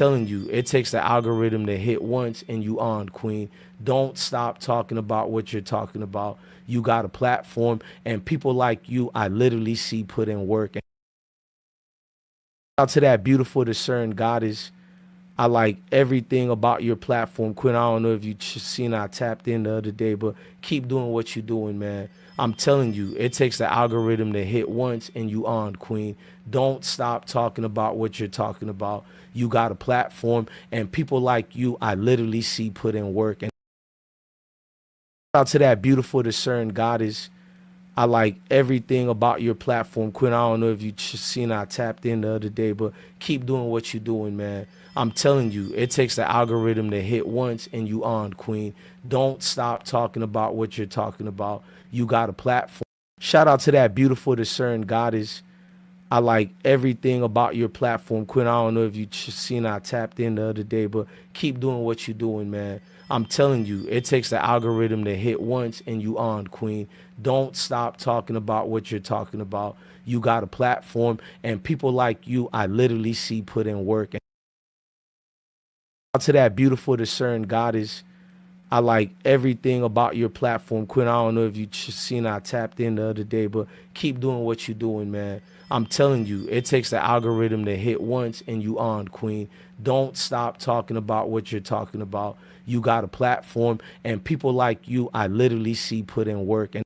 Telling you, it takes the algorithm to hit once and you on, queen. Don't stop talking about what you're talking about. You got a platform, and people like you, I literally see put in work. And out to that beautiful discerned goddess. I like everything about your platform, Quinn. I don't know if you seen I tapped in the other day, but keep doing what you're doing, man. I'm telling you, it takes the algorithm to hit once and you on, queen. Don't stop talking about what you're talking about. You got a platform, and people like you, I literally see put in work. And out to that beautiful discerned goddess. I like everything about your platform, Quinn. I don't know if you seen I tapped in the other day, but keep doing what you're doing, man. I'm telling you, it takes the algorithm to hit once and you on, queen. Don't stop talking about what you're talking about. You got a platform. Shout out to that beautiful discerned goddess. I like everything about your platform, Quinn. I don't know if you seen I tapped in the other day, but keep doing what you're doing, man. I'm telling you, it takes the algorithm to hit once and you on, queen. Don't stop talking about what you're talking about. You got a platform, and people like you, I literally see put in work. And out to that beautiful discerned goddess. I like everything about your platform, Quinn. I don't know if you seen I tapped in the other day, but keep doing what you're doing, man. I'm telling you, it takes the algorithm to hit once and you on, queen. Don't stop talking about what you're talking about. You got a platform, and people like you, I literally see put in work. And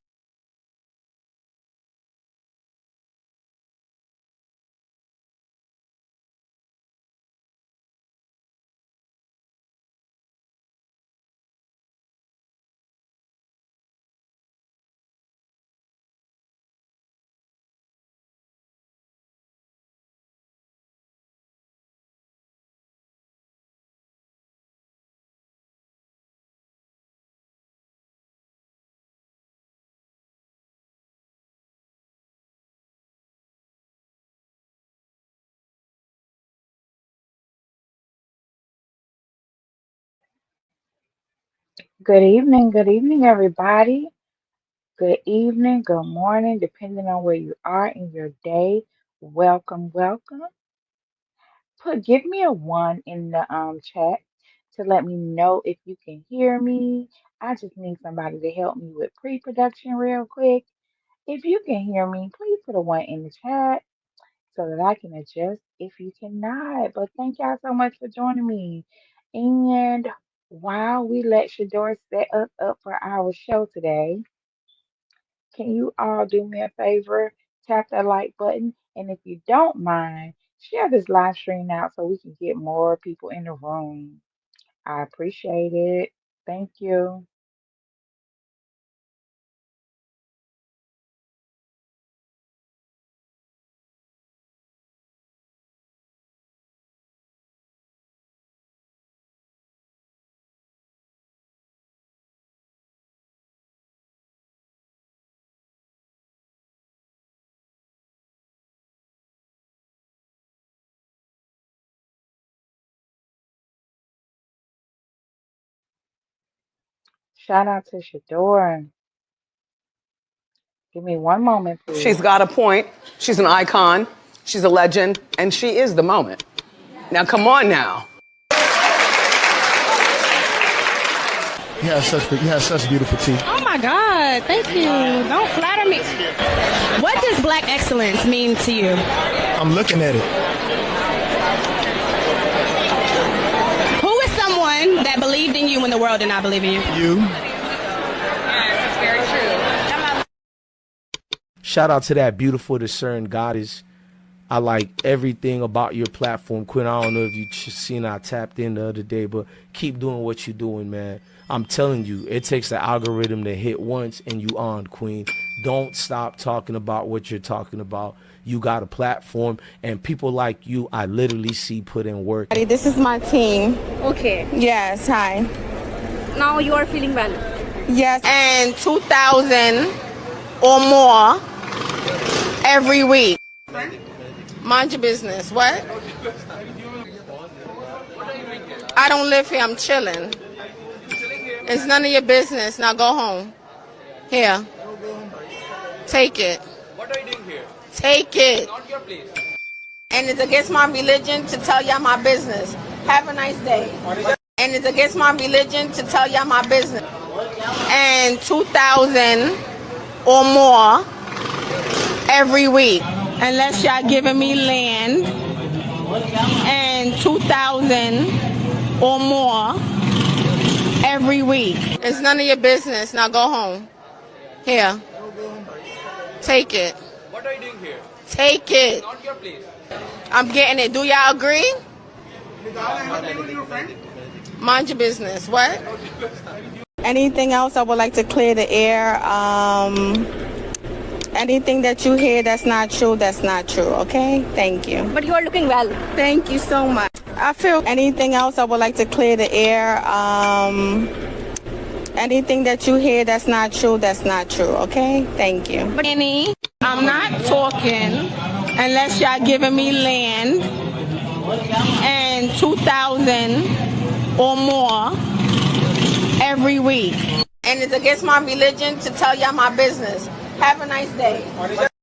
Good evening, everybody. Good evening, good morning, depending on where you are in your day. Welcome, welcome. Give me a one in the chat to let me know if you can hear me. I just need somebody to help me with pre-production real quick. If you can hear me, please put a one in the chat so that I can adjust if you cannot. But thank y'all so much for joining me. And while we let Shedeur set us up for our show today, can you all do me a favor? Tap that like button. And if you don't mind, share this live stream out so we can get more people in the room. I appreciate it. Thank you. Shout out to Shedeur. Give me one moment, She's please. got a point. She's an icon. She's a legend. And she is the moment. Now, come on now. You have such beautiful teeth. Oh my God, thank you. Don't flatter me. What does black excellence mean to you? I'm looking at it. Who is someone that believed in you when the world did not believe in you? You. That's very true. shout out to that beautiful discerned goddess. I like everything about your platform, Quinn. I don't know if you seen I tapped in the other day, but keep doing what you're doing, man. I'm telling you, it takes the algorithm to hit once and you on, queen. Don't stop talking about what you're talking about. You got a platform, and people like you, I literally see put in work. This is my team. Okay. Yes, hi. Now you are feeling well. Yes, and 2,000 or more every week. Mind your business. What? I don't live here. I'm chilling. It's none of your business. Now go home. Here. Take it. What are you doing here? Take it. Not your place. And it's against my religion to tell y'all my business. Have a nice day. And it's against my religion to tell y'all my business. And 2,000 or more every week. Unless y'all giving me land. And 2,000 or more every week. It's none of your business. Now go home. Here. Take it. What are you doing here? Take it. Not your place. I'm getting it. Do y'all agree? Mind your business. What? Anything else I would like to clear the air? Anything that you hear that's not true, that's not true. Okay? Thank you. But you are looking well. Thank you so much. I feel anything else I would like to clear the air. Anything that you hear that's not true, that's not true. Okay? Thank you. But Annie, I'm not talking unless y'all giving me land and 2,000 or more every week. And it's against my religion to tell y'all my business. Have a nice day.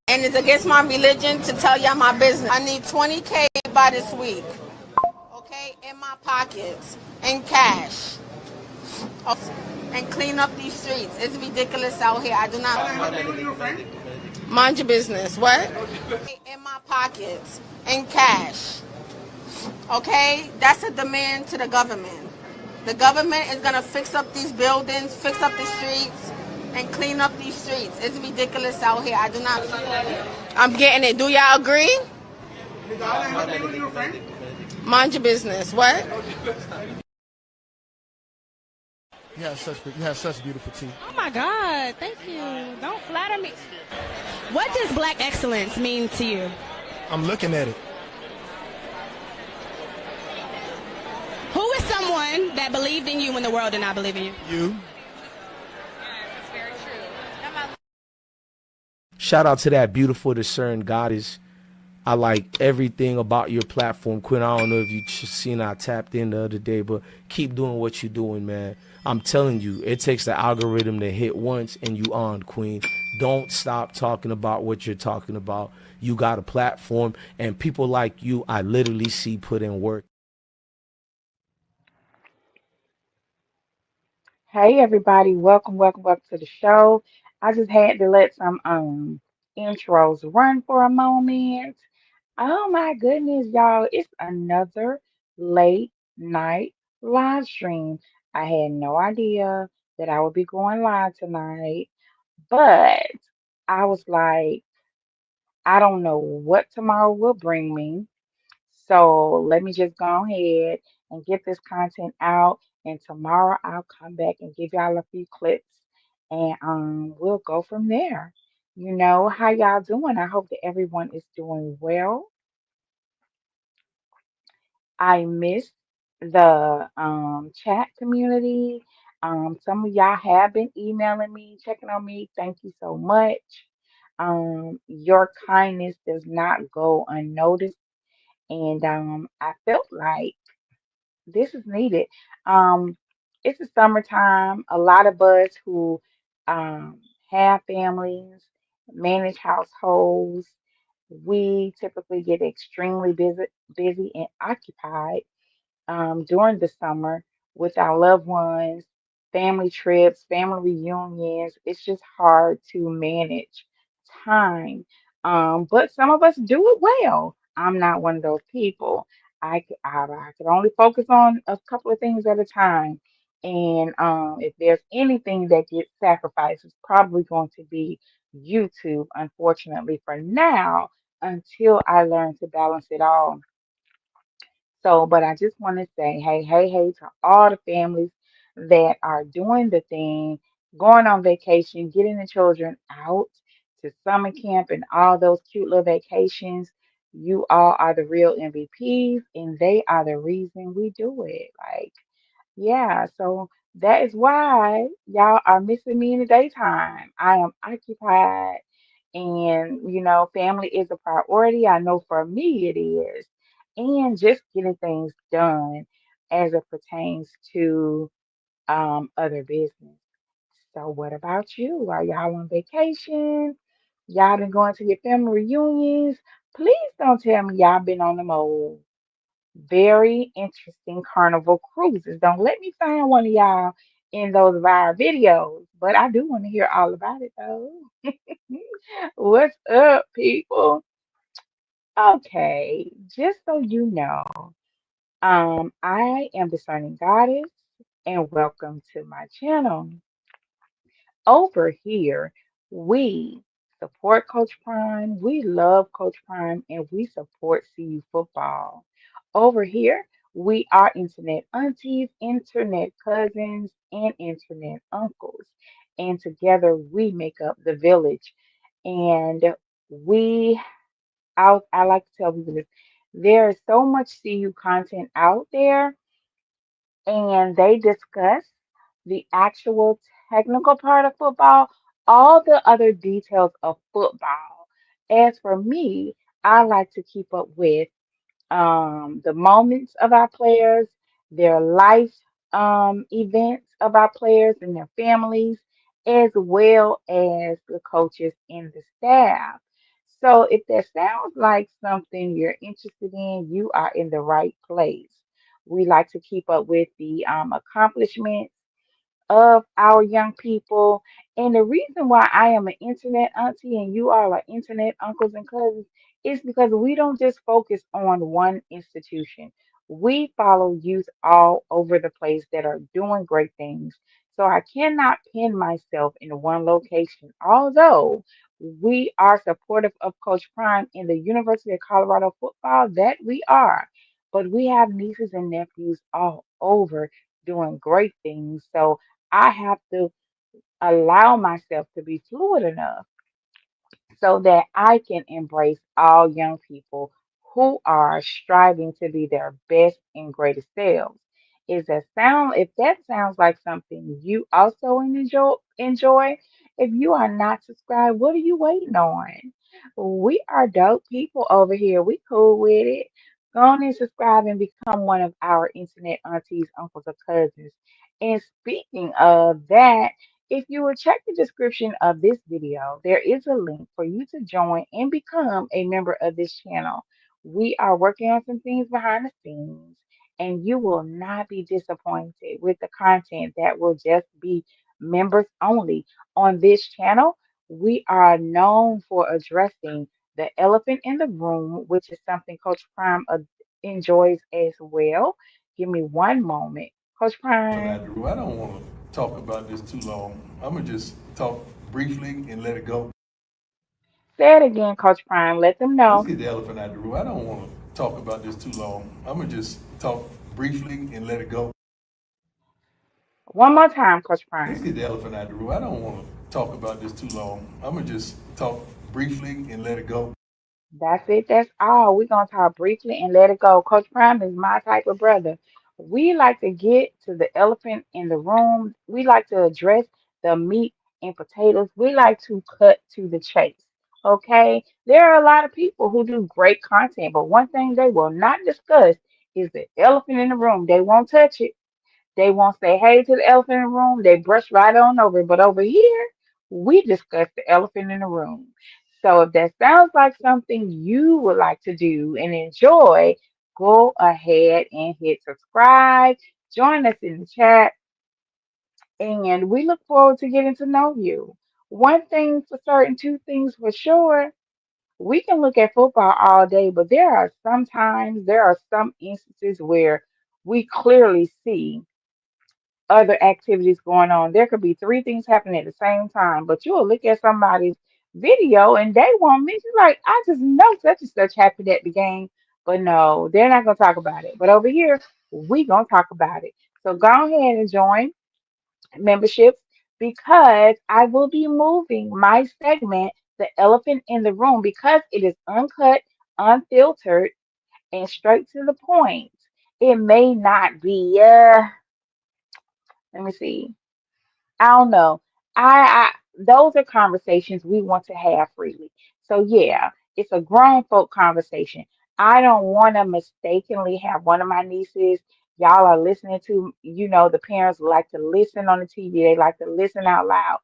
And it's against my religion to tell y'all my business. I need 20K by this week. Okay? In my pockets. In cash. Okay. And clean up these streets. It's ridiculous out here. I do not. Mind your business. What? In my pockets. In cash. Okay? That's a demand to the government. The government is going to fix up these buildings, fix up the streets, and clean up these streets. It's ridiculous out here. I do not. I'm getting it. Do y'all agree? Mind your business. What? You have such beautiful teeth. Oh my God, thank you. Don't flatter me. What does black excellence mean to you? I'm looking at it. Who is someone that believed in you when the world did not believe in you? You. Shout out to that beautiful discerned goddess. I like everything about your platform, Quinn. I don't know if you seen I tapped in the other day, but keep doing what you're doing, man. I'm telling you, it takes the algorithm to hit once and you on, Queen. Don't stop talking about what you're talking about. You got a platform, and people like you, I literally see put in work. Hey everybody, welcome to the show. I just had to let some intros run for a moment. Oh my goodness, y'all, it's another late night live stream. I had no idea that I would be going live tonight, but I was like, I don't know what tomorrow will bring me. So let me just go ahead and get this content out. And tomorrow I'll come back and give y'all a few clips and we'll go from there. You know, how y'all doing? I hope that everyone is doing well. I missed the chat community. Some of y'all have been emailing me, checking on me. Thank you so much. Your kindness does not go unnoticed. And I felt like this is needed. Um, it's the summertime. A lot of us who um, have families, manage households, we typically get extremely busy and occupied during the summer with our loved ones, family trips, family reunions. It's just hard to manage time. But some of us do it well. I'm not one of those people. I could only focus on a couple of things at a time. And if there's anything that gets sacrificed, it's probably going to be YouTube, unfortunately, for now, until I learn to balance it all. So, but I just want to say, hey to all the families that are doing the thing, going on vacation, getting the children out to summer camp and all those cute little vacations. You all are the real MVPs, and they are the reason we do it. Like, yeah, so that is why y'all are missing me in the daytime. I am occupied and, family is a priority. I know for me it is. And just getting things done as it pertains to other business. So what about you? Are y'all on vacation? Y'all been going to your family reunions? Please don't tell me y'all been on the move. Very interesting carnival cruises. Don't let me find one of y'all in those viral videos, but I do want to hear all about it though. What's up, people? Okay, just so you know, I am Discerning Goddess, and welcome to my channel. Over here, we support Coach Prime, we love Coach Prime, and we support CU football. Over here, we are internet aunties, internet cousins, and internet uncles. And together we make up the village. And we, I like to tell people this, there is so much CU content out there and they discuss the actual technical part of football, all the other details of football. As for me, I like to keep up with the moments of our players, their life events of our players and their families, as well as the coaches and the staff. So if that sounds like something you're interested in, you are in the right place. We like to keep up with the accomplishments of our young people. And the reason why I am an internet auntie and you all are internet uncles and cousins is because we don't just focus on one institution. We follow youth all over the place that are doing great things. So I cannot pin myself in one location. Although we are supportive of Coach Prime in the University of Colorado football, that we are. But we have nieces and nephews all over doing great things. So I have to allow myself to be fluid enough so that I can embrace all young people who are striving to be their best and greatest selves. If that sounds like something you also enjoy, if you are not subscribed, what are you waiting on? We are dope people over here. We cool with it. Go on and subscribe and become one of our internet aunties, uncles, or cousins. And speaking of that, if you will check the description of this video, there is a link for you to join and become a member of this channel. We are working on some things behind the scenes, and you will not be disappointed with the content that will just be members only. On this channel, we are known for addressing the elephant in the room, which is something Coach Prime enjoys as well. Give me one moment. Coach Prime. I don't want to talk about this too long. I'm gonna just talk briefly and let it go. Say it again, Coach Prime. Let them Let's know. get the elephant out the room. I don't want to talk about this too long. I'm gonna just talk briefly and let it go. One more time, Coach Let's Prime. get the elephant out the room. I don't want to talk about this too long. I'm gonna just talk briefly and let it go. That's it. That's all. We're going to talk briefly and let it go. Coach Prime is my type of brother. We like to get to the elephant in the room. We like to address the meat and potatoes. We like to cut to the chase. Okay? There are a lot of people who do great content, but one thing they will not discuss is the elephant in the room. They won't touch it. They won't say hey to the elephant in the room. They brush right on over it. But over here, we discuss the elephant in the room. So if that sounds like something you would like to do and enjoy, go ahead and hit subscribe. Join us in the chat, and we look forward to getting to know you. One thing for certain, two things for sure. We can look at football all day, but there are some instances where we clearly see other activities going on. There could be three things happening at the same time, but you'll look at somebody's video and they won't mention, like, I just know such and such happened at the game. But no, they're not going to talk about it. But over here, we going to talk about it. So go ahead and join memberships because I will be moving my segment, The Elephant in the Room, because it is uncut, unfiltered, and straight to the point. It may not be, let me see. I don't know. I those are conversations we want to have freely. So yeah, it's a grown folk conversation. I don't want to mistakenly have one of my nieces. Y'all are listening to, the parents like to listen on the TV. They like to listen out loud.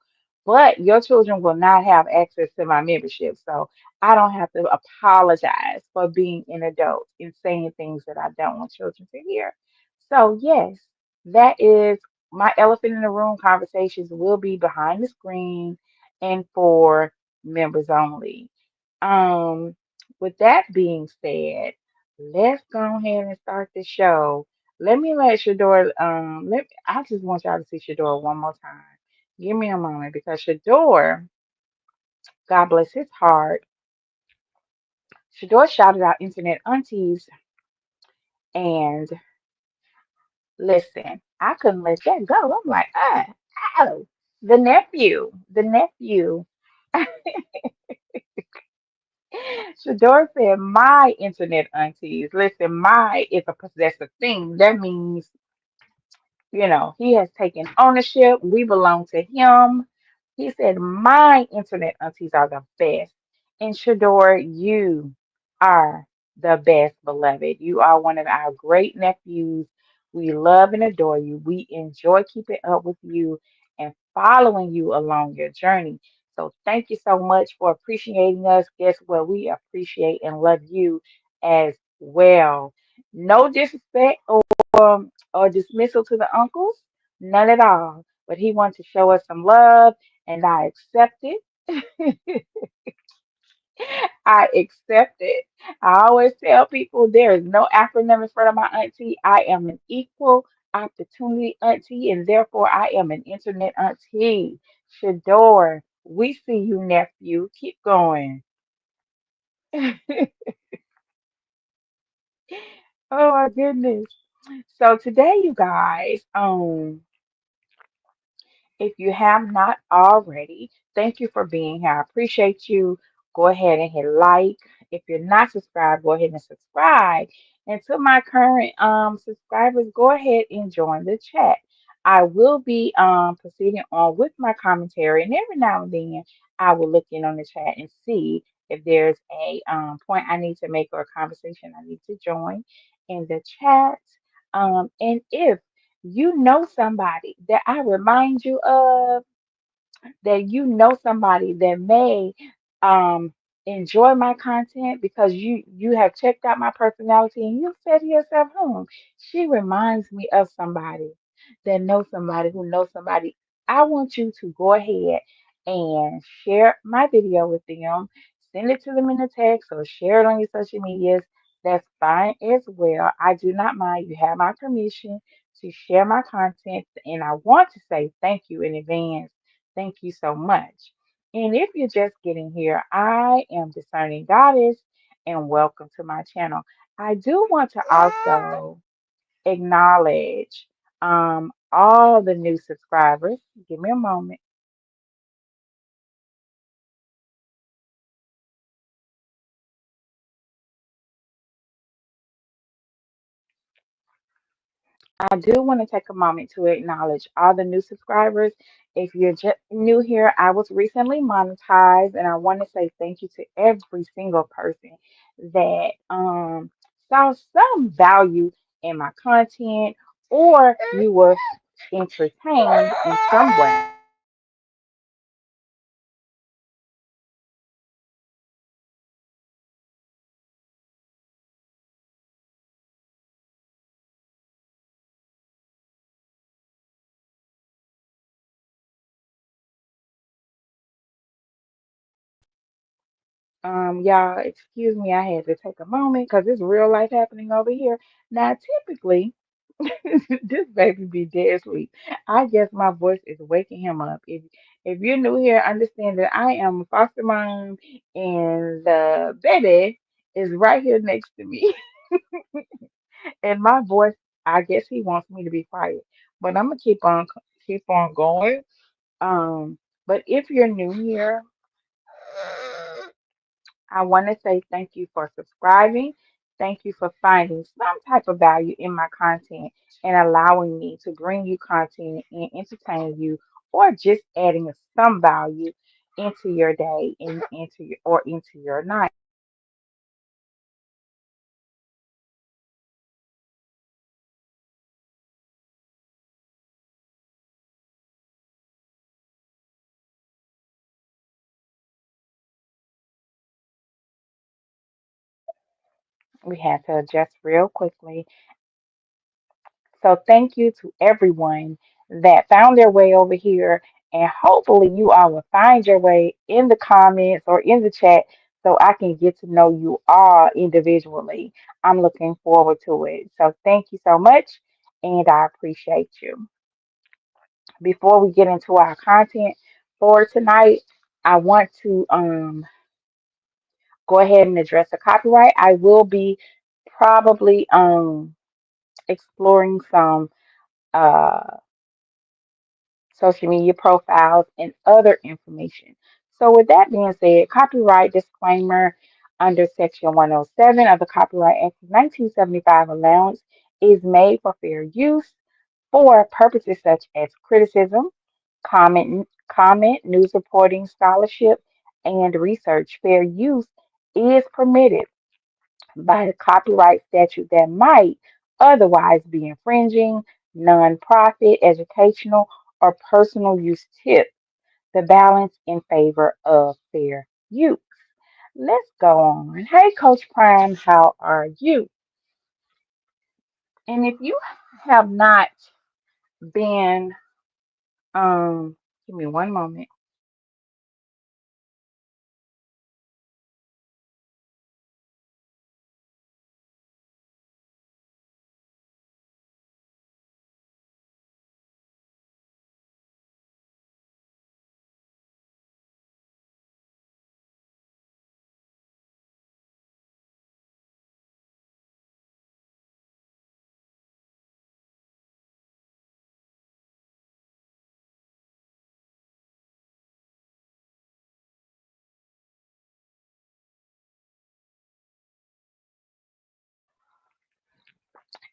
but your children will not have access to my membership. So I don't have to apologize for being an adult and saying things that I don't want children to hear. So, yes, that is my elephant in the room conversations will be behind the screen and for members only. Um, with that being said, let's go ahead and start the show. Let me let Shedeur, I just want y'all to see Shedeur one more time. Give me a moment because Shedeur, God bless his heart, Shedeur shouted out internet aunties, and listen, I couldn't let that go. I'm like, oh, the nephew. Shador said, my internet aunties. Listen, my is a possessive thing. That means he has taken ownership. We belong to him. He said, my internet aunties are the best. And Shador, you are the best, beloved. You are one of our great nephews. We love and adore you. We enjoy keeping up with you and following you along your journey. So thank you so much for appreciating us. Guess what? We appreciate and love you as well. No disrespect or dismissal to the uncles, none at all. But he wanted to show us some love, and I accept it. I accept it. I always tell people there is no acronym in front of my auntie. I am an equal opportunity auntie, and therefore I am an internet auntie. Shador, we see you, nephew. Keep going. Oh my goodness. So today, you guys, if you have not already, thank you for being here. I appreciate you. Go ahead and hit like. If you're not subscribed, go ahead and subscribe. And to my current subscribers, go ahead and join the chat. I will be proceeding on with my commentary, and every now and then I will look in on the chat and see if there's a point I need to make or a conversation I need to join in the chat. And if you know somebody that I remind you of, that somebody that may um enjoy my content because you have checked out my personality and you said to yourself, she reminds me of somebody that knows somebody who knows somebody. I want you to go ahead and share my video with them, send it to them in a text or share it on your social medias. That's fine as well. I do not mind. You have my permission to share my content, and I want to say thank you in advance. Thank you so much. And if you're just getting here, I am Discerning Goddess, and welcome to my channel. I do want to also acknowledge all the new subscribers. Give me a moment. I do want to take a moment to acknowledge all the new subscribers. If you're just new here, I was recently monetized, and I want to say thank you to every single person that saw some value in my content, or you were entertained in some way. Y'all, excuse me, I had to take a moment because it's real life happening over here. Now, typically, this baby be dead asleep. I guess my voice is waking him up. If you're new here, understand that I am a foster mom and the baby is right here next to me. And my voice, I guess he wants me to be quiet. But I'm gonna keep on going. Um, but if you're new here, I want to say thank you for subscribing. Thank you for finding some type of value in my content and allowing me to bring you content and entertain you, or just adding some value into your day and into your night. We had to adjust real quickly. So thank you to everyone that found their way over here. And hopefully you all will find your way in the comments or in the chat so I can get to know you all individually. I'm looking forward to it. So thank you so much and I appreciate you. Before we get into our content for tonight, I want to go ahead and address the copyright. I will be probably exploring some uh social media profiles, and other information. So, with that being said, copyright disclaimer under Section 107 of the Copyright Act of 1975 allowance is made for fair use for purposes such as criticism, news reporting, scholarship, and research. Fair use is permitted by the copyright statute that might otherwise be infringing non-profit, educational, or personal use tip the balance in favor of fair use. Let's go on. Hey, Coach Prime, how are you? And if you have not been, give me one moment.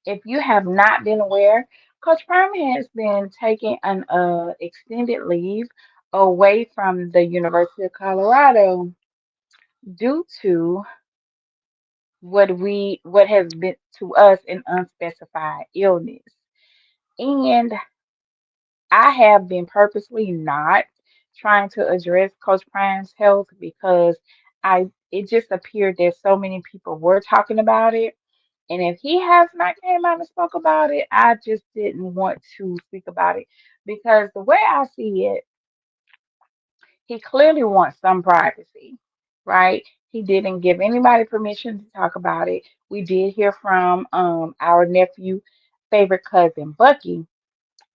If you have not been aware, Coach Prime has been taking an extended leave away from the University of Colorado due to what has been to us an unspecified illness. And I have been purposely not trying to address Coach Prime's health because I it just appeared that so many people were talking about it. And if he has not came out and spoke about it, I just didn't want to speak about it because the way I see it, he clearly wants some privacy, right? He didn't give anybody permission to talk about it. We did hear from our nephew, favorite cousin Bucky,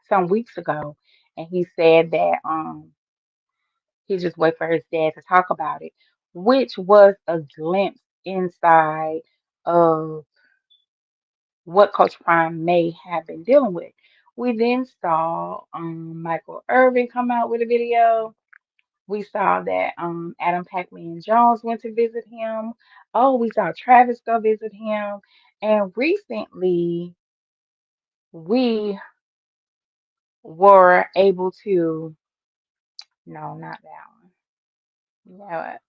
some weeks ago, and he said that he just wait for his dad to talk about it, which was a glimpse inside of what Coach Prime may have been dealing with. We then saw Michael Irvin come out with a video. We saw that Adam Pac-Man Jones went to visit him. Oh, we saw Travis go visit him. And recently, we were able to, no, not that one. You know what?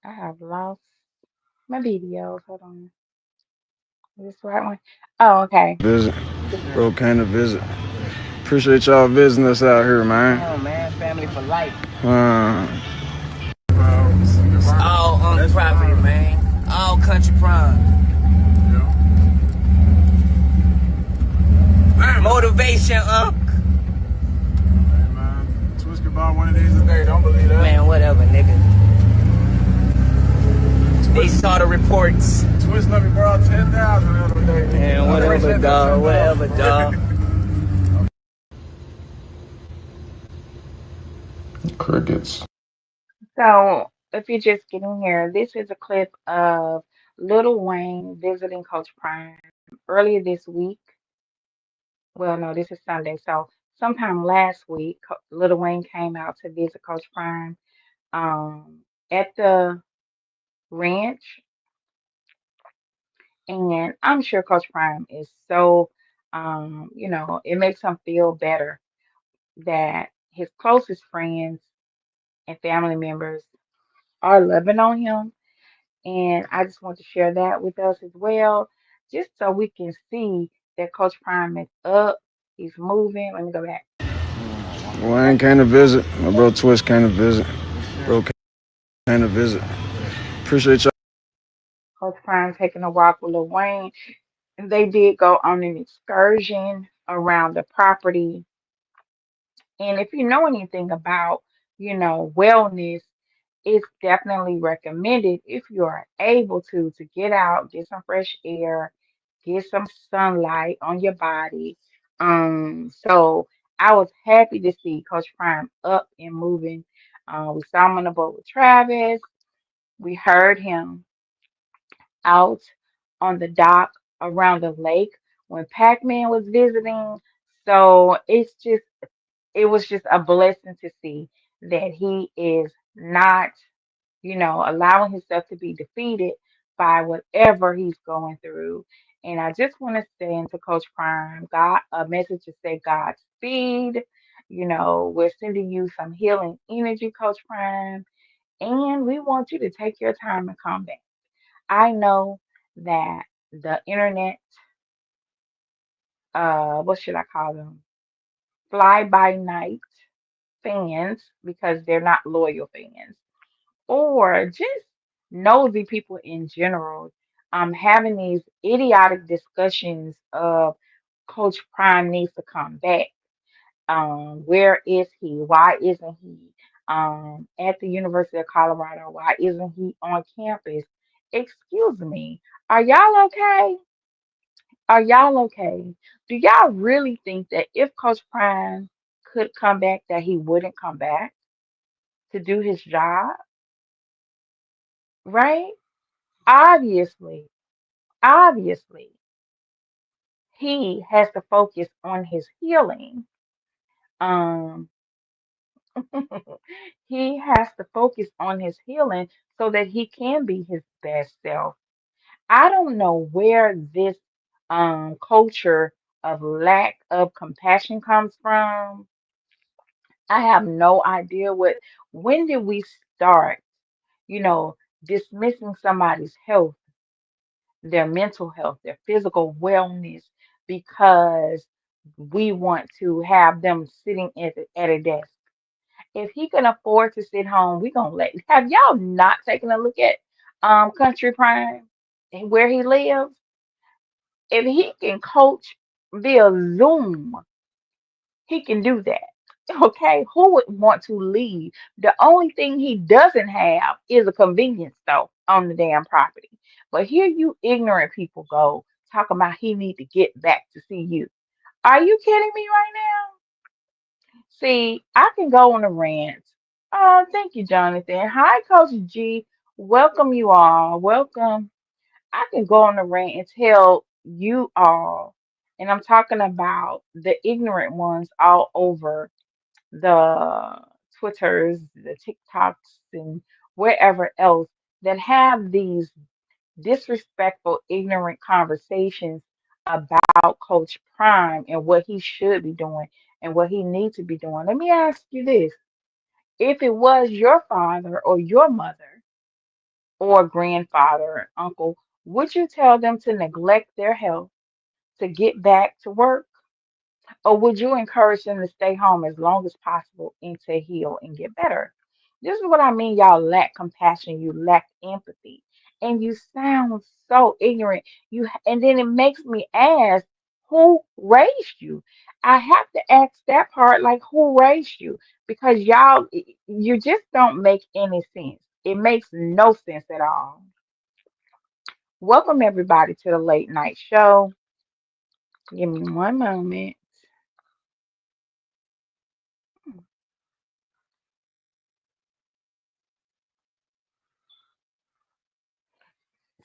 I have lost my videos. Hold on. Is this the right one? Oh, okay. Visit. Bro came to visit. Appreciate y'all visiting us out here, man. Oh man, family for life. All on the property, man. All country prime. Yeah. Motivation, Hey man, Twist could buy one of these a day. Don't believe that. Man, whatever, nigga. They saw the reports. Twist let me borrow 10,000 the other day. Man, whatever, dog. Whatever, dog. Crickets. So, if you're just getting here, this is a clip of Lil Wayne visiting Coach Prime earlier this week. Well, no, this is Sunday. So, sometime last week, Lil Wayne came out to visit Coach Prime at the ranch. And I'm sure Coach Prime is so, it makes him feel better that his closest friends and family members are loving on him. And I just want to share that with us as well, just so we can see that Coach Prime is up, he's moving. Let me go back. Wayne came to visit. My bro Twist came to visit. Bro And a visit. Appreciate y'all. Coach Prime taking a walk with Lil Wayne. And they did go on an excursion around the property. And if you know anything about, wellness, it's definitely recommended if you are able to get out, get some fresh air, get some sunlight on your body. So I was happy to see Coach Prime up and moving. We saw him on the boat with Travis. We heard him out on the dock around the lake when Pac-Man was visiting. So it was just a blessing to see that he is not, allowing himself to be defeated by whatever he's going through. And I just want to say into Coach Prime, God, a message to say Godspeed. We're sending you some healing energy, Coach Prime, and we want you to take your time and calm down. I know that the internet, what should I call them? Fly by night fans, because they're not loyal fans, or just nosy people in general, having these idiotic discussions of Coach Prime needs to come back. Where is he? Why isn't he at the University of Colorado? Why isn't he on campus? Excuse me. Are y'all okay? Are y'all okay? Do y'all really think that if Coach Prime could come back, that he wouldn't come back to do his job? Right? Obviously, obviously, he has to focus on his healing. Um, he has to focus on his healing so that he can be his best self. I don't know where this culture of lack of compassion comes from. I have no idea when did we start, you know, dismissing somebody's health, their mental health, their physical wellness, because we want to have them sitting at a desk. If he can afford to sit home, we gonna let. Have y'all not taken a look at Country Prime and where he lives? If he can coach via Zoom, he can do that. Okay, who would want to leave? The only thing he doesn't have is a convenience store on the damn property. But here you ignorant people go talking about he need to get back to see you. Are you kidding me right now? See, I can go on a rant. Oh, thank you, Jonathan. Hi, Coach G. Welcome you all. Welcome. I can go on a rant and tell you all, and I'm talking about the ignorant ones all over the Twitters, the TikToks, and wherever else that have these disrespectful, ignorant conversations about Coach Prime and what he should be doing and what he needs to be doing. Let me ask you this. If it was your father or your mother or grandfather or uncle, would you tell them to neglect their health to get back to work? Or would you encourage them to stay home as long as possible and to heal and get better? This is what I mean. Y'all lack compassion, you lack empathy, and you sound so ignorant. And then it makes me ask, who raised you? I have to ask that part, like who raised you? Because you just don't make any sense. It makes no sense at all. Welcome everybody to the late night show. Give me one moment.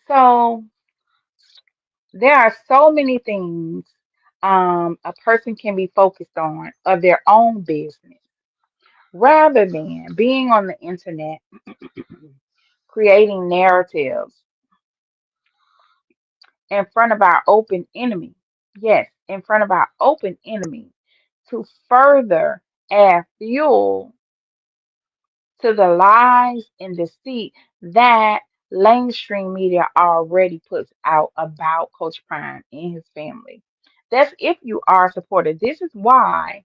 So there are so many things a person can be focused on of their own business rather than being on the internet creating narratives in front of our open enemy. Yes, in front of our open enemy to further add fuel to the lies and deceit that mainstream media already puts out about Coach Prime and his family. That's if you are a supporter. This is why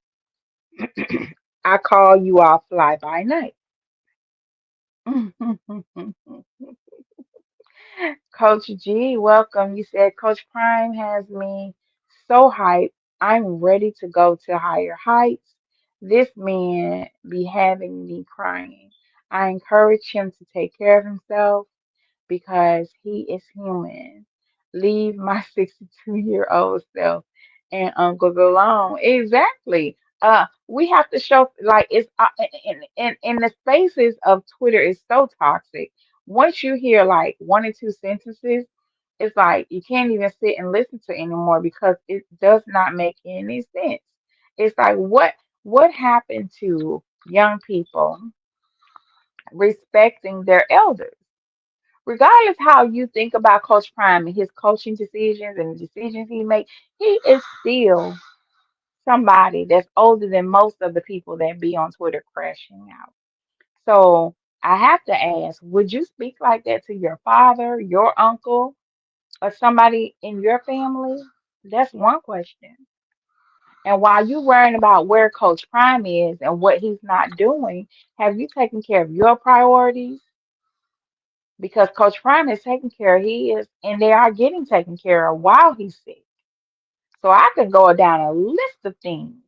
I call you all fly by night. Coach G, welcome. You said Coach Prime has me so hyped. I'm ready to go to higher heights. This man be having me crying. I encourage him to take care of himself because he is human. Leave my 62-year-old self and uncles alone. Exactly. We have to show like it's in the spaces of Twitter is so toxic. Once you hear like one or two sentences, it's like you can't even sit and listen to anymore because it does not make any sense. It's like what happened to young people respecting their elders? Regardless how you think about Coach Prime and his coaching decisions and the decisions he makes, he is still somebody that's older than most of the people that be on Twitter crashing out. So I have to ask, would you speak like that to your father, your uncle, or somebody in your family? That's one question. And while you're worrying about where Coach Prime is and what he's not doing, have you taken care of your priorities? Because Coach Prime is taken care of, he is, and they are getting taken care of while he's sick. So I can go down a list of things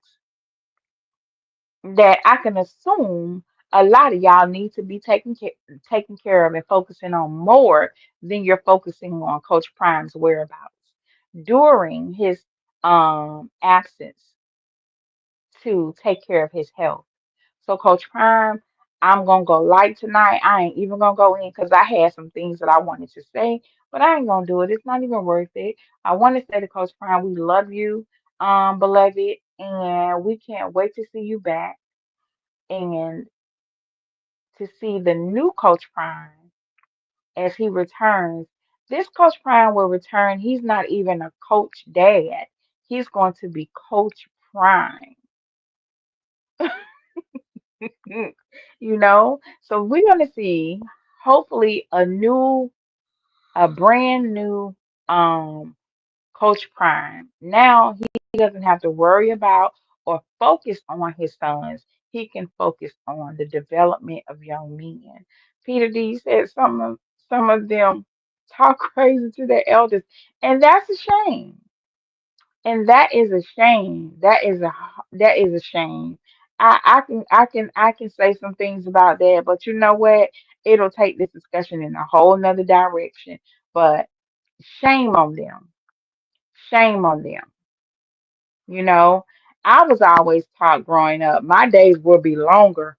that I can assume a lot of y'all need to be taken care of and focusing on more than you're focusing on Coach Prime's whereabouts during his absence to take care of his health. So, Coach Prime, I'm gonna go light tonight. I ain't even gonna go in because I had some things that I wanted to say, but I ain't gonna do it. It's not even worth it. I want to say to Coach Prime, we love you, beloved, and we can't wait to see you back and to see the new Coach Prime as he returns. This Coach Prime will return. He's not even a coach dad. He's going to be Coach Prime. you know so we're going to see hopefully a brand new Coach Prime. Now he doesn't have to worry about or focus on his sons. He can focus on the development of young men. Peter D said some of them talk crazy to their elders, and that's a shame. And that is a shame. That is a shame. I can say some things about that, but you know what? It'll take this discussion in a whole nother direction. But shame on them. Shame on them. You know, I was always taught growing up, my days will be longer.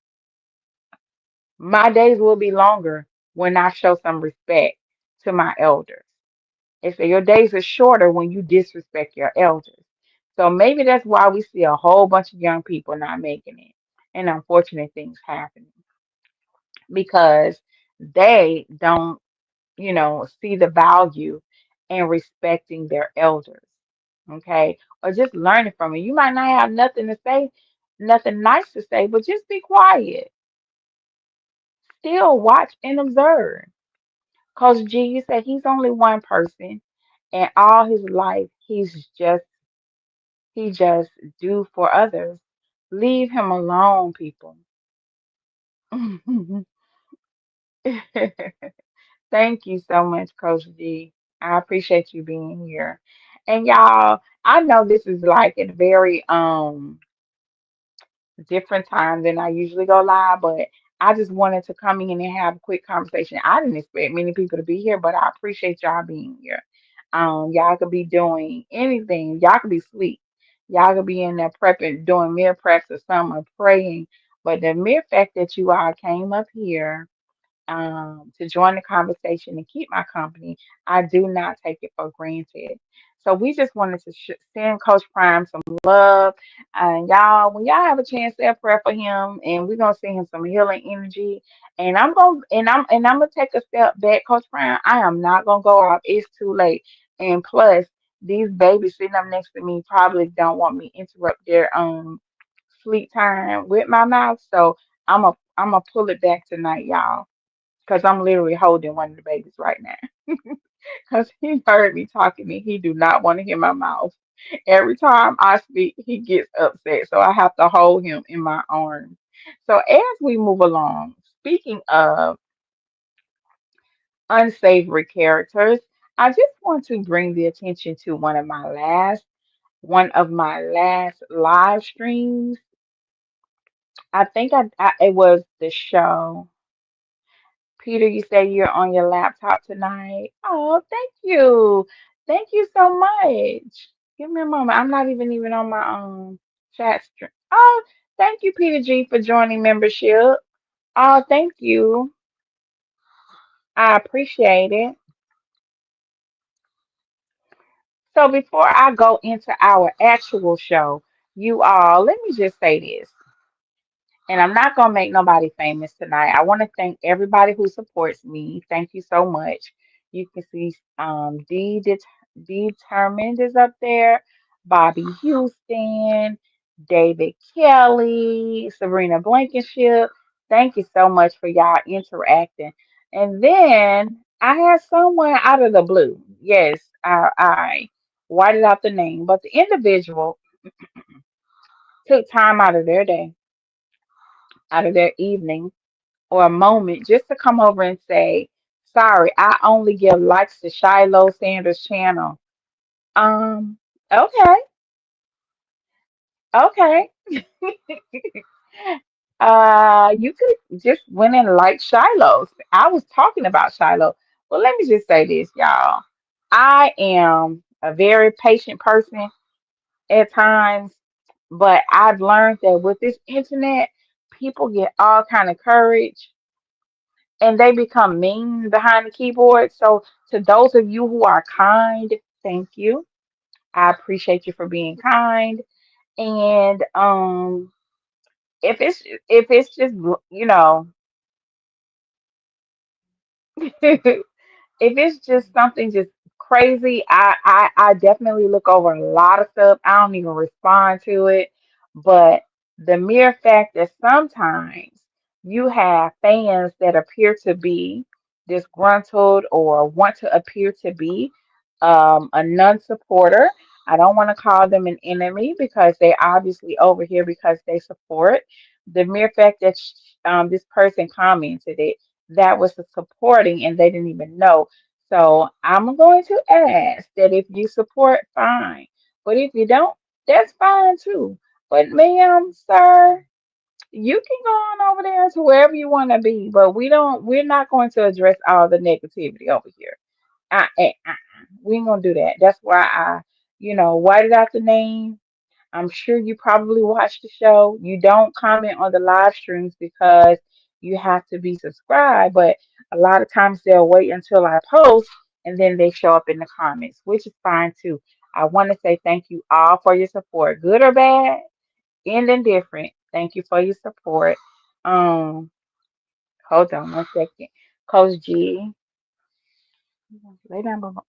My days will be longer when I show some respect to my elders. They say your days are shorter when you disrespect your elders. So maybe that's why we see a whole bunch of young people not making it and unfortunate things happening because they don't, see the value in respecting their elders. Okay. Or just learning from it. You might not have nothing to say, nothing nice to say, but just be quiet. Still watch and observe. Coach G, you said he's only one person and all his life he just do for others. Leave him alone, people. Thank you so much, Coach G. I appreciate you being here. And y'all, I know this is like a very different time than I usually go live, but I just wanted to come in and have a quick conversation. I didn't expect many people to be here, but I appreciate y'all being here. Y'all could be doing anything. Y'all could be asleep. Y'all could be in there prepping, doing meal preps or something, or praying. But the mere fact that you all came up here to join the conversation and keep my company, I do not take it for granted. So we just wanted to send Coach Prime some love, and y'all, when y'all have a chance, say a prayer for him, and we're gonna send him some healing energy. And I'm gonna take a step back, Coach Prime. I am not gonna go off. It's too late, and plus these babies sitting up next to me probably don't want me to interrupt their sleep time with my mouth. So I'm gonna pull it back tonight, y'all, because I'm literally holding one of the babies right now. Because he heard me talking and he do not want to hear my mouth. Every time I speak, he gets upset. So I have to hold him in my arms. So as we move along, speaking of unsavory characters. I just want to bring the attention to one of my last live streams. I think it was the show. Peter, you say you're on your laptop tonight. Oh, thank you. Thank you so much. Give me a moment. I'm not even on my chat stream. Oh, thank you, Peter G, for joining membership. Oh, thank you. I appreciate it. So before I go into our actual show, you all, let me just say this. And I'm not gonna make nobody famous tonight. I want to thank everybody who supports me. Thank you so much. You can see Determined is up there, Bobby Houston, David Kelly, Sabrina Blankenship. Thank you so much for y'all interacting. And then I had someone out of the blue. Yes, I whited out the name, but the individual took time out of their day, out of their evening or a moment just to come over and say, sorry, I only give likes to Shilo Sanders' channel. Um, okay, okay. You could just went and liked Shiloh's. I was talking about Shiloh. Well, let me just say this, y'all. I am a very patient person at times, but I've learned that with this internet, people get all kind of courage and they become mean behind the keyboard. So to those of you who are kind, thank you. I appreciate you for being kind. And if it's just if it's just something just crazy, I definitely look over a lot of stuff. I don't even respond to it. But the mere fact that sometimes you have fans that appear to be disgruntled or want to appear to be a non-supporter. I don't want to call them an enemy because they obviously over here because they support. The mere fact that this person commented it that was the supporting and they didn't even know. So I'm going to ask that if you support, fine. But if you don't, that's fine too. But ma'am, sir, you can go on over there to wherever you want to be, but we're not going to address all the negativity over here. We ain't gonna do that. That's why whited out the name. I'm sure you probably watch the show. You don't comment on the live streams because you have to be subscribed, but a lot of times they'll wait until I post and then they show up in the comments, which is fine too. I want to say thank you all for your support, good or bad, indifferent. Thank you for your support. Um, Hold on one second. Coach G, lay down, Bubba.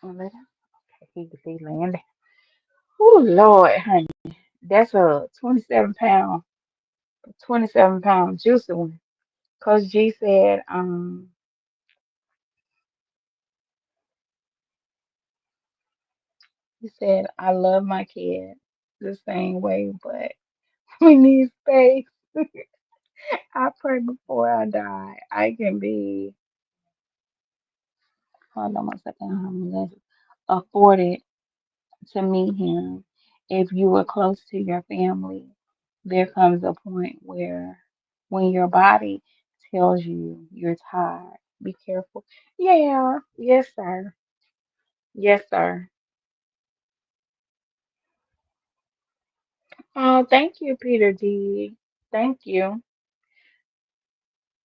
Lay down. Okay, he laying down. Oh Lord, honey, that's a 27 pound juicy one. Coach G said, he said, I love my kid the same way, but we need space. I pray before I die. I can be, hold on one second, let's afford it to meet him. If you were close to your family, there comes a point where when your body tells you you're tired, be careful. Yeah, yes, sir. Yes, sir. Oh, thank you, Peter D. Thank you.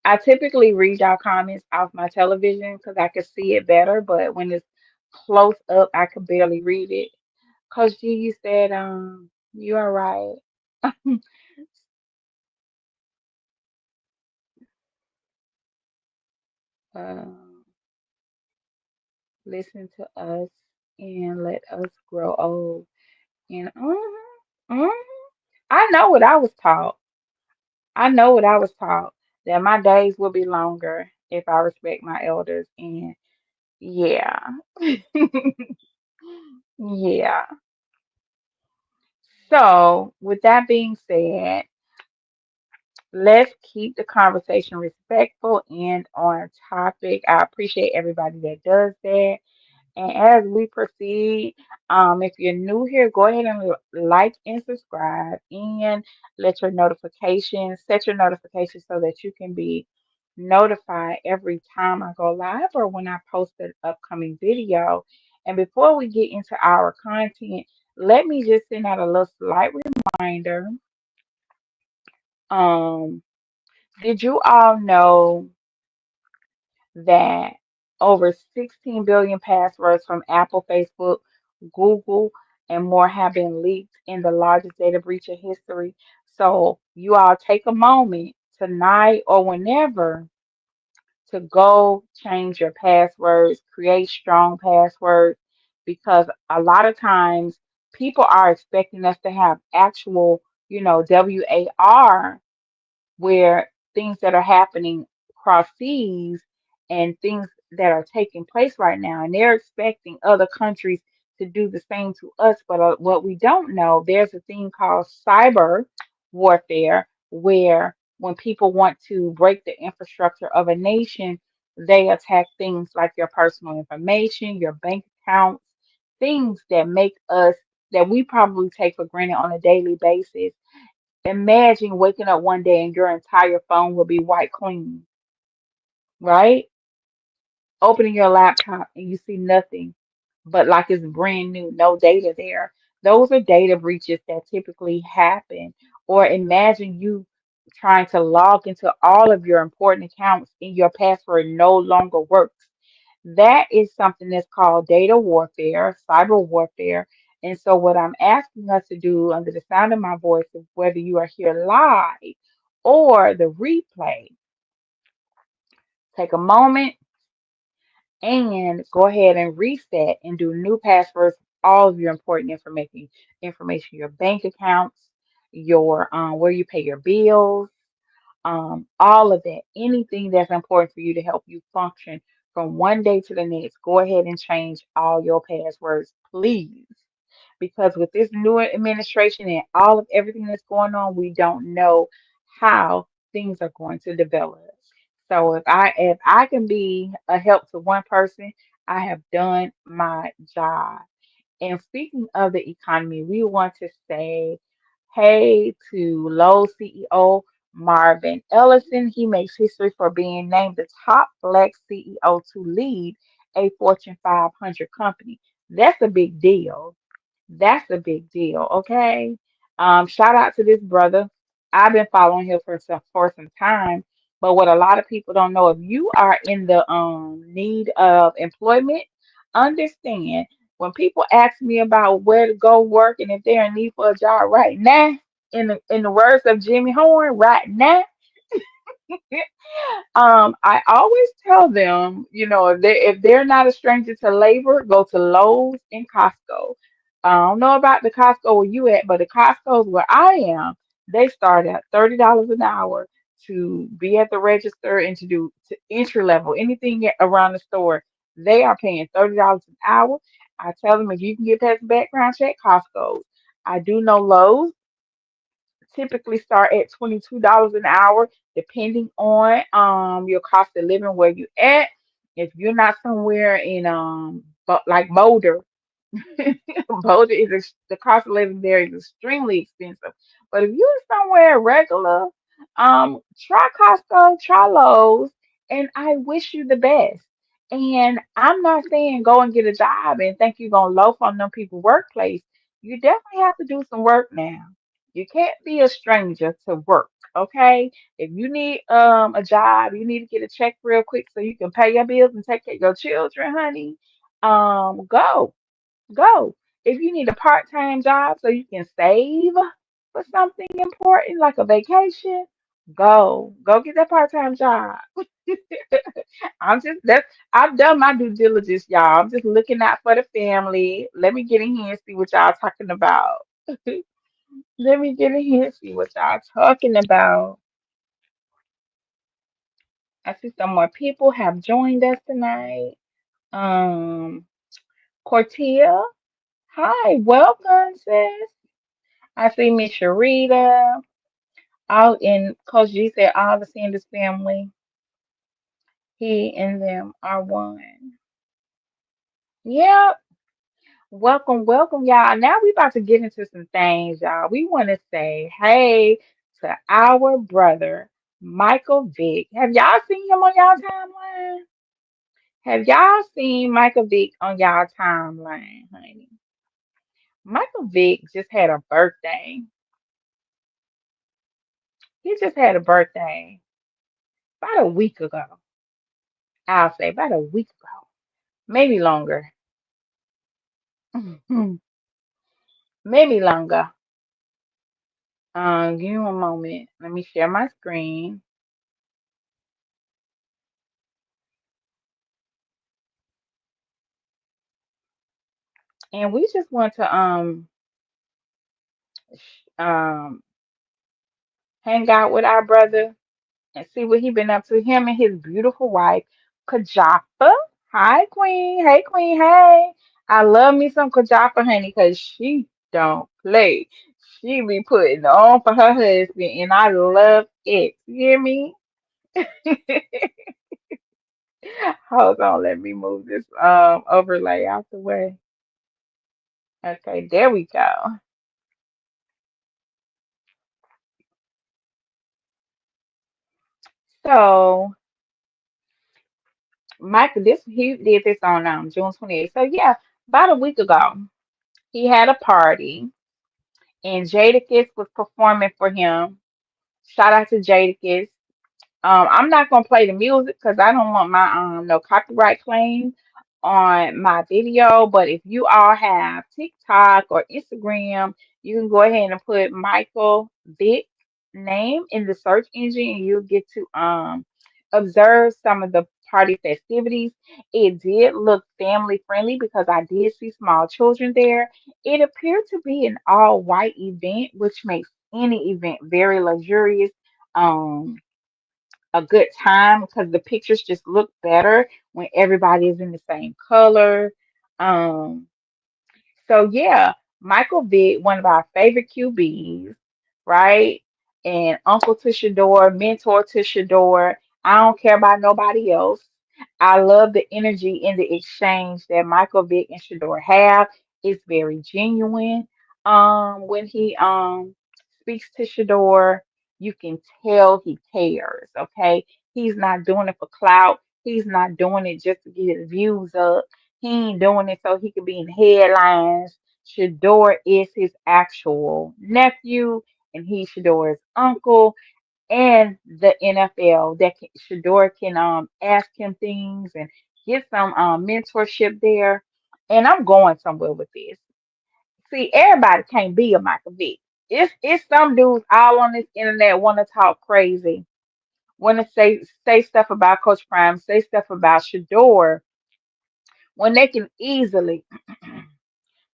I typically read y'all comments off my television because I can see it better, but when it's close up, I can barely read it. Coach G, you said, you are right. Um, Listen to us and let us grow old. And I know what I was taught. I know what I was taught that my days will be longer if I respect my elders. And yeah, yeah. So, with that being said, Let's keep the conversation respectful and on topic. I appreciate everybody that does that. And as we proceed, if you're new here, go ahead and like and subscribe and set your notifications so that you can be notified every time I go live or when I post an upcoming video. And before we get into our content, let me just send out a little slight reminder. Um, did you all know that over 16 billion passwords from Apple, Facebook, Google, and more have been leaked in the largest data breach in history? So you all take a moment tonight or whenever to go change your passwords, create strong passwords, because a lot of times people are expecting us to have actual, WAR where things that are happening across seas and things that are taking place right now, and they're expecting other countries to do the same to us. But what we don't know, there's a thing called cyber warfare, where when people want to break the infrastructure of a nation, they attack things like your personal information, your bank accounts, things that we probably take for granted on a daily basis. Imagine waking up one day and your entire phone will be wiped clean, right? Opening your laptop and you see nothing but like it's brand new, no data there. Those are data breaches that typically happen. Or imagine you trying to log into all of your important accounts and your password no longer works. That is something that's called data warfare, cyber warfare. And so, what I'm asking us to do under the sound of my voice, is whether you are here live or the replay, take a moment and go ahead and reset and do new passwords for all of your important information, your bank accounts, your where you pay your bills, all of that, anything that's important for you to help you function from one day to the next. Go ahead and change all your passwords, please, because with this new administration and all of everything that's going on, we don't know how things are going to develop. So if I can be a help to one person, I have done my job. And speaking of the economy, we want to say hey to Lowe's CEO Marvin Ellison. He makes history for being named the top Black CEO to lead a Fortune 500 company. That's a big deal. That's a big deal, okay? Shout out to this brother. I've been following him for some time, but what a lot of people don't know, if you are in the need of employment, understand when people ask me about where to go work and if they're in need for a job right now, in the words of Jimmy Horn, right now, I always tell them, if they're not a stranger to labor, go to Lowe's and Costco. I don't know about the Costco where you at, but the Costco's where I am, they start at $30 an hour to be at the register and to do entry level, anything around the store. They are paying $30 an hour. I tell them if you can get past the background check, Costco's. I do know Lowe's typically start at $22 an hour, depending on your cost of living where you at. If you're not somewhere in but like Boulder, Boulder the cost of living there is extremely expensive. But if you're somewhere regular, try Costco, try Lowe's, and I wish you the best. And I'm not saying go and get a job and think you're gonna loaf on them people's workplace. You definitely have to do some work now. You can't be a stranger to work, okay? If you need a job, you need to get a check real quick so you can pay your bills and take care of your children, honey. Go. Go. If you need a part-time job so you can save for something important like a vacation, go. Go get that part-time job. I've done my due diligence, y'all. I'm just looking out for the family. Let me get in here and see what y'all talking about. Let me get in here and see what y'all talking about. I see some more people have joined us tonight. Um, Cortia, hi, welcome, sis. I see Miss Sharita. All in Coach G said all the Sanders family, he and them are one. Yep. Welcome, welcome, y'all. Now we about to get into some things, y'all. We want to say hey to our brother, Michael Vick. Have y'all seen him on y'all timeline? Have y'all seen Michael Vick on y'all timeline, honey? Michael Vick just had a birthday. He just had a birthday about a week ago. I'll say about a week ago, maybe longer. Maybe longer. Give me one moment. Let me share my screen. And we just want to um hang out with our brother and see what he been up to. Him and his beautiful wife, Kajapa. Hi, Queen. Hey, Queen. Hey. I love me some Kajapa, honey, because she don't play. She be putting on for her husband, and I love it. You hear me? Hold on, let me move this overlay out the way. Okay, there we go. So Michael, this he did this on June 28th. So yeah, about a week ago, he had a party and Jadakiss was performing for him. Shout out to Jadakiss. I'm not gonna play the music because I don't want my no copyright claim on my video. But if you all have TikTok or Instagram, you can go ahead and put Michael Vick name in the search engine, and you'll get to observe some of the party festivities. It did look family friendly because I did see small children there. It appeared to be an all white event, which makes any event very luxurious. Um, a good time because the pictures just look better when everybody is in the same color. Um, so yeah, Michael Vick, one of our favorite QBs, right? And uncle to Shedeur, mentor to Shedeur. I don't care about nobody else. I love the energy in the exchange that Michael Vick and Shedeur have. It's very genuine. When he speaks to Shedeur, you can tell he cares. Okay, he's not doing it for clout. He's not doing it just to get his views up. He ain't doing it so he could be in headlines. Shador is his actual nephew, and he's Shador's uncle. And the NFL that Shador can ask him things and get some mentorship there. And I'm going somewhere with this. See, everybody can't be a Michael Vick. It's some dudes all on this internet want to talk crazy, want to say stuff about Coach Prime, say stuff about Shador when they can easily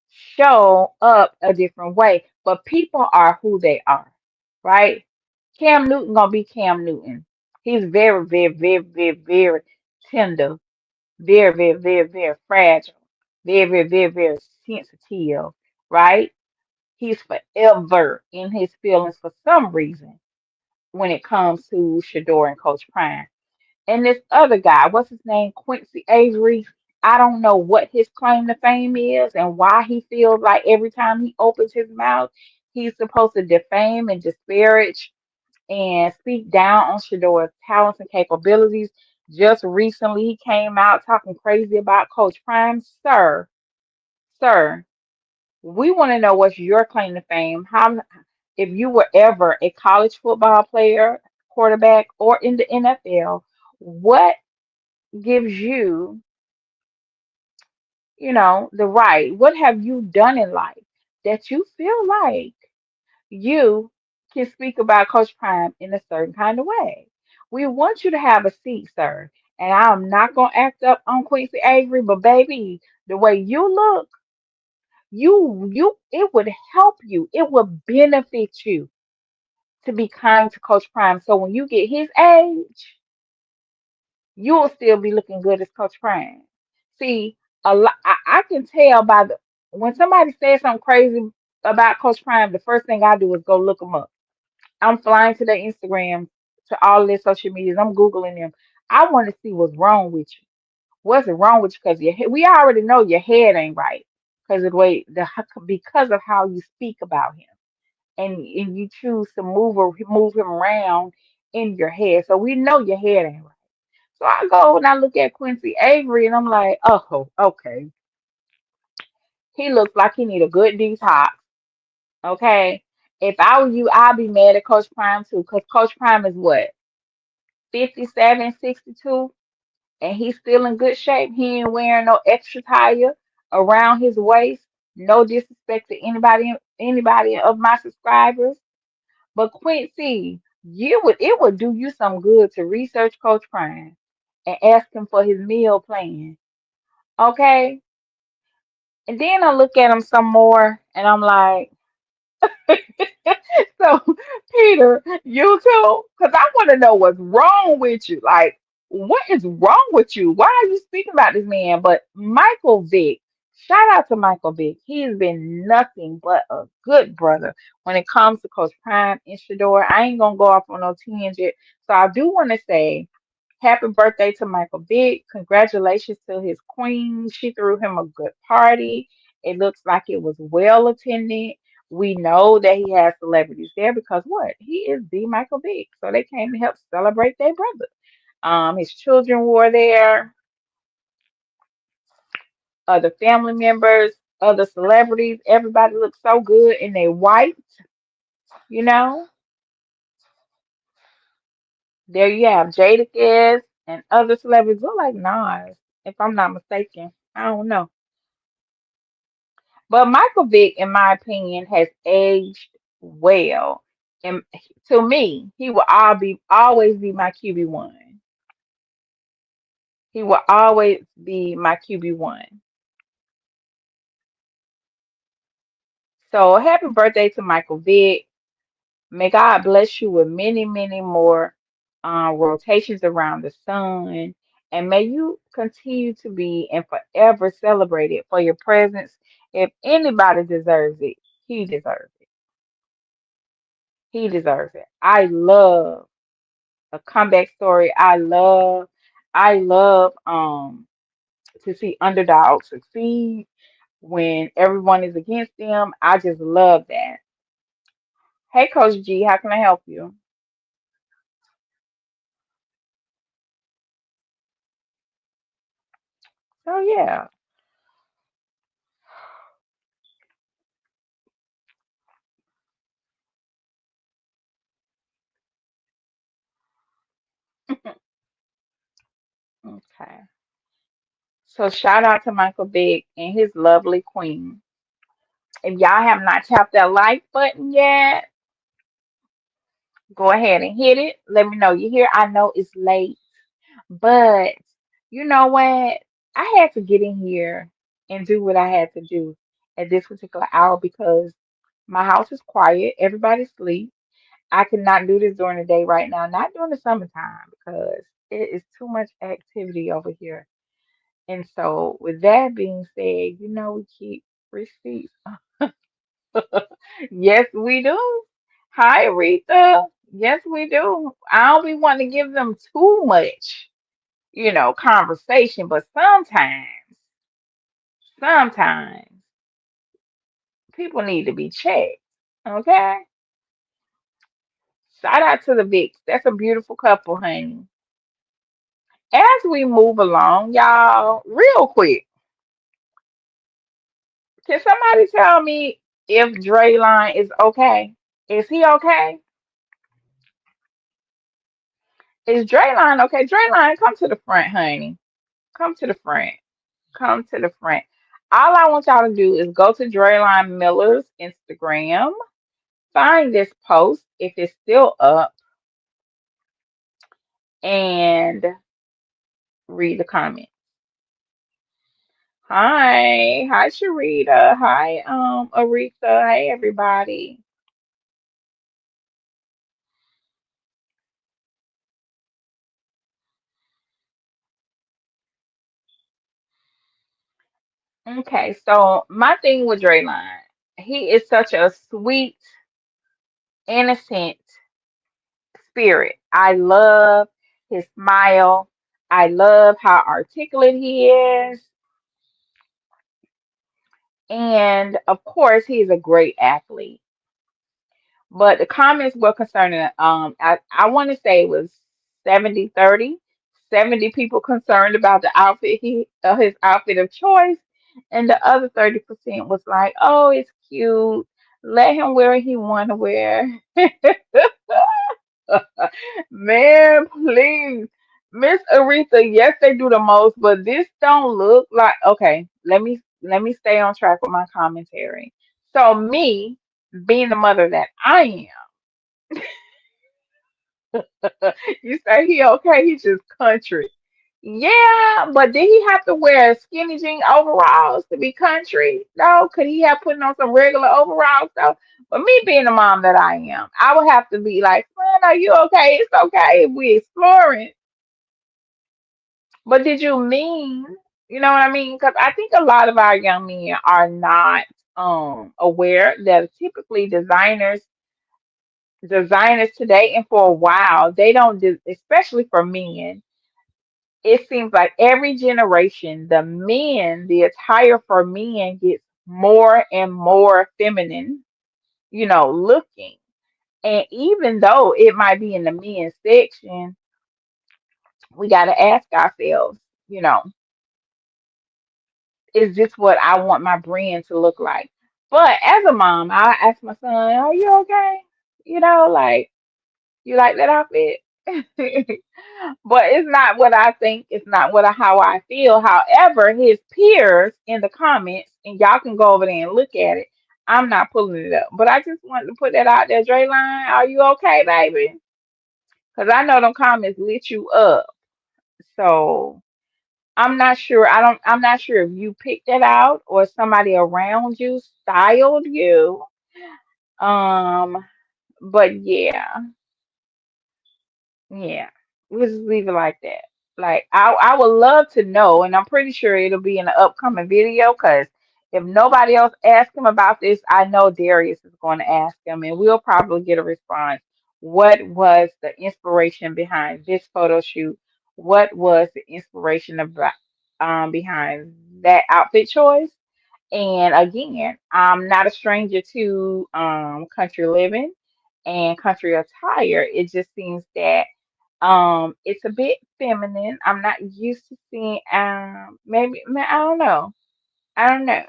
show up a different way. But people are who they are, right? Cam Newton gonna be Cam Newton. He's very, very, very, very, very tender, very, very, very, very fragile, very, very, very, very sensitive, right? He's forever in his feelings for some reason when it comes to Shador and Coach Prime. And this other guy, what's his name? Quincy Avery. I don't know what his claim to fame is and why he feels like every time he opens his mouth, he's supposed to defame and disparage and speak down on Shador's talents and capabilities. Just recently, he came out talking crazy about Coach Prime. Sir, we want to know what's your claim to fame. How, if you were ever a college football player, quarterback, or in the NFL, what gives you, the right? What have you done in life that you feel like you can speak about Coach Prime in a certain kind of way? We want you to have a seat, sir. And I'm not gonna act up on Quincy Avery, but baby, the way you look, it would help you. It would benefit you to be kind to Coach Prime. So when you get his age, you'll still be looking good as Coach Prime. See, a lot I can tell by the when somebody says something crazy about Coach Prime, the first thing I do is go look him up. I'm flying to their Instagram, to all their social medias. I'm Googling them. I want to see what's wrong with you. What's wrong with you? Because we already know your head ain't right because of the way because of how you speak about him, and you choose to move him around in your head. So we know your head ain't right. So I go and I look at Quincy Avery and I'm like, oh, okay. He looks like he need a good detox. Okay. If I were you, I'd be mad at Coach Prime too, because Coach Prime is what, 57, 62, and he's still in good shape. He ain't wearing no extra tire around his waist. No disrespect to anybody of my subscribers. But Quincy, it would do you some good to research Coach Prime and ask him for his meal plan. Okay? And then I look at him some more and I'm like, so, Peter, you too? Because I want to know what's wrong with you. Like, what is wrong with you? Why are you speaking about this man? But Michael Vick, shout out to Michael Vick. He's been nothing but a good brother when it comes to Coach Prime and Shedeur. I ain't going to go off on no tangent. So, I do want to say, happy birthday to Michael Vick. Congratulations to his queen. She threw him a good party. It looks like it was well attended. We know that he has celebrities there because what? He is the Michael Vick. So they came to help celebrate their brother. His children were there, other family members, other celebrities. Everybody looked so good in their white, you know. There you have Jadakiss and other celebrities look like Nas, if I'm not mistaken. I don't know. But Michael Vick, in my opinion, has aged well. And to me, he will always be my QB1. He will always be my QB1. So happy birthday to Michael Vick. May God bless you with many, many more rotations around the sun. And may you continue to be and forever celebrated for your presence. If anybody deserves it, he deserves it. He deserves it. I love a comeback story. I love to see underdogs succeed when everyone is against them. I just love that. Hey Coach G, how can I help you? Oh yeah. Okay. So shout out to Michael Vick and his lovely queen. If y'all have not tapped that like button yet, go ahead and hit it. Let me know you're here. I know it's late, but you know what? I had to get in here and do what I had to do at this particular hour because my house is quiet. Everybody's asleep. I cannot do this during the day right now, not during the summertime because it is too much activity over here. And so, with that being said, we keep receipts. Yes, we do. Hi, Rita. Yes, we do. I don't be wanting to give them too much, conversation, but sometimes people need to be checked. Okay? Shout out to the Vicks. That's a beautiful couple, honey. As we move along, y'all, real quick, can somebody tell me if Drayline is okay? Is he okay? Is Drayline okay? Drayline, come to the front, honey. Come to the front. Come to the front. All I want y'all to do is go to Drayline Miller's Instagram, find this post if it's still up, and read the comment. Hi, Sharita. Hi, Aretha. Hey, everybody. Okay, so my thing with Drayline, he is such a sweet, innocent. spirit. I love his smile. I love how articulate he is. And of course, he's a great athlete. But the comments were concerning, I want to say it was 70-30. 70 people concerned about the outfit, his outfit of choice. And the other 30% was like, oh, it's cute. Let him wear what he want to wear. Man, please. Miss Aretha, yes, they do the most, but this don't look like okay, let me stay on track with my commentary. So me, being the mother that I am, you say he okay, he just country. Yeah, but did he have to wear skinny jean overalls to be country? No, could he have put on some regular overalls though? But me being the mom that I am, I would have to be like, son, are you okay? It's okay if we exploring. But did you mean, you know what I mean? Because I think a lot of our young men are not aware that typically designers today and for a while they don't do, especially for men. It seems like every generation, the attire for men gets more and more feminine, looking. And even though it might be in the men's section, we got to ask ourselves, you know, is this what I want my brand to look like? But as a mom, I ask my son, are you okay? Like, you like that outfit? But it's not what I think. It's not how I feel. However, his peers in the comments, and y'all can go over there and look at it. I'm not pulling it up, but I just wanted to put that out there. Drayline, are you okay, baby? Because I know them comments lit you up. So I'm not sure. I'm not sure if you picked it out or somebody around you styled you. Um, but yeah. Yeah, we'll just leave it like that. Like I would love to know, and I'm pretty sure it'll be in the upcoming video because if nobody else asks him about this, I know Darius is going to ask him, and we'll probably get a response. What was the inspiration behind this photo shoot? What was the inspiration about behind that outfit choice? And again, I'm not a stranger to country living and country attire. It just seems that it's a bit feminine. I'm not used to seeing maybe man, I don't know. I don't know.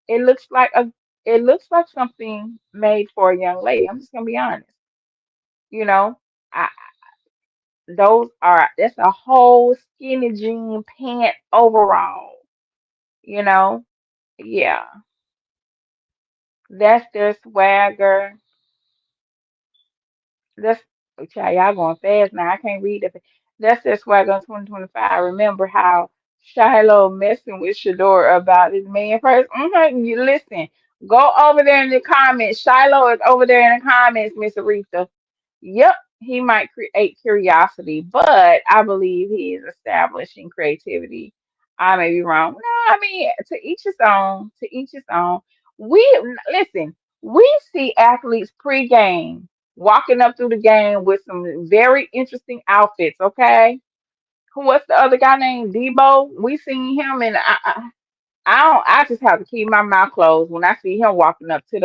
It looks like a it looks like something made for a young lady. I'm just gonna be honest. You know, I that's a whole skinny jean pant overall, you know. Yeah. That's their swagger. That's okay, y'all going fast now. I can't read it. That's their swagger on 2025. Remember how Shilo messing with Shedeur about his man first? You listen, go over there in the comments. Shiloh is over there in the comments, Miss Aretha. Yep, he might create curiosity, but I believe he is establishing creativity. I may be wrong. No, I mean, to each his own. To each his own. We listen. We see athletes pre-game walking up through the game with some very interesting outfits. Okay, who? What's the other guy named Debo? We seen him, and I don't. I just have to keep my mouth closed when I see him walking up to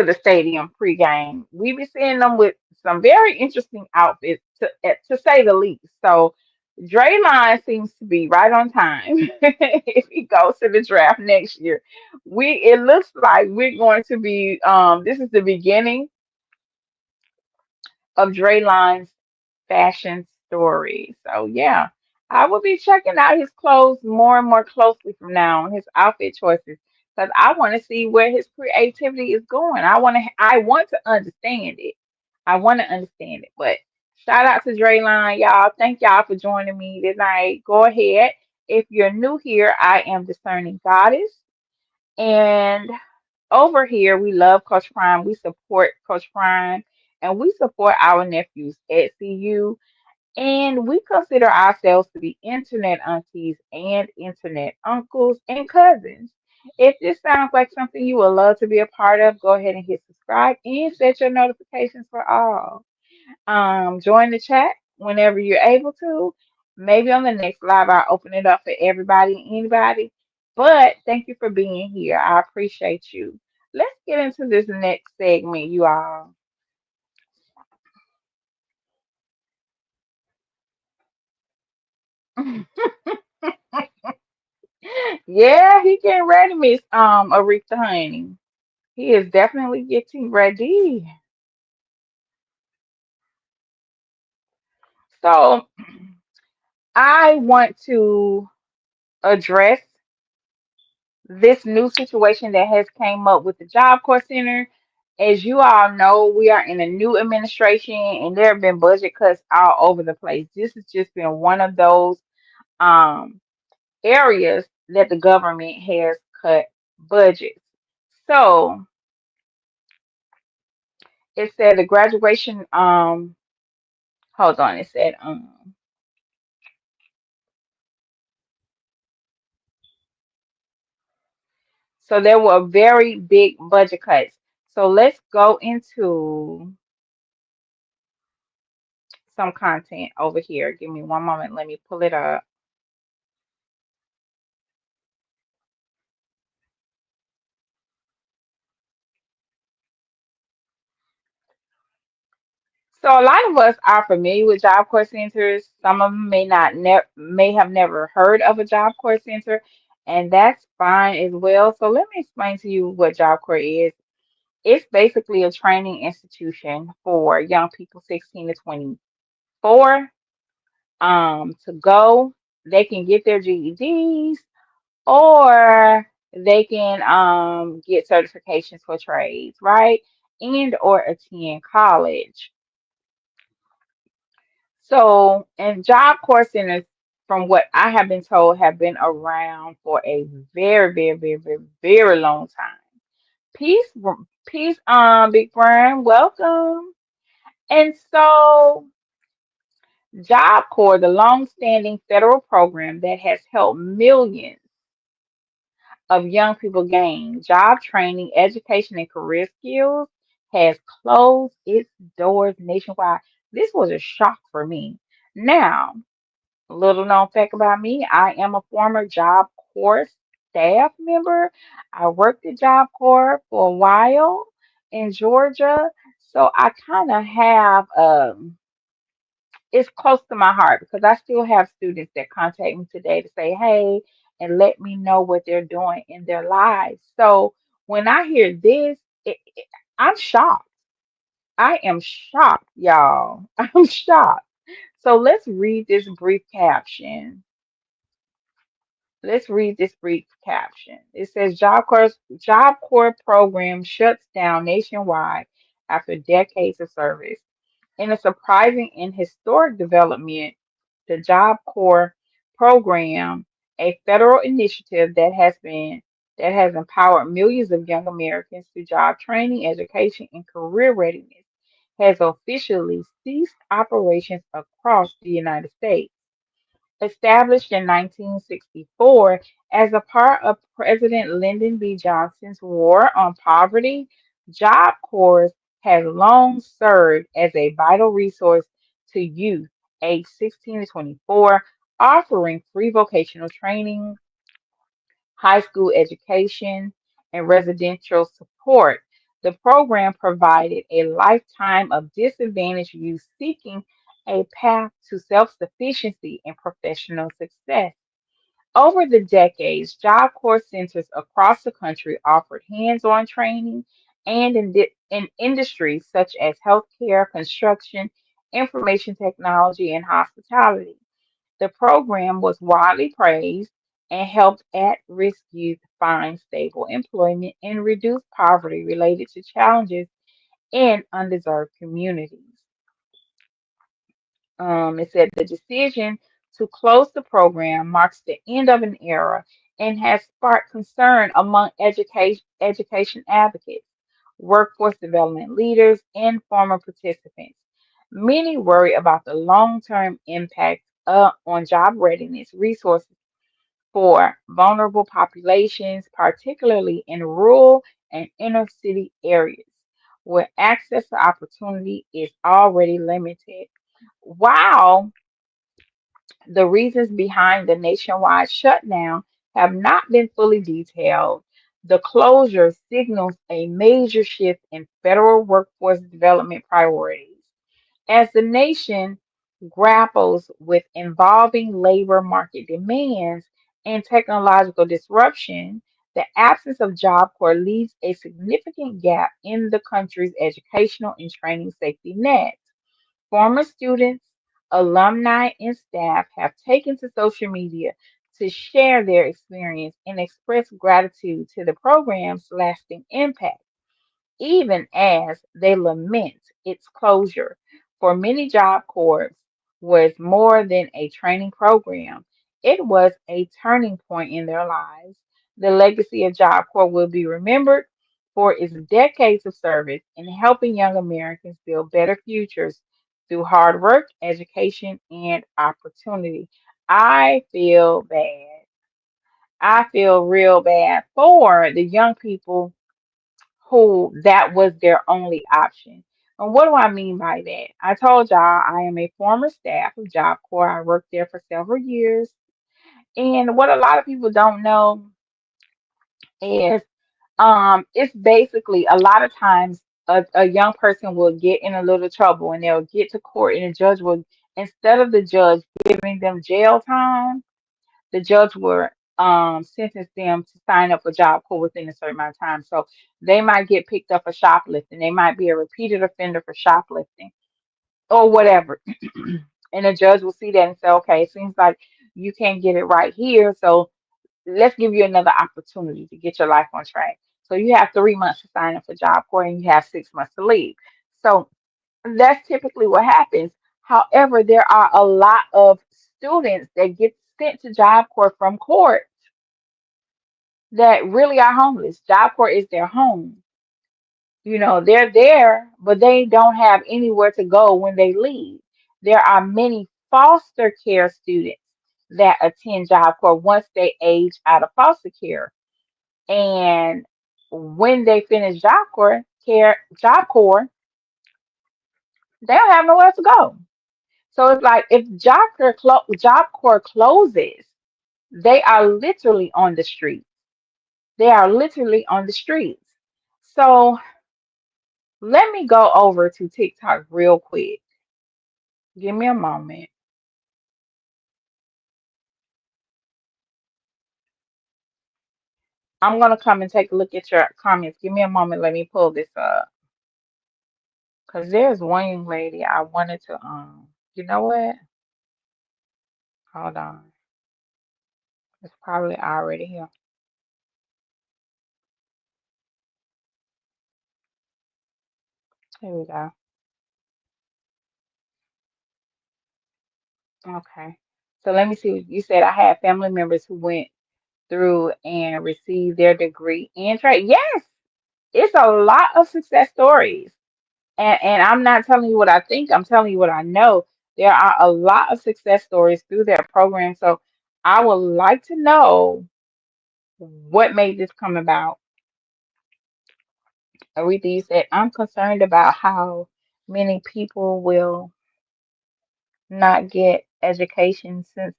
the stadium pregame. We be seeing them with some very interesting outfits, to say the least. So Draymond seems to be right on time if he goes to the draft next year. It looks like we're going to be this is the beginning of Draymond's fashion story. So yeah, I will be checking out his clothes more and more closely from now on, his outfit choices, because I want to see where his creativity is going. I want to understand it. I want to understand it. But shout out to Draylon, y'all. Thank y'all for joining me tonight. Go ahead. If you're new here, I am Discerning Goddess. And over here, we love Coach Prime. We support Coach Prime and we support our nephews at CU. And we consider ourselves to be internet aunties and internet uncles and cousins. If this sounds like something you would love to be a part of, go ahead and hit subscribe and set your notifications for all. Join the chat whenever you're able to. Maybe on the next live, I'll open it up for everybody and anybody. But thank you for being here. I appreciate you. Let's get into this next segment, you all. Yeah, he getting ready, Miss Aretha Honey. He is definitely getting ready. So I want to address this new situation that has came up with the Job Corps Center. As you all know, we are in a new administration and there have been budget cuts all over the place. This has just been one of those um, areas that the government has cut budgets. So it said the graduation, hold on, it said, so there were very big budget cuts. So let's go into some content over here. Give me one moment. Let me pull it up. So a lot of us are familiar with Job Corps centers. Some of them may have never heard of a Job Corps center, and that's fine as well. So let me explain to you what Job Corps is. It's basically a training institution for young people 16 to 24 to go. They can get their GEDs or they can get certifications for trades, right? And or attend college. So, and Job Corps centers, from what I have been told, have been around for a very, very, very, very, very long time. Peace, peace, Big Brian, welcome. And so, Job Corps, the long-standing federal program that has helped millions of young people gain job training, education, and career skills, has closed its doors nationwide. This was a shock for me. Now, a little known fact about me, I am a former Job Corps staff member. I worked at Job Corps for a while in Georgia. So I kind of have it's close to my heart because I still have students that contact me today to say, hey, and let me know what they're doing in their lives. So when I hear this, I'm shocked. I am shocked, y'all. I'm shocked. So let's read this brief caption. Let's read this brief caption. It says Job Corps program shuts down nationwide after decades of service. In a surprising and historic development, the Job Corps program, a federal initiative that has empowered millions of young Americans through job training, education, and career readiness, has officially ceased operations across the United States. Established in 1964 as a part of President Lyndon B. Johnson's War on Poverty, Job Corps has long served as a vital resource to youth aged 16 to 24, offering free vocational training, high school education, and residential support. The program provided a lifetime of disadvantaged youth seeking a path to self sufficiency and professional success. Over the decades, Job Corps centers across the country offered hands on training and in industries such as healthcare, construction, information technology, and hospitality. The program was widely praised and helped at risk youth find stable employment and reduce poverty related to challenges in undeserved communities. It said the decision to close the program marks the end of an era and has sparked concern among education advocates, workforce development leaders, and former participants. Many worry about the long term impact on job readiness, resources, for vulnerable populations, particularly in rural and inner city areas where access to opportunity is already limited. While the reasons behind the nationwide shutdown have not been fully detailed, the closure signals a major shift in federal workforce development priorities. As the nation grapples with evolving labor market demands and technological disruption, the absence of Job Corps leaves a significant gap in the country's educational and training safety net. Former students, alumni, and staff have taken to social media to share their experience and express gratitude to the program's lasting impact even as they lament its closure. For many, Job Corps was more than a training program, it was a turning point in their lives. The legacy of Job Corps will be remembered for its decades of service in helping young Americans build better futures through hard work, education, and opportunity. I feel bad. I feel real bad for the young people who that was their only option. And what do I mean by that? I told y'all I am a former staff of Job Corps. I worked there for several years. And what a lot of people don't know is it's basically a lot of times a young person will get in a little trouble and they'll get to court and the judge will, instead of the judge giving them jail time, the judge will sentence them to sign up for Job Corps within a certain amount of time. So they might get picked up for shoplifting. They might be a repeated offender for shoplifting or whatever. And the judge will see that and say, okay, it seems like you can't get it right here. So let's give you another opportunity to get your life on track. So you have 3 months to sign up for Job Corps and you have 6 months to leave. So that's typically what happens. However, there are a lot of students that get sent to Job Corps from court that really are homeless. Job Corps is their home. You know, they're there, but they don't have anywhere to go when they leave. There are many foster care students that attend Job Corps once they age out of foster care. And when they finish Job Corps, they don't have nowhere to go. So it's like if Job Corps closes, they are literally on the streets. They are literally on the streets. So let me go over to TikTok real quick. Give me a moment. I'm gonna come and take a look at your comments. Give me a moment. Let me pull this up. Cause there's one young lady I wanted to you know what? Hold on. It's probably already here. Here we go. Okay. So let me see. You said I had family members who went through and received their degree in trade. Yes, it's a lot of success stories. And I'm not telling you what I think, I'm telling you what I know. There are a lot of success stories through their program. So I would like to know what made this come about. Aretha, you said, I'm concerned about how many people will not get education since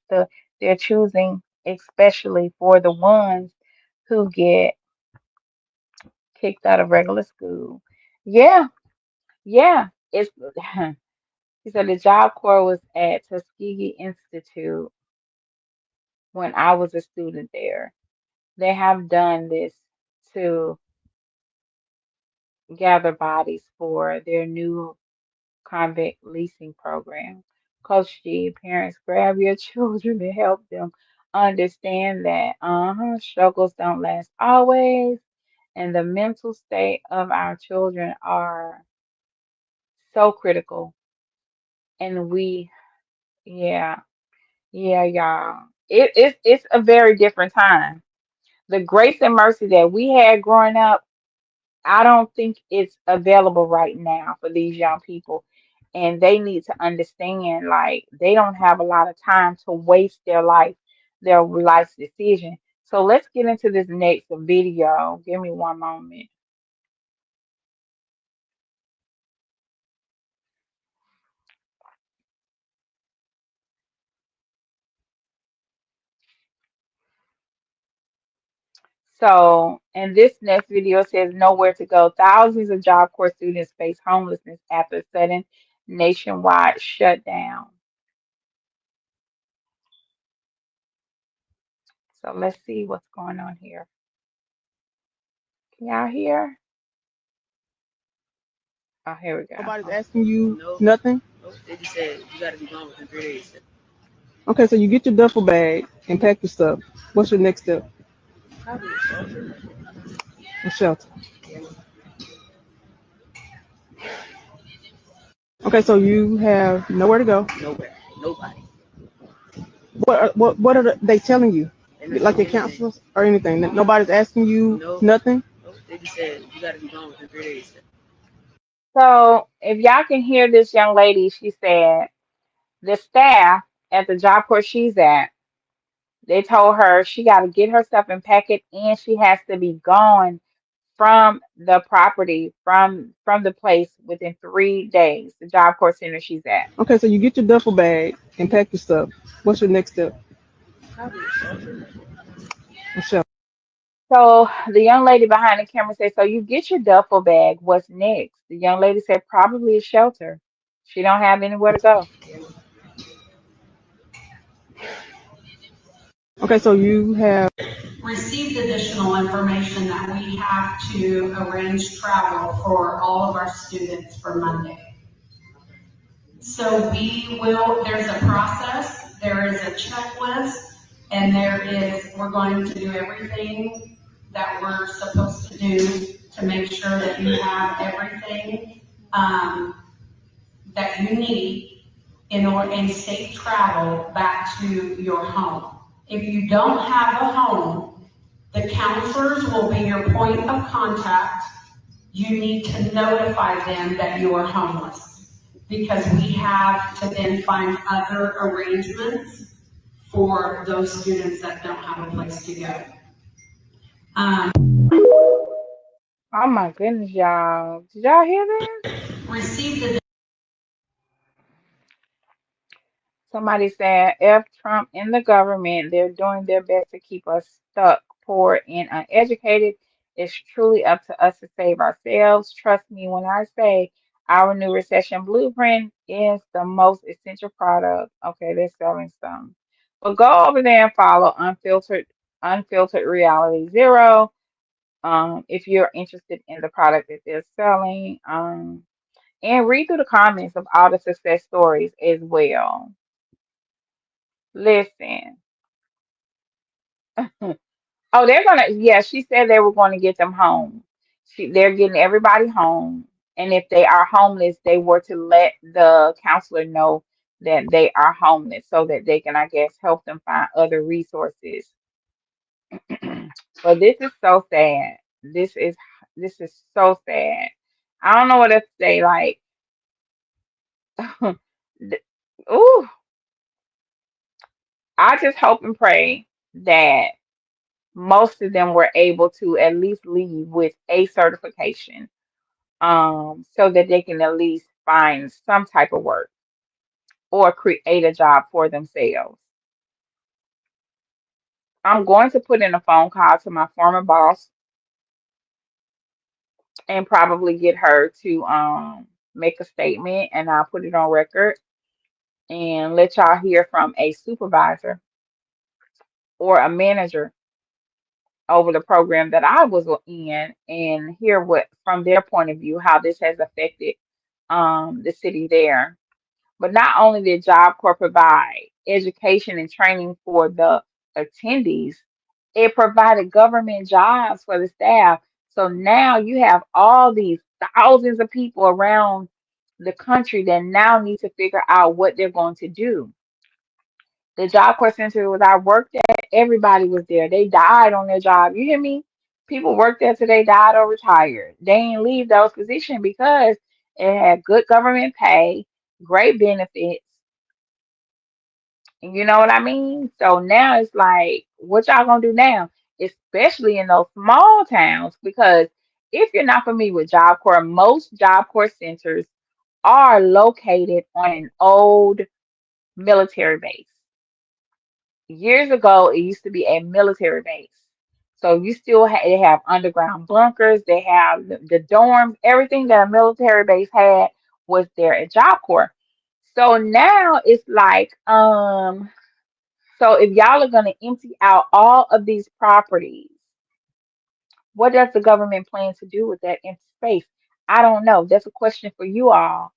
they're choosing, especially for the ones who get kicked out of regular school. Yeah, yeah. It's he said the Job Corps was at Tuskegee Institute when I was a student there. They have done this to gather bodies for their new convict leasing program. Coach G, parents, grab your children to help them understand that struggles don't last always, and the mental state of our children are so critical. And we, yeah, yeah, y'all. It's a very different time. The grace and mercy that we had growing up, I don't think it's available right now for these young people. And they need to understand like they don't have a lot of time to waste their life their life's decision. So let's get into this next video. Give me one moment. So, in this next video it says nowhere to go. Thousands of Job Corps students face homelessness after sudden nationwide shutdown. So let's see what's going on here. Can y'all hear? Oh, here we go. Nobody's asking you nothing? They just said you gotta be gone within 3 days. Okay, so you get your duffel bag and pack your stuff. What's your next step? Probably a shelter. A shelter. Okay, so you have nowhere to go. Nowhere. Nobody. What are they telling you? They're not Like your telling me anything. counselors or anything? Nobody's asking you No. nothing? Nope. They just said you gotta be gone within 3 days. So if y'all can hear this young lady, she said the staff at the Job Corps she's at, they told her she got to get her stuff and pack it, and she has to be gone from the property, from the place within 3 days. The Job Corps center she's at. Okay, so you get your duffel bag and pack your stuff. What's your next step? Probably a shelter. A shelter. So the young lady behind the camera said, "So you get your duffel bag. What's next?" The young lady said, "Probably a shelter. She don't have anywhere to go." Okay, so you have received additional information that we have to arrange travel for all of our students for Monday. So there's a process, there is a checklist, and we're going to do everything that we're supposed to do to make sure that you have everything that you need in safe travel back to your home. If you don't have a home, the counselors will be your point of contact. You need to notify them that you are homeless because we have to then find other arrangements for those students that don't have a place to go. Oh my goodness, y'all. Did y'all hear this? Receive the Somebody said, F Trump and the government, they're doing their best to keep us stuck, poor, and uneducated. It's truly up to us to save ourselves. Trust me when I say our new recession blueprint is the most essential product. Okay, they're selling some. But go over there and follow Unfiltered Reality Zero. If you're interested in the product that they're selling. And read through the comments of all the success stories as well. Listen. Oh, yeah, she said they were going to get them home. They're getting everybody home. And if they are homeless, they were to let the counselor know that they are homeless so that they can, I guess, help them find other resources. But this is so sad. This is so sad. I don't know what else to say. Like, ooh, I just hope and pray that most of them were able to at least leave with a certification, so that they can at least find some type of work or create a job for themselves. I'm going to put in a phone call to my former boss and probably get her to make a statement, and I'll put it on record and let y'all hear from a supervisor or a manager over the program that I was in and hear what from their point of view how this has affected the city there. But not only did Job Corps provide education and training for the attendees, it provided government jobs for the staff. So now you have all these thousands of people around the country that now need to figure out what they're going to do. The Job Corps Center was I worked at, everybody was there. They died on their job. You hear me? People worked there till they died or retired. They didn't leave those positions because it had good government pay, great benefits, You know what I mean? So now it's like, what y'all gonna do now? Especially in those small towns, because if you're not familiar with Job Corps, most Job Corps centers are located on an old military base. Years ago, it used to be a military base. So you still they have underground bunkers, they have the dorms, everything that a military base had was there at Job Corps. So now it's like, so if y'all are going to empty out all of these properties, what does the government plan to do with that empty space? I don't know. That's a question for you all.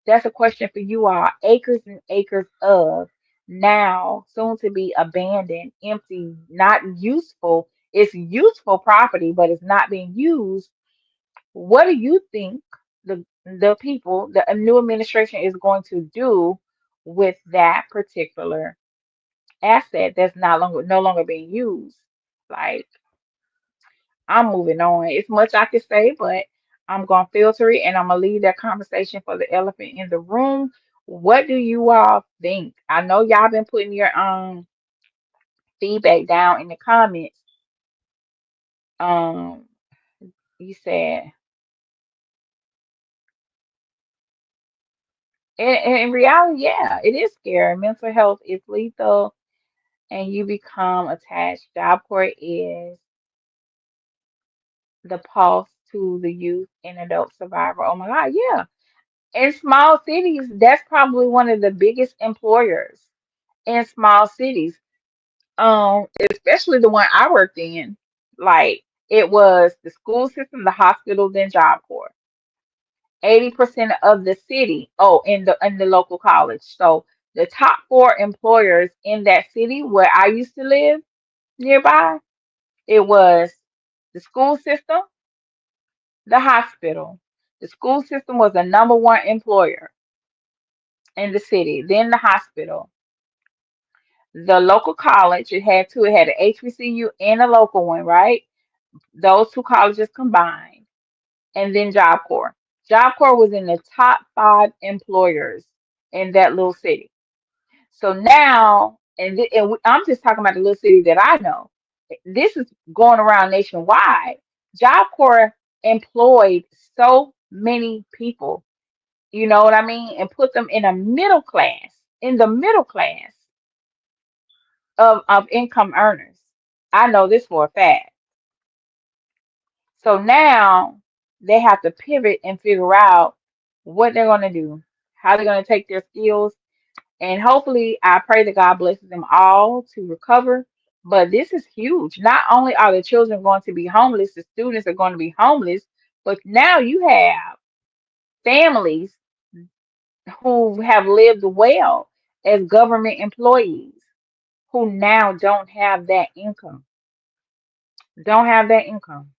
That's a question for you all. Acres and acres of now soon to be abandoned, empty, not useful. It's useful property, but it's not being used. What do you think the people, the new administration is going to do with that particular asset that's no longer being used? Like, I'm moving on. It's much I could say, but I'm gonna filter it and I'm gonna leave that conversation for the elephant in the room. What do you all think? I know y'all been putting your feedback down in the comments. Um, you said in reality, yeah, it is scary. Mental health is lethal, and you become attached. Job Corps is the pulse to the youth and adult survivor. Oh my God, yeah. In small cities, that's probably one of the biggest employers in small cities. Especially the one I worked in. Like it was the school system, the hospital, then Job Corps. 80% of the city, oh, in the local college. So the top four employers in that city where I used to live nearby, it was the school system, the hospital. The school system was the number one employer in the city, then the hospital. The local college, it had two, it had an HBCU and a local one, right? Those two colleges combined, and then Job Corps. Job Corps was in the top five employers in that little city. So now, I'm just talking about the little city that I know. This is going around nationwide. Job Corps employed so many people, you know what I mean, and put them in a middle class, in the middle class of income earners. I know this for a fact. So now they have to pivot and figure out what they're going to do, how they're going to take their skills. And hopefully, I pray that God blesses them all to recover. But this is huge. Not only are the children going to be homeless, the students are going to be homeless, but now you have families who have lived well as government employees who now don't have that income, don't have that income.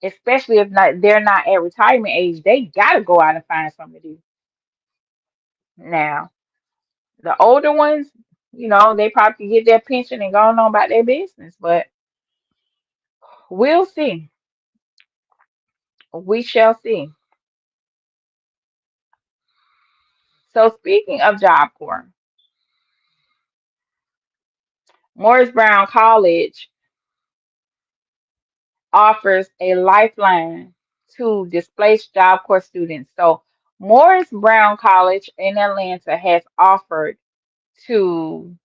Especially if not they're not at retirement age, they gotta go out and find something to do. Now, the older ones, they probably get their pension and go on about their business, but we'll see. We shall see. So speaking of Job Corps, Morris Brown College offers a lifeline to displaced Job Corps students. So Morris Brown College in Atlanta has offered to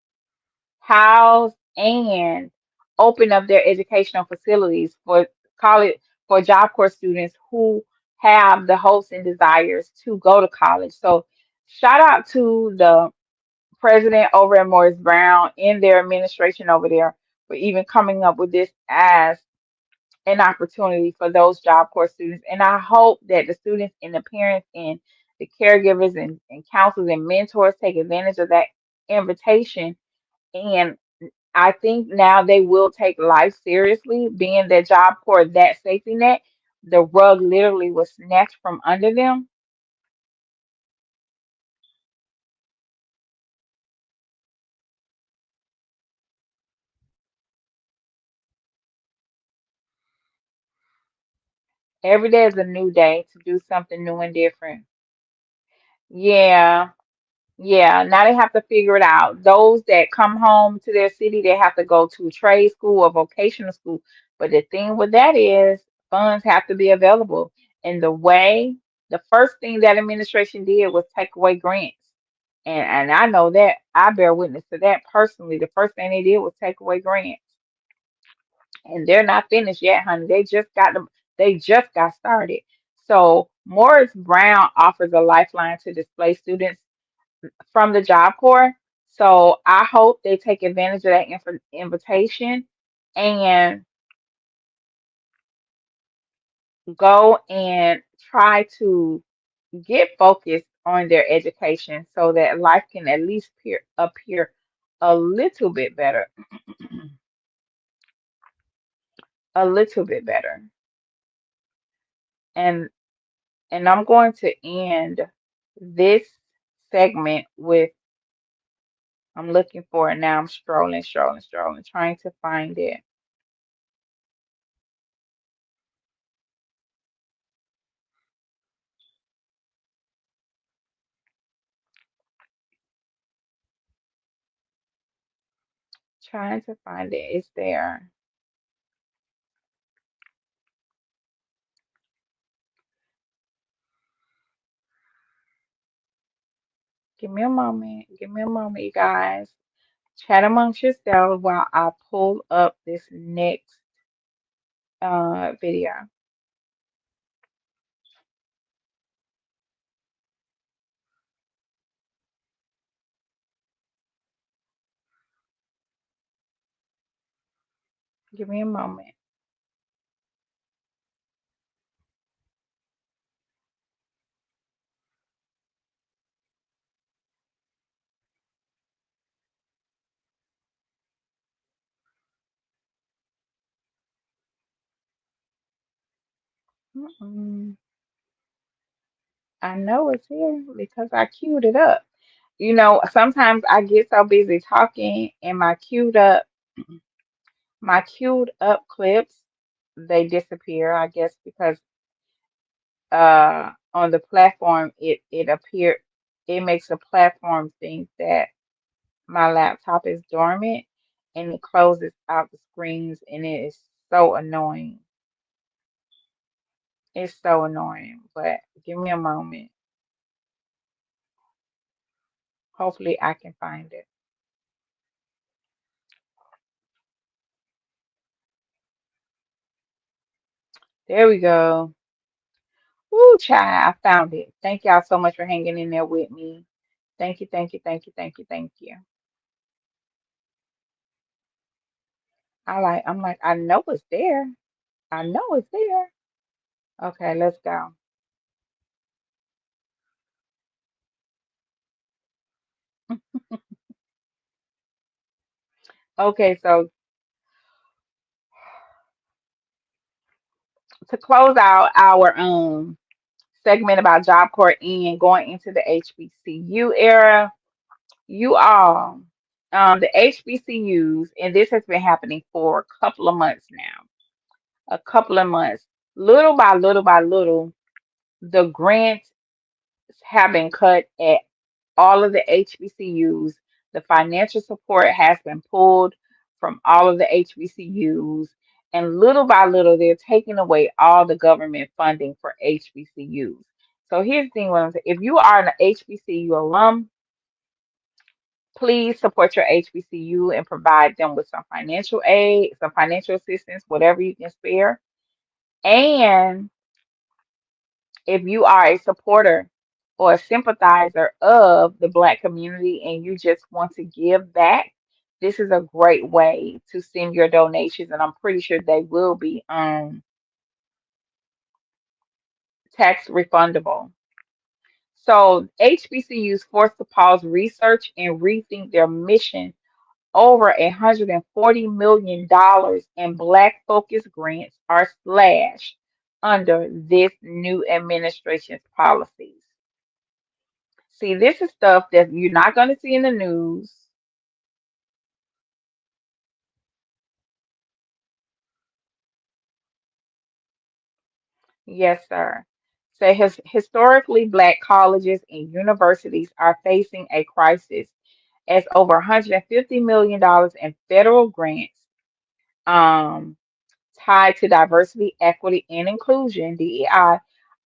house and open up their educational facilities for college for Job Corps students who have the hopes and desires to go to college. So shout out to the president over at Morris Brown and their administration over there for even coming up with this as an opportunity for those Job Corps students. And I hope that the students and the parents and the caregivers and counselors and mentors take advantage of that invitation. And I think now they will take life seriously, being that Job Corps, that safety net, the rug literally was snatched from under them. Every day is a new day to do something new and different. Yeah, Yeah, now they have to figure it out. Those that come home to their city, they have to go to trade school or vocational school. But the thing with that is funds have to be available. And the first thing that administration did was take away grants. And I know that I bear witness to that personally. The first thing they did was take away grants. And they're not finished yet, honey. They just got started. So Morris Brown offers a lifeline to displaced students from the Job Corps. So I hope they take advantage of that invitation and go and try to get focused on their education so that life can at least appear a little bit better. A little bit better. And I'm going to end this segment with I'm looking for it now. I'm strolling, trying to find it. Trying to find it. It's there. Give me a moment. Give me a moment, you guys. Chat amongst yourselves while I pull up this next video. Give me a moment. Mm-mm. I know it's here because I queued it up. You know, sometimes I get so busy talking and my queued up clips they disappear, I guess because on the platform it makes the platform think that my laptop is dormant and it closes out the screens and it is so annoying. It's so annoying, but give me a moment. Hopefully I can find it. There we go. Woo, child, I found it. Thank y'all so much for hanging in there with me. Thank you, thank you, thank you, thank you, thank you. I'm like, I know it's there. I know it's there. Okay, let's go. Okay, so to close out our segment about Job Corps and going into the HBCU era, you all, the HBCUs, and this has been happening for a couple of months now, a couple of months, little by little by little, the grants have been cut at all of the HBCUs. The financial support has been pulled from all of the HBCUs, and little by little, they're taking away all the government funding for HBCUs. So here's the thing, what I'm saying. If you are an HBCU alum, please support your HBCU and provide them with some financial aid, some financial assistance, whatever you can spare. And if you are a supporter or a sympathizer of the Black community and you just want to give back, this is a great way to send your donations, and I'm pretty sure they will be tax refundable. So HBCUs forced to pause research and rethink their mission. Over $140 million in Black focused grants are slashed under this new administration's policies. See, this is stuff that you're not going to see in the news. Yes, sir. So historically black colleges and universities are facing a crisis as over $150 million in federal grants um, tied to diversity, equity, and inclusion, DEI,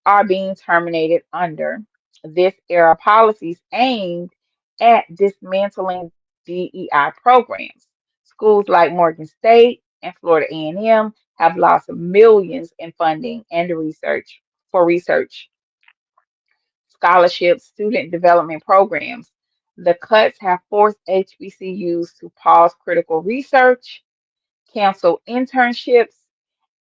are being terminated under this era policies aimed at dismantling DEI programs. Schools like Morgan State and Florida A&M have lost millions in funding and research for research, scholarships, student development programs. The cuts have forced HBCUs to pause critical research, cancel internships,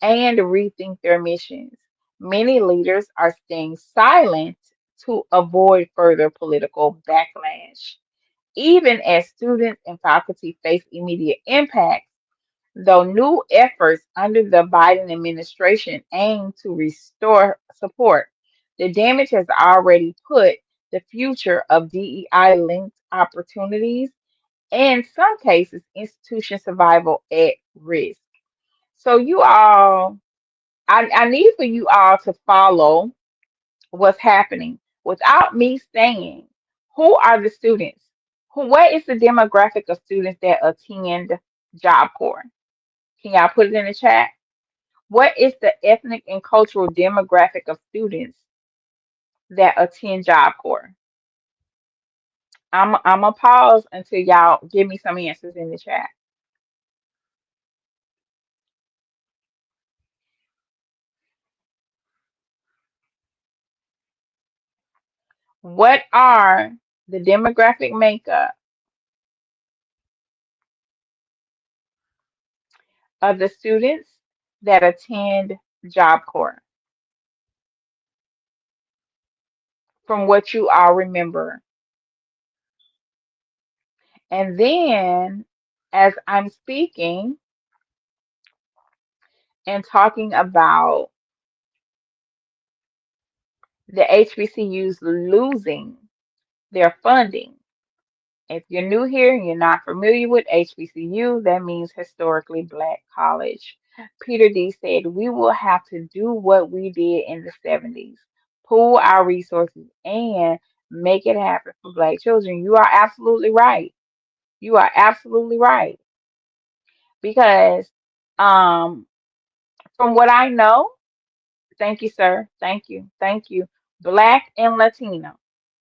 and rethink their missions. Many leaders are staying silent to avoid further political backlash. Even as students and faculty face immediate impacts, though new efforts under the Biden administration aim to restore support, the damage has already put the future of DEI linked opportunities and, in some cases, institution survival at risk. So, you all, I need for you all to follow what's happening without me saying who are the students, what is the demographic of students that attend Job Corps? Can y'all put it in the chat? What is the ethnic and cultural demographic of students that attend Job Corps? I'm gonna pause until y'all give me some answers in the chat. What are the demographic makeup of the students that attend Job Corps from what you all remember? And then, as I'm speaking and talking about the HBCUs losing their funding, if you're new here and you're not familiar with HBCU, that means historically black college. Peter D said, we will have to do what we did in the 70s, pool our resources and make it happen for black children. You are absolutely right. You are absolutely right. Because um, from what I know, thank you, sir. Thank you. Thank you. Black and Latino,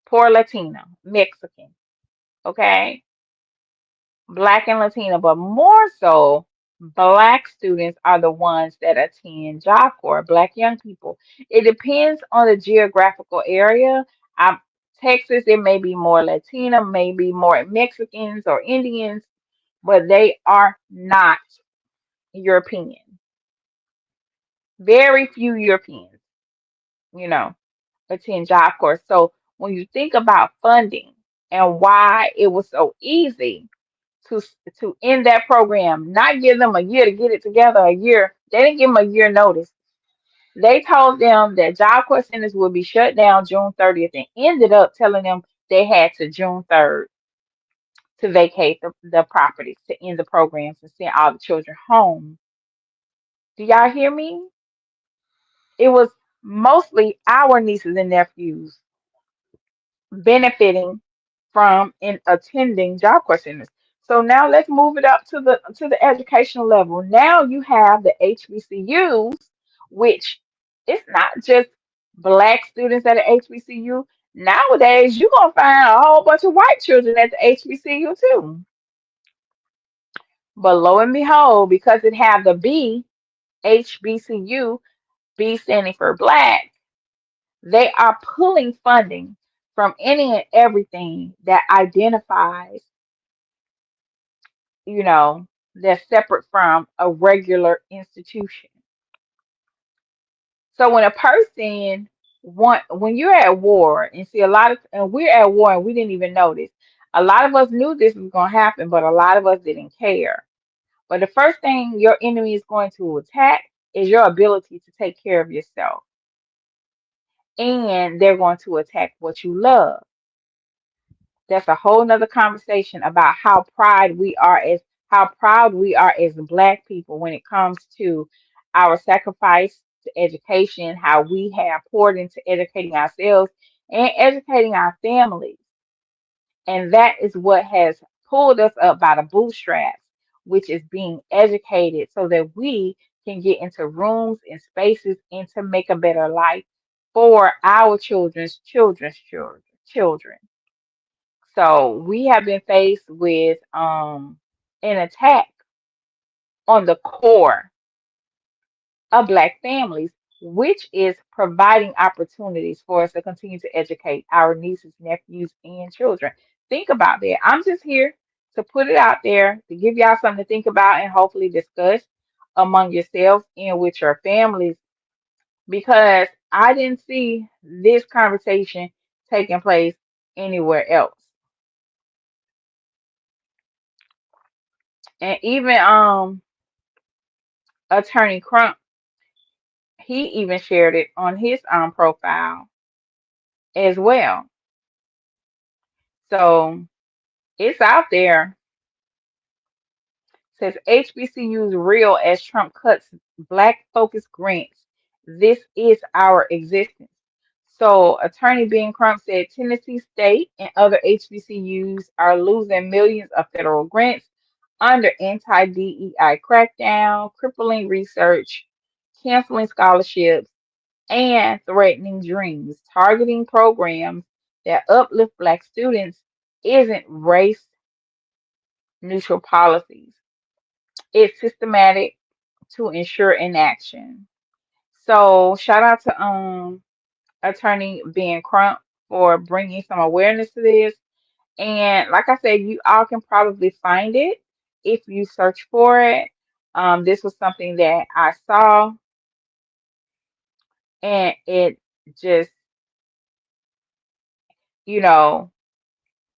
poor Latino, Mexican, okay? Black and Latino, but more so, Black students are the ones that attend Job Corps, Black young people. It depends on the geographical area. I, Texas, it may be more Latino, maybe more Mexicans or Indians, but they are not European. Very few Europeans, you know, attend Job Corps. So when you think about funding and why it was so easy to end that program, not give them a year to get it together, a year. They didn't give them a year notice. They told them that Job Corps centers would be shut down June 30th and ended up telling them they had to June 3rd to vacate the properties, to end the programs and send all the children home. Do y'all hear me? It was mostly our nieces and nephews benefiting from in attending Job Corps centers. So now let's move it up to the educational level. Now you have the HBCUs, which it's not just black students at the HBCU. Nowadays, you're gonna find a whole bunch of white children at the HBCU too. But lo and behold, because it have the B, HBCU, B standing for black, they are pulling funding from any and everything that identifies, that's separate from a regular institution. So when a person when you're at war and see a lot of and we're at war and we didn't even notice. A lot of us knew this was gonna happen, but a lot of us didn't care. But the first thing your enemy is going to attack is your ability to take care of yourself. And they're going to attack what you love. That's a whole nother conversation about how proud we are as black people when it comes to our sacrifice, to education, how we have poured into educating ourselves and educating our families. And that is what has pulled us up by the bootstraps, which is being educated so that we can get into rooms and spaces and to make a better life for our children. So we have been faced with an attack on the core of Black families, which is providing opportunities for us to continue to educate our nieces, nephews, and children. Think about that. I'm just here to put it out there to give y'all something to think about and hopefully discuss among yourselves and with your families because I didn't see this conversation taking place anywhere else. And even Attorney Crump, he even shared it on his profile as well. So it's out there. Says HBCUs real as Trump cuts Black focused grants. This is our existence. So Attorney Ben Crump said Tennessee State and other HBCUs are losing millions of federal grants under anti-DEI crackdown, crippling research, canceling scholarships, and threatening dreams. Targeting programs that uplift Black students isn't race neutral policies. It's systematic to ensure inaction. So shout out to Attorney Ben Crump for bringing some awareness to this. And like I said, you all can probably find it if you search for it. This was something that I saw, and it just, you know,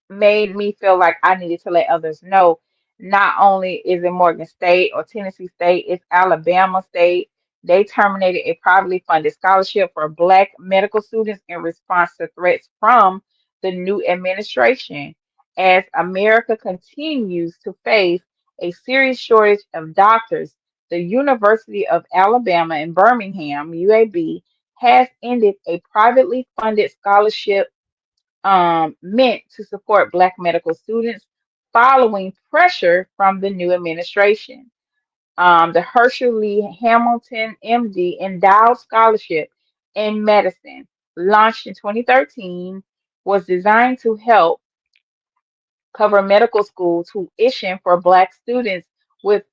made me feel like I needed to let others know. Not only is it Morgan State or Tennessee State, it's Alabama State. They terminated a privately funded scholarship for Black medical students in response to threats from the new administration. As America continues to face a serious shortage of doctors, the University of Alabama in Birmingham, UAB, has ended a privately funded scholarship meant to support Black medical students following pressure from the new administration. The Herschel Lee Hamilton MD Endowed Scholarship in Medicine, launched in 2013, was designed to help cover medical school tuition for Black students with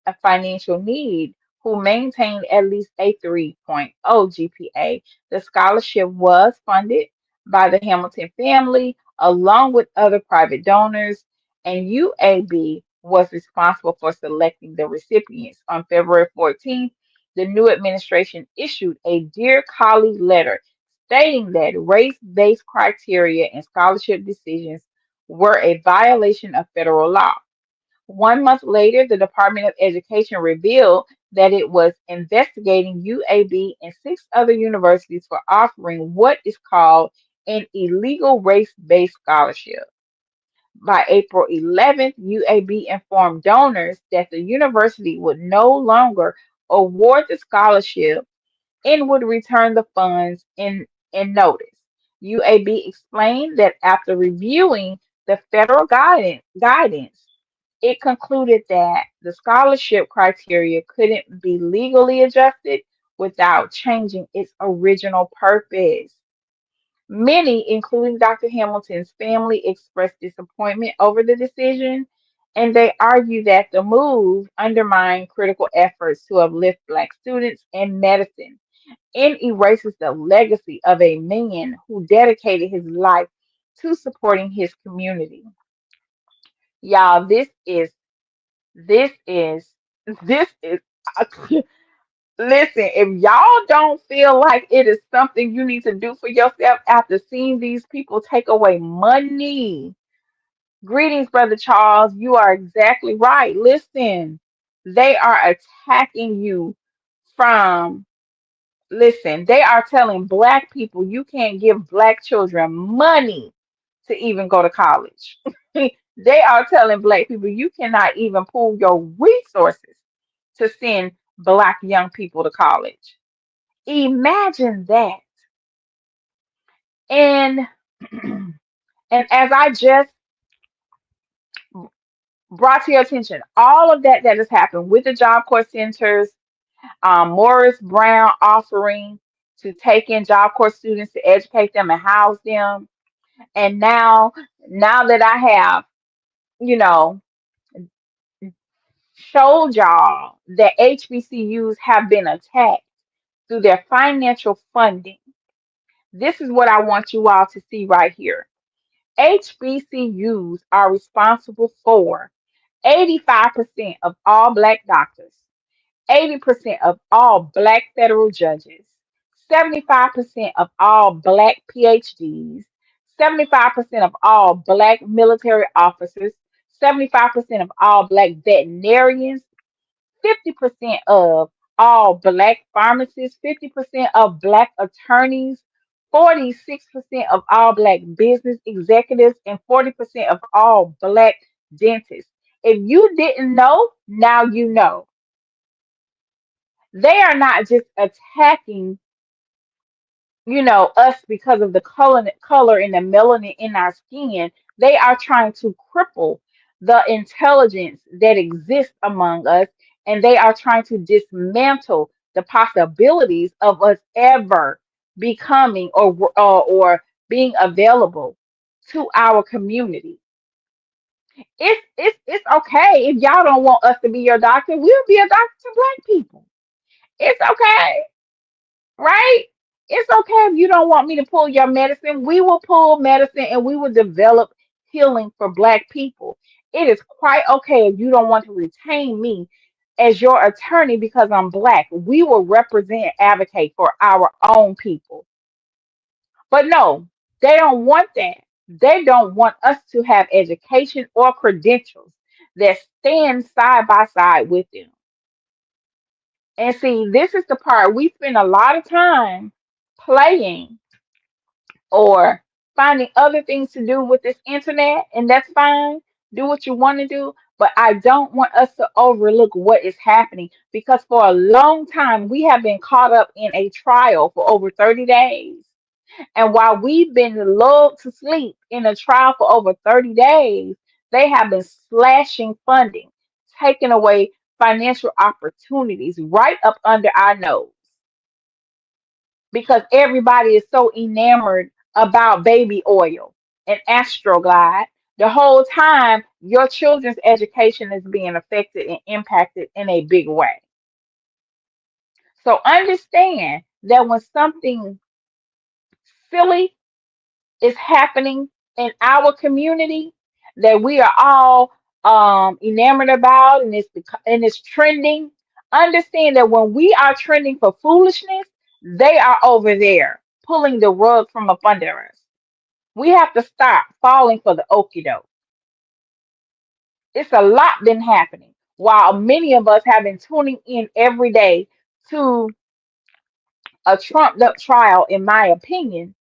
a financial need who maintained at least a 3.0 GPA. The scholarship was funded by the Hamilton family along with other private donors, and UAB was responsible for selecting the recipients. On February 14th, the new administration issued a Dear Colleague letter stating that race-based criteria and scholarship decisions were a violation of federal law. 1 month later, the Department of Education revealed that it was investigating UAB and six other universities for offering what is called an illegal race based scholarship. By April 11th, UAB informed donors that the university would no longer award the scholarship and would return the funds in notice. UAB explained that after reviewing the federal guidance, it concluded that the scholarship criteria couldn't be legally adjusted without changing its original purpose. Many, including Dr. Hamilton's family, expressed disappointment over the decision, and they argue that the move undermined critical efforts to uplift Black students in medicine and erases the legacy of a man who dedicated his life to supporting his community. Y'all, this is, this is, listen, if y'all don't feel like it is something you need to do for yourself after seeing these people take away money, greetings, Brother Charles. You are exactly right. Listen, they are attacking you from Listen, they are telling Black people you can't give Black children money to even go to college. They are telling Black people you cannot even pool your resources to send Black young people to college. Imagine that. And and as I just brought to your attention, all of that that has happened with the Job Corps centers, Morris Brown offering to take in Job Corps students to educate them and house them, and now that I have, you know, showed y'all that HBCUs have been attacked through their financial funding. This is what I want you all to see right here. HBCUs are responsible for 85% of all Black doctors, 80% of all Black federal judges, 75% of all Black PhDs, 75% of all Black military officers, 75% of all Black veterinarians, 50% of all Black pharmacists, 50% of Black attorneys, 46% of all Black business executives, and 40% of all Black dentists. If you didn't know, now you know. They are not just attacking, us because of the color and the melanin in our skin. They are trying to cripple the intelligence that exists among us, and they are trying to dismantle the possibilities of us ever becoming or being available to our community. It's okay if y'all don't want us to be your doctor. We'll be a doctor to Black people. It's okay, right? It's okay if you don't want me to pull your medicine. We will pull medicine and we will develop healing for Black people. It is quite okay if you don't want to retain me as your attorney because I'm Black. We will represent, advocate for our own people. But no, they don't want that. They don't want us to have education or credentials that stand side by side with them. And see, this is the part we spend a lot of time playing or finding other things to do with this internet, and that's fine. Do what you want to do, but I don't want us to overlook what is happening because for a long time we have been caught up in a trial for over 30 days. And while we've been lulled to sleep in a trial for over 30 days, they have been slashing funding, taking away financial opportunities right up under our nose because everybody is so enamored about baby oil and astroglide. The whole time, your children's education is being affected and impacted in a big way. So understand that when something silly is happening in our community that we are all enamored about and it's trending, understand that when we are trending for foolishness, they are over there pulling the rug from up under us. We have to stop falling for the okie doke. It's a lot been happening while many of us have been tuning in every day to a trumped up trial, in my opinion,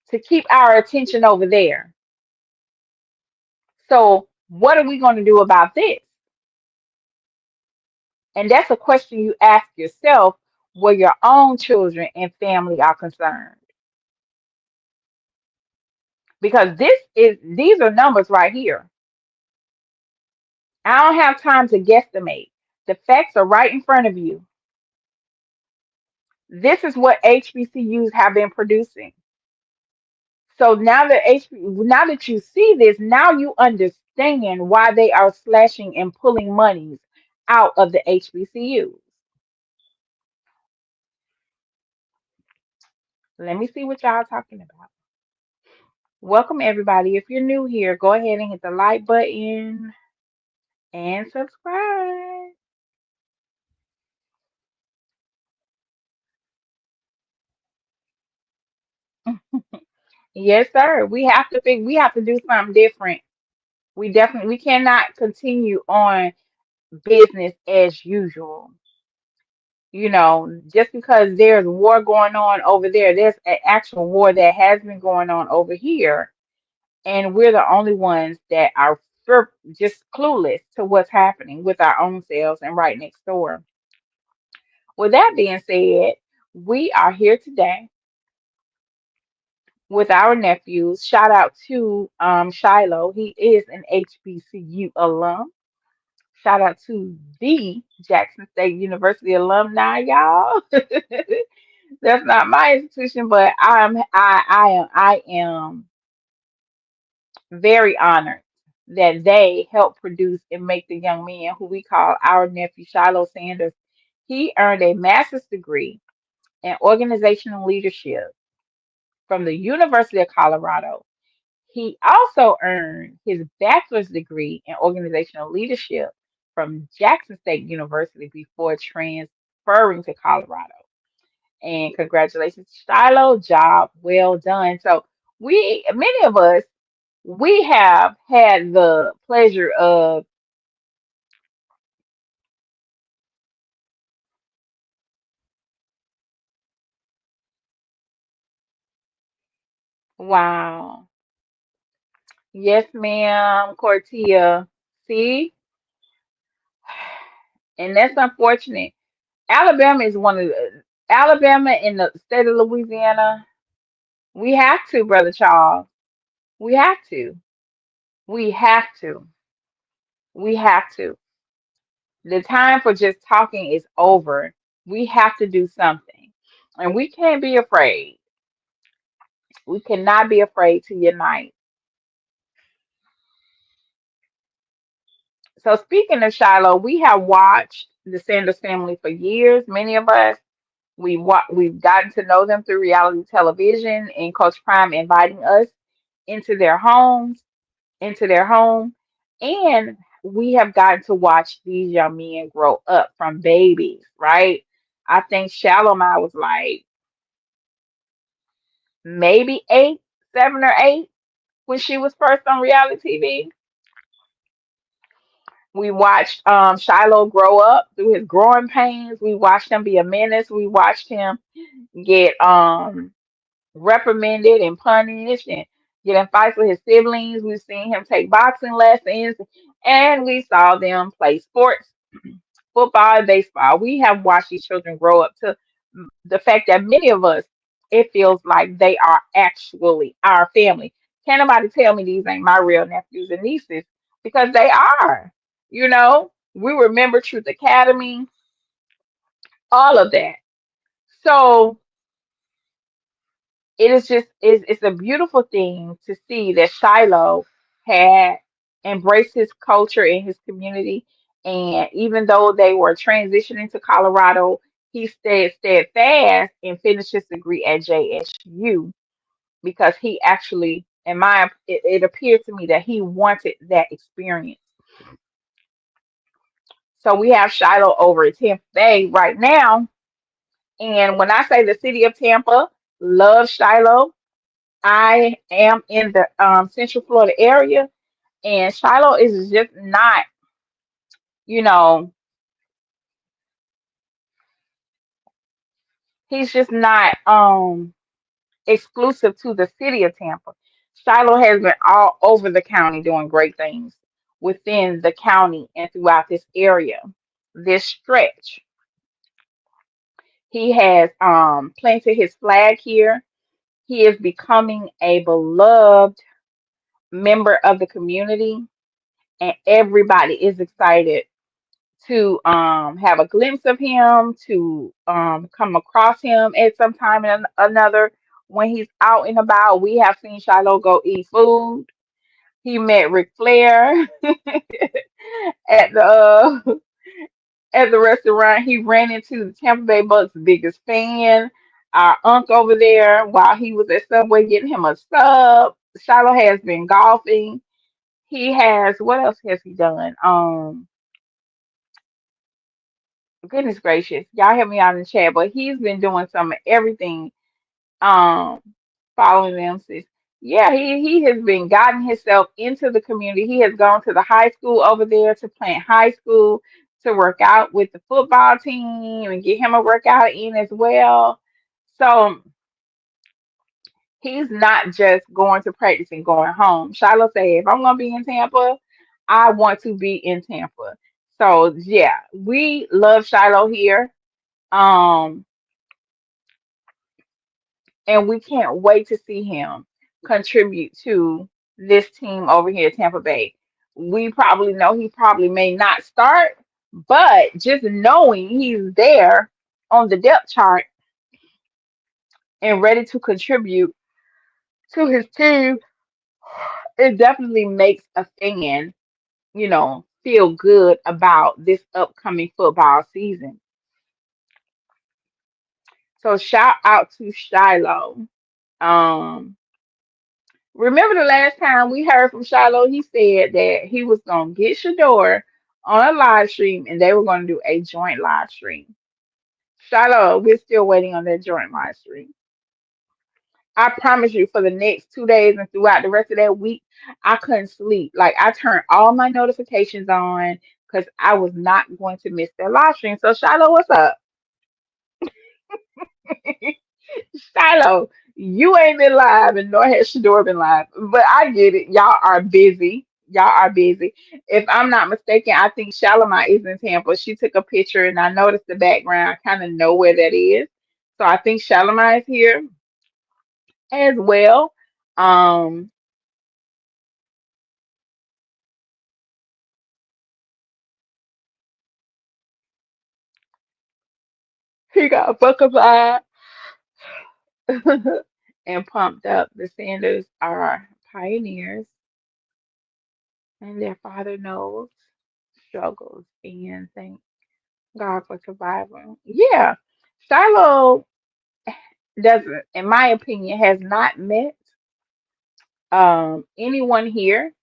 to keep our attention over there. So, what are we going to do about this? And that's a question you ask yourself where your own children and family are concerned. Because these are numbers right here. I don't have time to guesstimate. The facts are right in front of you. This is what HBCUs have been producing. So now that you see this, now you understand why they are slashing and pulling monies out of the HBCUs. Let me see what y'all talking about. Welcome everybody. If you're new here, go ahead and hit the like button and subscribe. Yes, sir. We have to do something different. We cannot continue on business as usual. Just because there's war going on over there, there's an actual war that has been going on over here, and we're the only ones that are just clueless to what's happening with our own selves and right next door. With that being said, We are here today with our nephews. Shout out to Shilo. He is an HBCU alum. Shout out to the Jackson State University alumni, y'all. That's not my institution, but I am very honored that they helped produce and make the young man who we call our nephew Shiloh Sanders. He earned a master's degree in organizational leadership from the University of Colorado. He also earned his bachelor's degree in organizational leadership from Jackson State University before transferring to Colorado. And congratulations, Shiloh, job well done. So many of us, we have had the pleasure of, wow, yes, ma'am, Cortia. See, and that's unfortunate. Alabama is one of the Alabama in the state of Louisiana. We have to, brother Charles. We have to. We have to. We have to. The time for just talking is over. We have to do something. And we can't be afraid. We cannot be afraid to unite. So speaking of Shiloh, we have watched the Sanders family for years. Many of us, we've gotten to know them through reality television and Coach Prime inviting us into their homes, into their home, and we have gotten to watch these young men grow up from babies, right? I think Shalomar was like maybe 8, 7 or 8 when she was first on reality TV. We watched Shiloh grow up through his growing pains. We watched him be a menace. We watched him get reprimanded and punished and get in fights with his siblings. We've seen him take boxing lessons, and we saw them play sports, football, and baseball. We have watched these children grow up to the fact that many of us, it feels like they are actually our family. Can't nobody tell me these ain't my real nephews and nieces because they are. We remember Truth Academy, all of that. So it is just it's a beautiful thing to see that Shiloh had embraced his culture and his community, and even though they were transitioning to Colorado, he stayed steadfast and finished his degree at JSU because he actually, it appeared to me that he wanted that experience. So we have Shiloh over at Tampa Bay right now, and when I say the city of Tampa loves Shiloh, I am in the Central Florida area, and Shiloh is just not, you know, he's just not exclusive to the city of Tampa. Shiloh has been all over the county doing great things within the county and throughout this area, this stretch. He has planted his flag here. He is becoming a beloved member of the community, and everybody is excited to have a glimpse of him, to come across him at some time and another when he's out and about. We have seen Shiloh go eat food. He met Ric Flair at the at the restaurant. He ran into the Tampa Bay Bucks' biggest fan, our uncle over there, while he was at Subway getting him a sub. Shiloh has been golfing. He has, what else has he done? Goodness gracious, y'all help me out in the chat, but he's been doing some of everything, um, following them since. Yeah, he has been gotten himself into the community. He has gone to the high school over there to plant high school to work out with the football team and get him a workout in as well. So he's not just going to practice and going home. Shiloh said, if I'm gonna be in Tampa, I want to be in Tampa. So yeah, we love Shiloh here. Um, and we can't wait to see him contribute to this team over here at Tampa Bay. We probably know he probably may not start, but just knowing he's there on the depth chart and ready to contribute to his team, it definitely makes a fan, feel good about this upcoming football season. So shout out to Shilo. Um, Remember the last time we heard from Shilo, he said that he was gonna get Shedeur on a live stream and they were gonna do a joint live stream. Shilo, we're still waiting on that joint live stream. I promise you, for the next 2 days and throughout the rest of that week, I couldn't sleep. Like I turned all my notifications on because I was not going to miss that live stream. So Shiloh, what's up? Shiloh, you ain't been live and nor has Shador been live. But I get it. Y'all are busy. Y'all are busy. If I'm not mistaken, I think Shalimar is in Tampa. She took a picture and I noticed the background. I kind of know where that is. So I think Shalimar is here as well. Um, he got Buckeye and pumped up. The Sanders are pioneers, and their father knows struggles. And thank God for survival. Yeah, Shiloh doesn't, in my opinion, has not met anyone here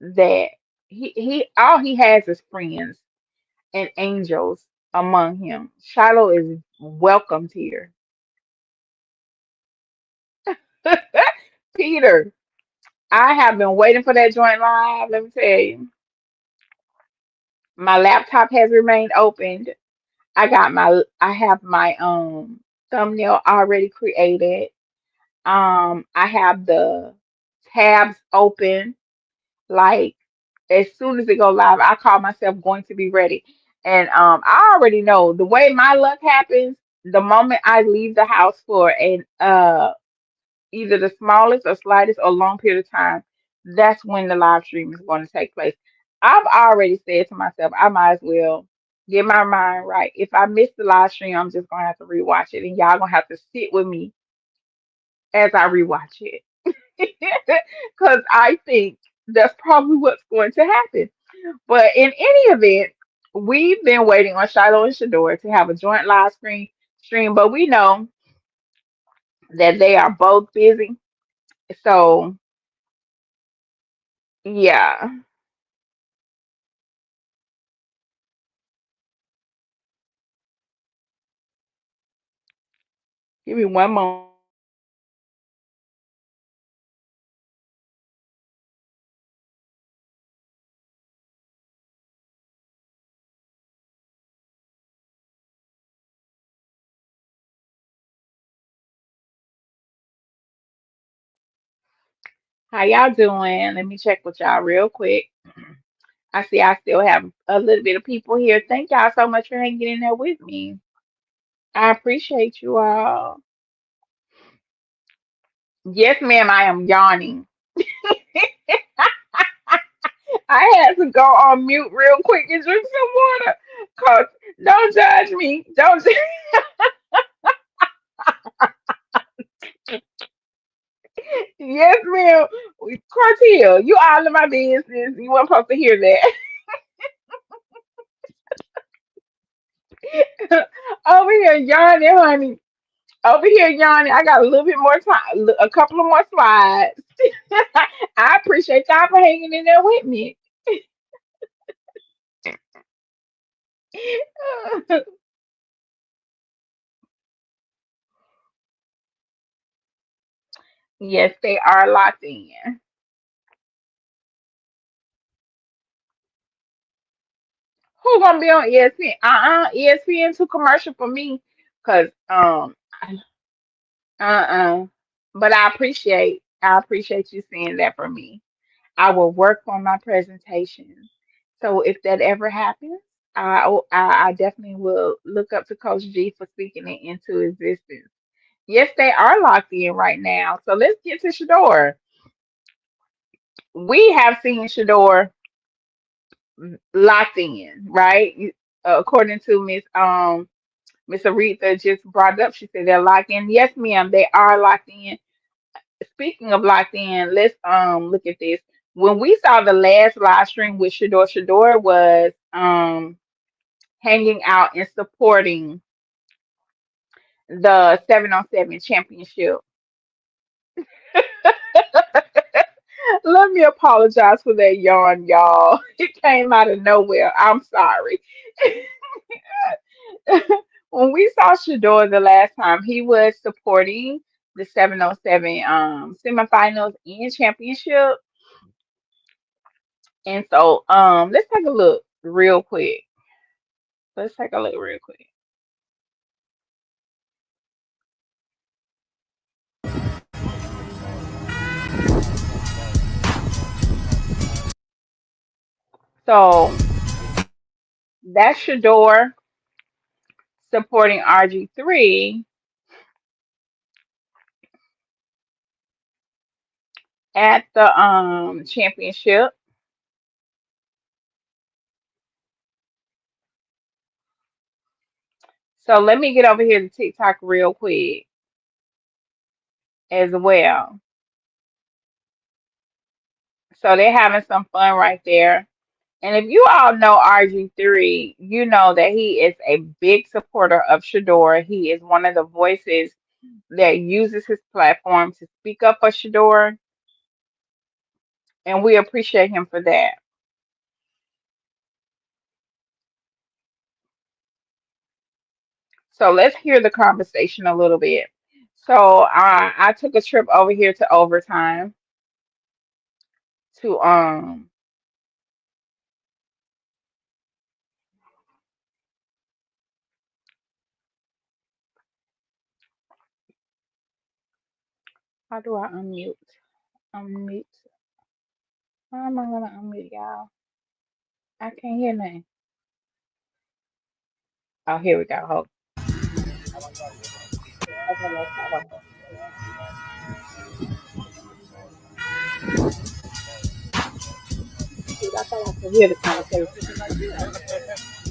that he all he has is friends and angels among him. Shiloh is welcomed here. Peter, I have been waiting for that joint live. Let me tell you, my laptop has remained opened. I have my thumbnail already created. I have the tabs open. Like as soon as it go live, I call myself going to be ready. And I already know the way my luck happens. The moment I leave the house for an either the smallest or slightest or long period of time, that's when the live stream is going to take place. I've already said to myself, I might as well get my mind right. If I miss the live stream, I'm just gonna have to rewatch it, and y'all gonna have to sit with me as I rewatch it, because I think that's probably what's going to happen. But in any event, we've been waiting on Shiloh and Shador to have a joint live stream, but we know that they are both busy. So yeah, give me one moment. How y'all doing? Let me check with y'all real quick. I see I still have a little bit of people here. Thank y'all so much for hanging in there with me. I appreciate you all. Yes, ma'am, I am yawning. I had to go on mute real quick and drink some water. Cause don't judge me. Don't. Yes, ma'am. Cartel, you all in my business. You weren't supposed to hear that. Over here yawning, honey. Over here yawning. I got a little bit more time, a couple of more slides. I appreciate y'all for hanging in there with me. Yes, they are locked in. Who gonna be on ESPN? ESPN too commercial for me. Cause uh But I appreciate you saying that for me. I will work on my presentation. So if that ever happens, I definitely will look up to Coach G for speaking it into existence. Yes, they are locked in right now. So let's get to Shedeur. We have seen Shedeur locked in, right? According to Miss Aretha just brought it up. She said they're locked in. Yes, ma'am, they are locked in. Speaking of locked in, let's look at this. When we saw the last live stream with Shedeur was hanging out and supporting the 7-on-7 championship. Let me apologize for that yawn, y'all. It came out of nowhere. I'm sorry. When we saw Shador the last time, he was supporting the 7-on-7 semifinals and championship. And so let's take a look real quick. Let's take a look real quick. So that's Shador supporting RG3 at the championship. So let me get over here to TikTok real quick as well. So they're having some fun right there. And if you all know RG3, you know that he is a big supporter of Shador. He is one of the voices that uses his platform to speak up for Shador, and we appreciate him for that. So let's hear the conversation a little bit. So I took a trip over here to overtime to how do I unmute? Unmute. How am I gonna unmute y'all? I can't hear nothing. Oh, here we go. Hold. Okay, let's start over. Shoot, I thought I could hear the conversation.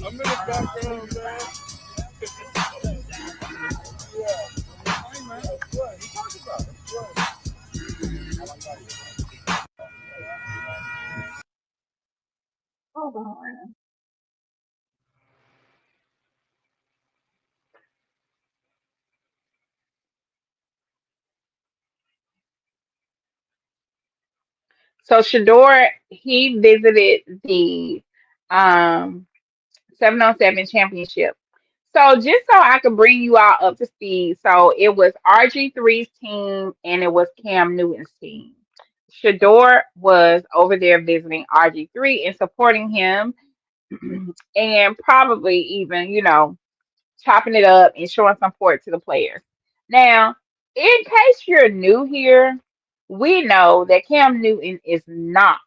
I'm in the background, man. Hold on. So Shador, he visited the um 7-on-7 championship. So just so I could bring you all up to speed, so it was RG3's team and it was Cam Newton's team. Shador was over there visiting RG3 and supporting him and probably even, chopping it up and showing some support to the players. Now, in case you're new here, we know that Cam Newton is not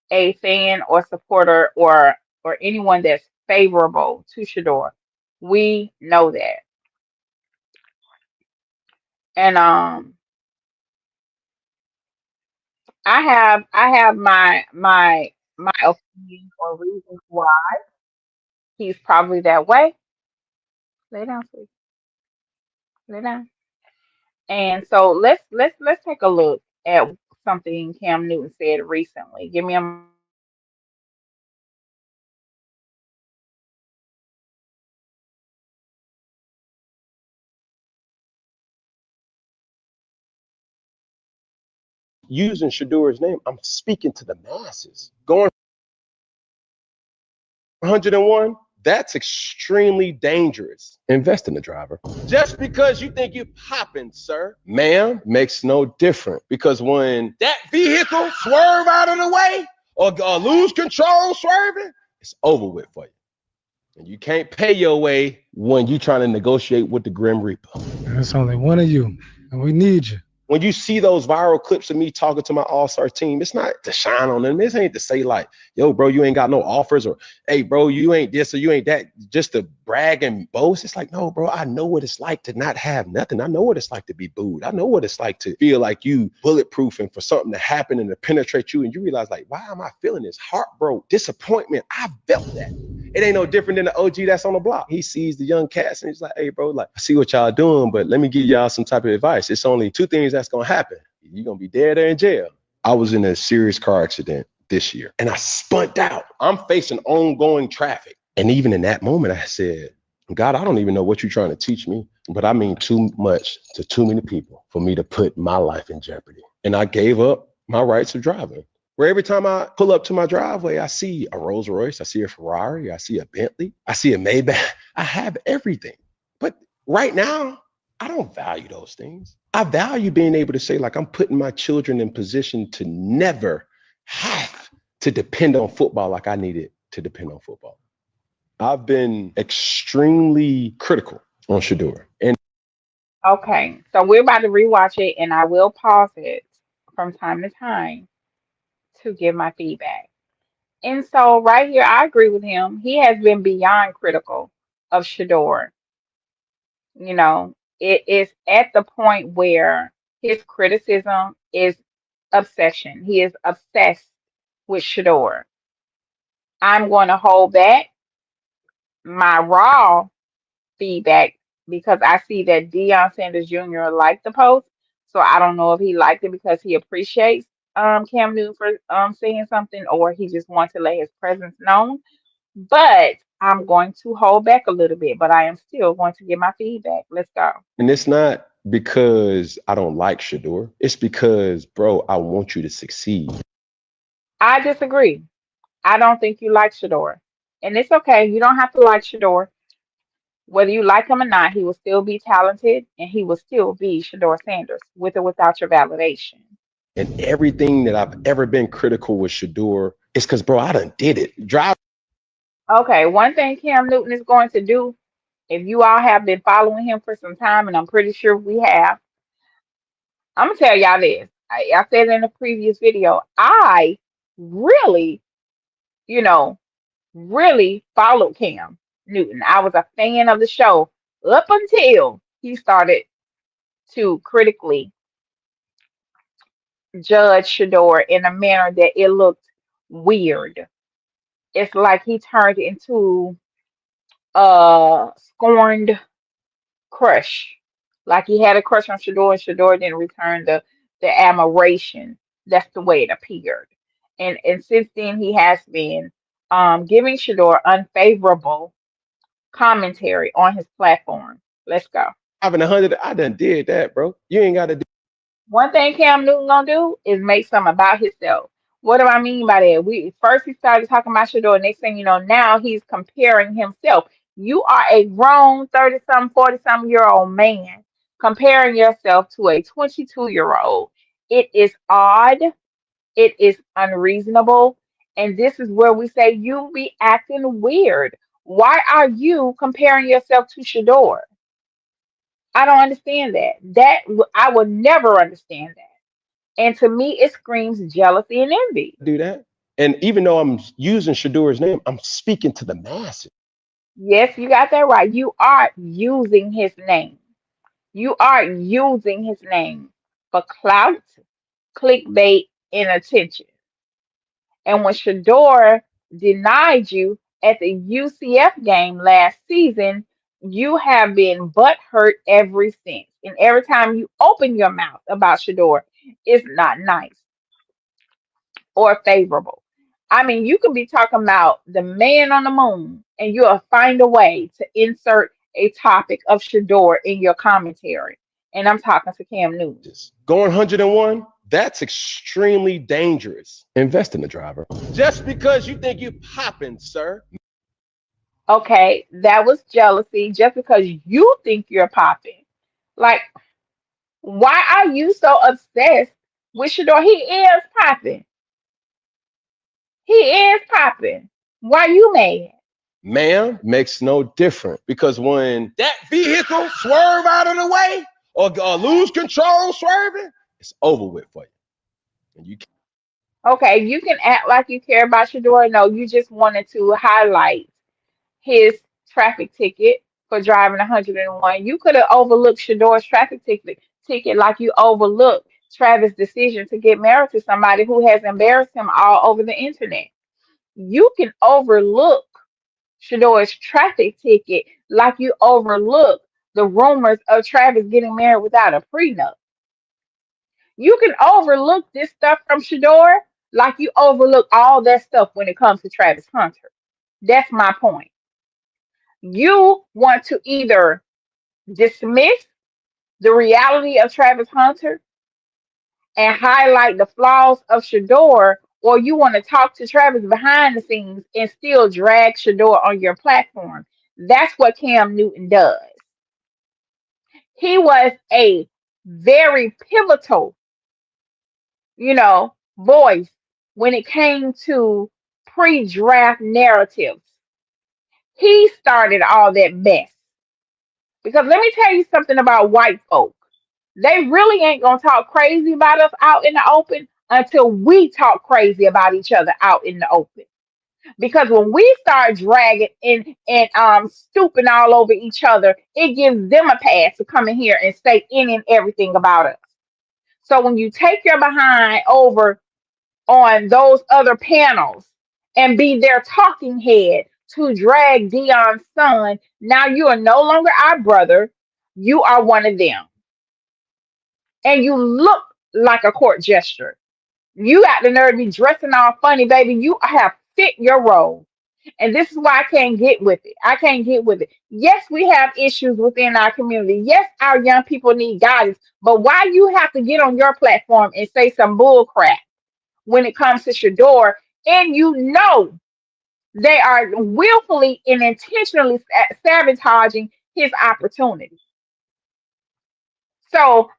a fan or supporter or anyone that's favorable to Shador. We know that. And I have my opinion or reasons why he's probably that way. Lay down, please. Lay down. And so let's take a look at something Cam Newton said recently. Give me a using Shadur's name, I'm speaking to the masses. Going 101, that's extremely dangerous. Invest in the driver. Just because you think you're popping, sir, ma'am, makes no difference. Because when that vehicle swerve out of the way or lose control swerving, it's over with for you. And you can't pay your way when you're trying to negotiate with the Grim Reaper. There's only one of you, and we need you. When you see those viral clips of me talking to my all-star team, it's not to shine on them. This ain't to say like, yo, bro, you ain't got no offers, or hey, bro, you ain't this or you ain't that, just to brag and boast. It's like, no, bro, I know what it's like to not have nothing. I know what it's like to be booed. I know what it's like to feel like you bulletproof and for something to happen and to penetrate you. And you realize like, why am I feeling this? Heartbroken, disappointment. I felt that. It ain't no different than the OG that's on the block. He sees the young cats and he's like, hey, bro, like, I see what y'all doing, but let me give y'all some type of advice. It's only two things that's gonna happen. You're gonna be dead or in jail. I was in a serious car accident this year and I spunt out. I'm facing ongoing traffic. And even in that moment, I said, God, I don't even know what you're trying to teach me, but I mean too much to too many people for me to put my life in jeopardy. And I gave up my rights of driving. Where every time I pull up to my driveway, I see a Rolls Royce, I see a Ferrari, I see a Bentley, I see a Maybach. I have everything. But right now, I don't value those things. I value being able to say, like, I'm putting my children in position to never have to depend on football like I needed to depend on football. I've been extremely critical on Shedeur. And Okay, so we're about to rewatch it, and I will pause it from time to time to give my feedback. And so, right here, I agree with him. He has been beyond critical of Shedeur. You know, it is at the point where his criticism is obsession. He is obsessed with Shedeur. I'm going to hold back my raw feedback because I see that Deion Sanders Jr. liked the post. So I don't know if he liked it because he appreciates Cam Newton for saying something, or he just wants to let his presence known. But I'm going to hold back a little bit, but I am still going to give my feedback. Let's go. And it's not because I don't like Shedeur. It's because, bro, I want you to succeed. I disagree. I don't think you like Shedeur. And it's okay. You don't have to like Shedeur. Whether you like him or not, he will still be talented and he will still be Shedeur Sanders with or without your validation. And everything that I've ever been critical with Shedeur is because, bro, I done did it. Okay, one thing Cam Newton is going to do, if you all have been following him for some time, and I'm pretty sure we have, I'm gonna tell y'all this. I said in a previous video, I really, you know, really followed Cam Newton. I was a fan of the show up until he started to critically judge Shedeur in a manner that it looked weird. It's like he turned into a scorned crush. Like he had a crush on Shedeur and Shedeur didn't return the admiration. That's the way it appeared. And since then he has been giving Shedeur unfavorable commentary on his platform. Let's go. Having 100, I done did that, bro. You ain't got to do. One thing Cam Newton gonna do is make something about himself. What do I mean by that? We first he started talking about Shedeur, next thing you know, now he's comparing himself. You are a grown 30-something, 40-something year old man comparing yourself to a 22-year-old. It is odd, it is unreasonable, and this is where we say you be acting weird. Why are you comparing yourself to Shedeur? I don't understand that. I will never understand that. And to me, it screams jealousy and envy. Do that. And even though I'm using Shedeur's name, I'm speaking to the masses. Yes, you got that right. You are using his name. You are using his name for clout, clickbait, and attention. And when Shedeur denied you at the UCF game last season, you have been butthurt ever since. And every time you open your mouth about Shedeur, it's not nice or favorable. I mean, you could be talking about the man on the moon, and you'll find a way to insert a topic of Shedeur in your commentary. And I'm talking to Cam Newton. Going 101, that's extremely dangerous. Invest in the driver. Just because you think you popping, sir. Okay, that was jealousy just because you think you're popping. Like, why are you so obsessed with Shedeur? He is popping. He is popping. Why you mad? Ma'am, makes no difference because when that vehicle swerve out of the way or lose control swerving, it's over with for you. And you Okay, you can act like you care about Shedeur. No, you just wanted to highlight his traffic ticket for driving 101. You could have overlooked Shedeur's traffic ticket like you overlooked Travis' decision to get married to somebody who has embarrassed him all over the internet. You can overlook Shedeur's traffic ticket like you overlook the rumors of Travis getting married without a prenup. You can overlook this stuff from Shedeur like you overlook all that stuff when it comes to Travis Hunter. That's my point. You want to either dismiss the reality of Travis Hunter and highlight the flaws of Shedeur, or you want to talk to Travis behind the scenes and still drag Shedeur on your platform. That's what Cam Newton does. He was a very pivotal, voice when it came to pre-draft narratives. He started all that mess. Because let me tell you something about white folk. They really ain't gonna talk crazy about us out in the open until we talk crazy about each other out in the open. Because when we start dragging and stooping all over each other, it gives them a pass to come in here and say any and everything about us. So when you take your behind over on those other panels and be their talking head to drag Dion's son, now you are no longer our brother. You are one of them. And you look like a court gesture. You got the nerve to be dressing all funny, baby. You have fit your role. And this is why I can't get with it. I can't get with it. Yes, we have issues within our community. Yes, our young people need guidance. But why you have to get on your platform and say some bull crap when it comes to Shedeur, and they are willfully and intentionally sabotaging his opportunity. So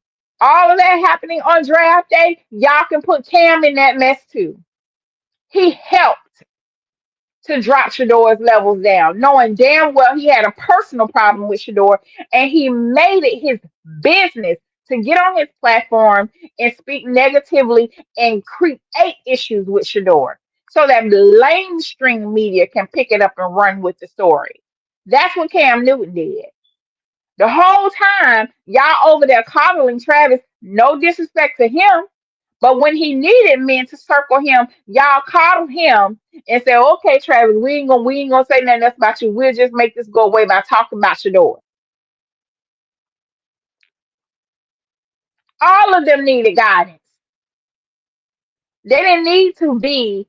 all of that happening on draft day, y'all can put Cam in that mess too. He helped to drop Shedeur's levels down, knowing damn well he had a personal problem with Shedeur, and he made it his business to get on his platform and speak negatively and create issues with Shedeur so that mainstream media can pick it up and run with the story. That's what Cam Newton did. The whole time, y'all over there coddling Travis, no disrespect to him, but when he needed men to circle him, y'all coddled him and said, "Okay, Travis, we ain't gonna say nothing else about you. We'll just make this go away by talking about Shedeur." All of them needed guidance. They didn't need to be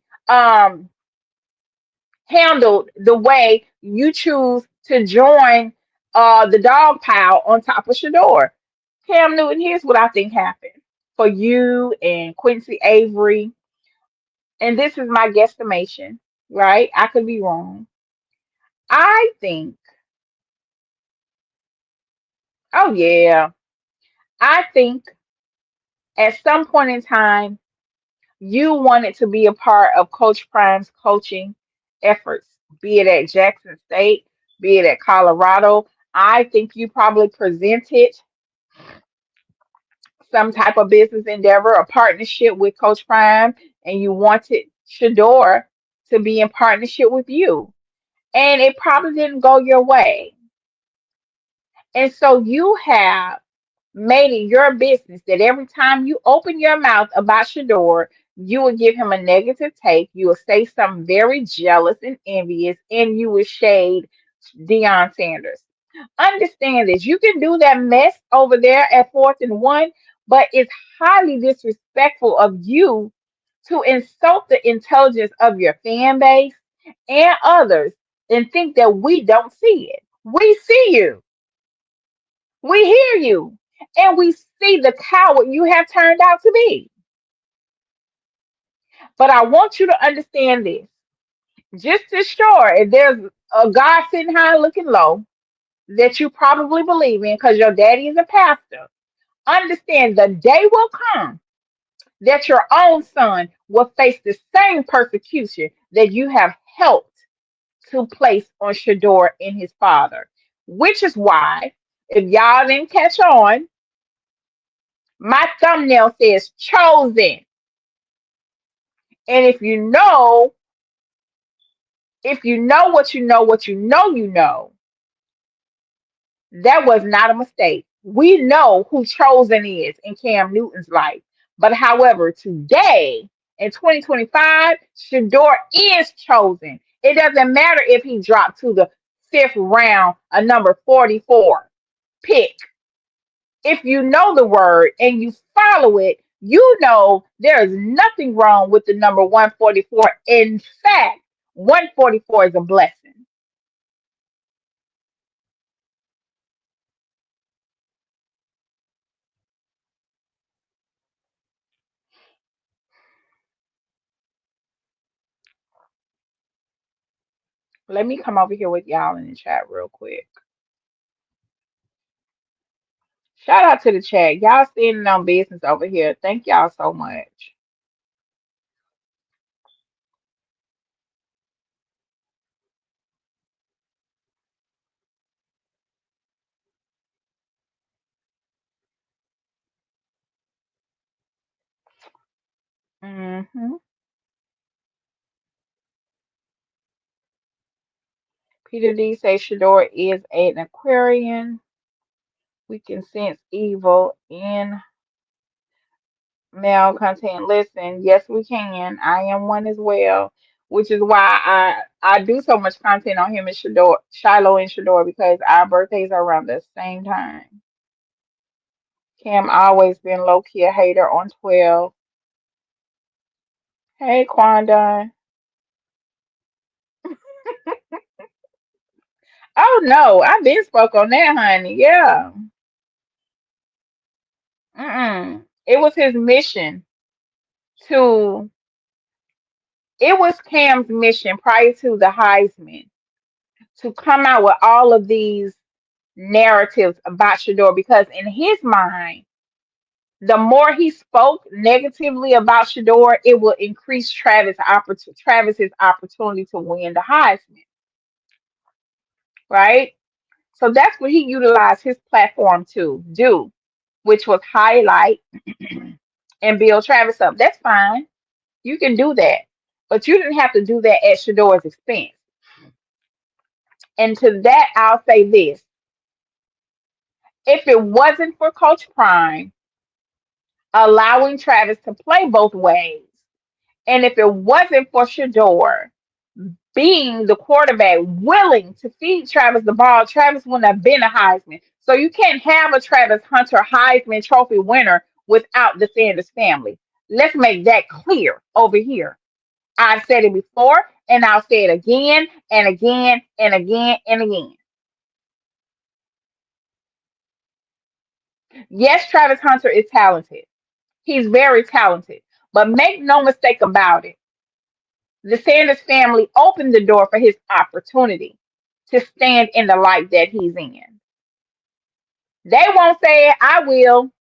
handled the way you choose to join the dog pile on top of Shedeur. Cam Newton, here's what I think happened for you and Quincy Avery, and this is my guesstimation, right? I could be wrong. I think, oh yeah, I think at some point in time, you wanted to be a part of Coach Prime's coaching efforts, be it at Jackson State, be it at Colorado. I think you probably presented some type of business endeavor, a partnership with Coach Prime, and you wanted Shedeur to be in partnership with you. And it probably didn't go your way. And so you have made it your business that every time you open your mouth about Shedeur, you will give him a negative take. You will say something very jealous and envious, and you will shade Deion Sanders. Understand this. You can do that mess over there at 4th and 1, but it's highly disrespectful of you to insult the intelligence of your fan base and others and think that we don't see it. We see you. We hear you. And we see the coward you have turned out to be. But I want you to understand this. Just as sure, if there's a God sitting high looking low that you probably believe in because your daddy is a pastor, understand the day will come that your own son will face the same persecution that you have helped to place on Shedeur and his father. Which is why, if y'all didn't catch on, My thumbnail says chosen. And if you know what you know, what you know, that was not a mistake. We know who chosen is in Cam Newton's life. But however, today in 2025, Shedeur is chosen. It doesn't matter if he dropped to the fifth round, a number 44 pick. If you know the word and you follow it, you know there is nothing wrong with the number 144. In fact, 144 is a blessing. Let me come over here with y'all in the chat real quick. Shout out to the chat. Y'all standing on business over here. Thank y'all so much. hmm Peter D says Shador is an Aquarian. We can sense evil in male content. Listen, yes, we can. I am one as well, which is why I do so much content on him and Shador, Shilo and Shador, because our birthdays are around the same time. Cam always been low key a hater on 12. Hey, Quandon. Oh no, I've been spoke on that, honey. Yeah. It was his mission to. It was Cam's mission prior to the Heisman to come out with all of these narratives about Shador because in his mind, the more he spoke negatively about Shador, it will increase Travis's opportunity to win the Heisman, right? So that's what he utilized his platform to do, which was highlight and build Travis up. That's fine. You can do that. But you didn't have to do that at Shador's expense. And to that, I'll say this. If it wasn't for Coach Prime allowing Travis to play both ways, and if it wasn't for Shador being the quarterback willing to feed Travis the ball, Travis wouldn't have been a Heisman. So you can't have a Travis Hunter Heisman Trophy winner without the Sanders family. Let's make that clear over here. I've said it before, and I'll say it again and again and again and again. Yes, Travis Hunter is talented. He's very talented. But make no mistake about it. The Sanders family opened the door for his opportunity to stand in the light that he's in. They won't say it, I will.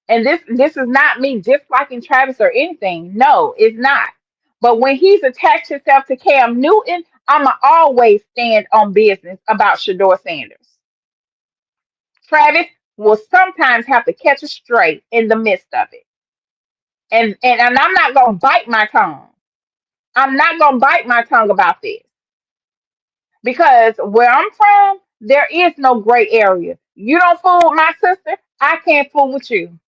And this is not me disliking Travis or anything. No, it's not. But when he's attached himself to Cam Newton, I'ma always stand on business about Shador Sanders. Travis will sometimes have to catch a stray in the midst of it. And I'm not gonna bite my tongue. I'm not gonna bite my tongue about this. Because where I'm from, there is no gray area. You don't fool with my sister, I can't fool with you.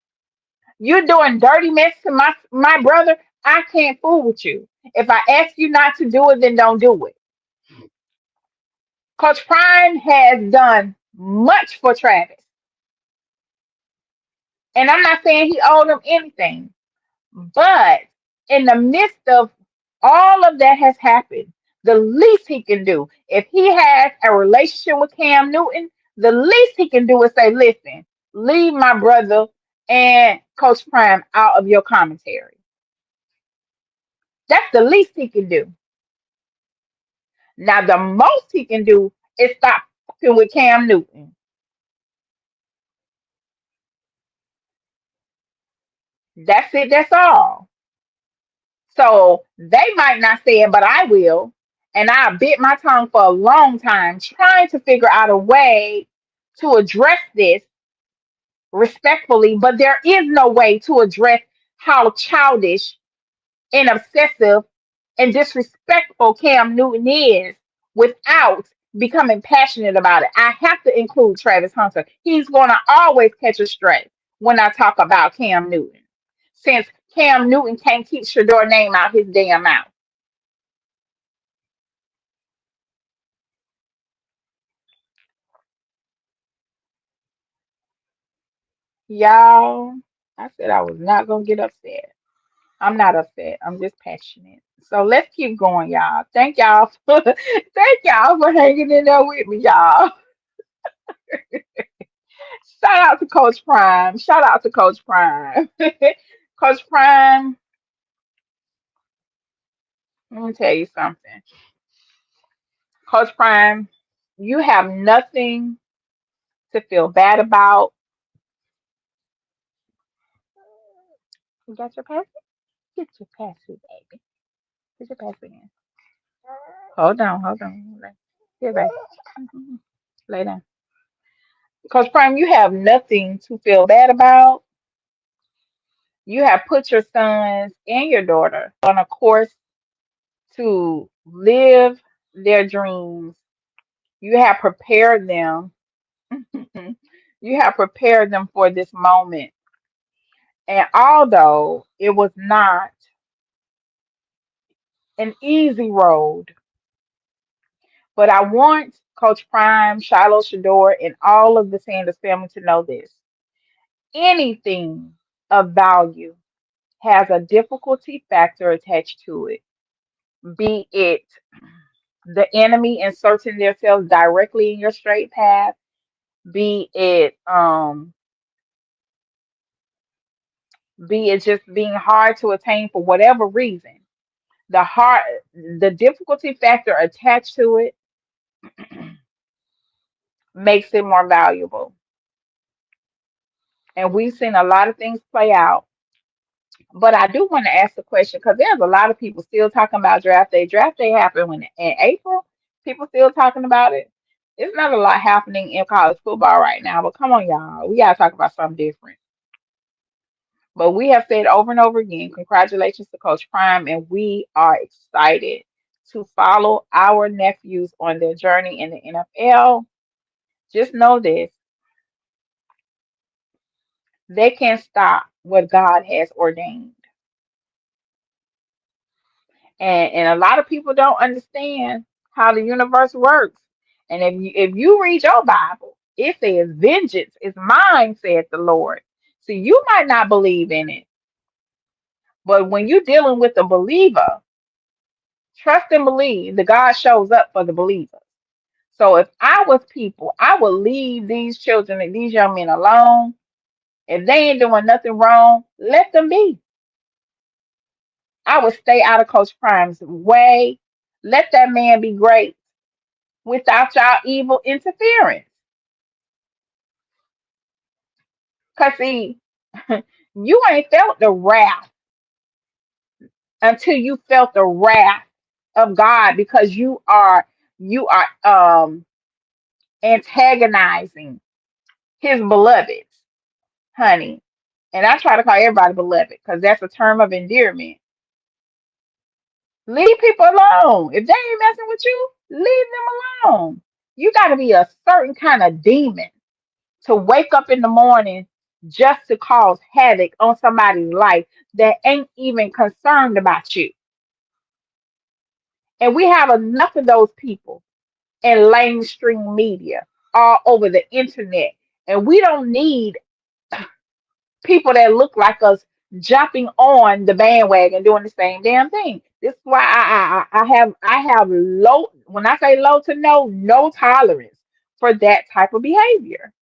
You're doing dirty mess to my brother, I can't fool with you. If I ask you not to do it, then don't do it. Coach Prime has done much for Travis. And I'm not saying he owed him anything. But in the midst of all of that has happened, the least he can do, if he has a relationship with Cam Newton, the least he can do is say, listen, leave my brother and Coach Prime out of your commentary. That's the least he can do. Now, the most he can do is stop fucking with Cam Newton. That's it, that's all. So they might not say it, but I will. And I bit my tongue for a long time trying to figure out a way to address this respectfully, but there is no way to address how childish and obsessive and disrespectful Cam Newton is without becoming passionate about it. I have to include Travis Hunter. He's going to always catch a stray when I talk about Cam Newton, since Cam Newton can't keep Shedeur name out his damn mouth. Y'all, I said I was not going to get upset. I'm not upset. I'm just passionate. So let's keep going, y'all. Thank y'all for thank y'all for hanging in there with me, y'all. Shout out to Coach Prime. Shout out to Coach Prime. Coach Prime, let me tell you something. Coach Prime, you have nothing to feel bad about. You got your password? Get your password, baby. Get your password in. Hold on, hold on. Here, baby. Mhm. Lay down. Coach Prime, you have nothing to feel bad about. You have put your sons and your daughter on a course to live their dreams. You have prepared them. You have prepared them for this moment. And although it was not an easy road, but I want Coach Prime, Shilo, Shedeur, and all of the Sanders family to know this. Anything of value has a difficulty factor attached to it, be it the enemy inserting themselves directly in your straight path, be it be it just being hard to attain for whatever reason. The difficulty factor attached to it makes it more valuable. And we've seen a lot of things play out. But I do want to ask the question because there's a lot of people still talking about draft day. Draft day happened in April. People still talking about it. It's not a lot happening in college football right now, but come on, y'all. We gotta talk about something different. But we have said over and over again, congratulations to Coach Prime, and we are excited to follow our nephews on their journey in the NFL. Just know this, they can't stop what God has ordained. And a lot of people don't understand how the universe works. And if you read your Bible, it says, "Vengeance is mine," saith the Lord. So you might not believe in it, but when you're dealing with a believer, trust and believe the God shows up for the believer. So if I was people, I would leave these children and these young men alone. If they ain't doing nothing wrong, let them be. I would stay out of Coach Prime's way. Let that man be great without y'all evil interference. Cause see, you ain't felt the wrath until you felt the wrath of God because you are antagonizing his beloveds, honey. And I try to call everybody beloved because that's a term of endearment. Leave people alone. If they ain't messing with you, leave them alone. You got to be a certain kind of demon to wake up in the morning just to cause havoc on somebody's life that ain't even concerned about you. And we have enough of those people in mainstream media all over the internet. And we don't need people that look like us jumping on the bandwagon doing the same damn thing. This is why I have low, when I say low to no tolerance for that type of behavior.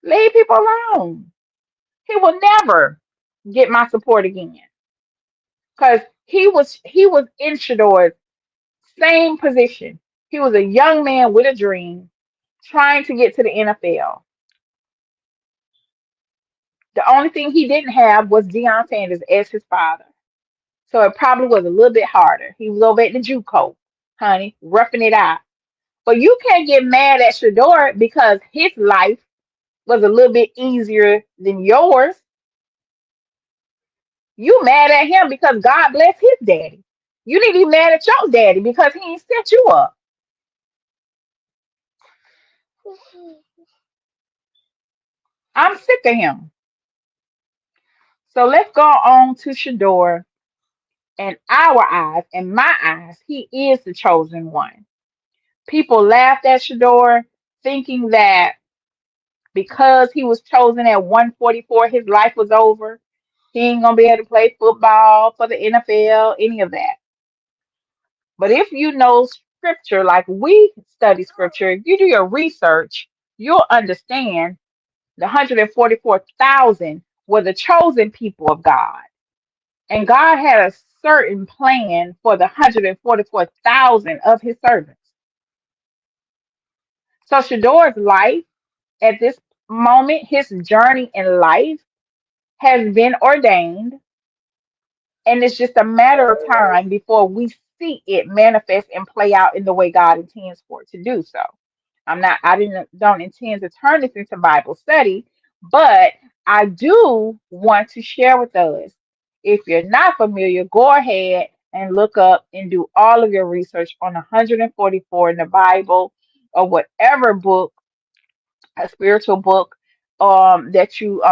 Leave people alone. He will never get my support again. Because he was in Shedeur's same position. He was a young man with a dream trying to get to the NFL. The only thing he didn't have was Deion Sanders as his father. So it probably was a little bit harder. He was over at the JUCO, honey, roughing it out. But you can't get mad at Shedeur because his life was a little bit easier than yours. You mad at him because God bless his daddy. You need to be mad at your daddy because he ain't set you up. I'm sick of him. So let's go on to Shedeur. In our eyes, in my eyes, he is the chosen one. People laughed at Shedeur, thinking that because he was chosen at 144, his life was over. He ain't gonna be able to play football for the NFL, any of that. But if you know scripture, like we study scripture, if you do your research, you'll understand the 144,000 were the chosen people of God. And God had a certain plan for the 144,000 of his servants. So Shedeur's life at this moment, his journey in life has been ordained, and it's just a matter of time before we see it manifest and play out in the way God intends for it to do so. Don't intend to turn this into Bible study, but I do want to share with us. If you're not familiar, go ahead and look up and do all of your research on 144 in the Bible or whatever book, a spiritual book that you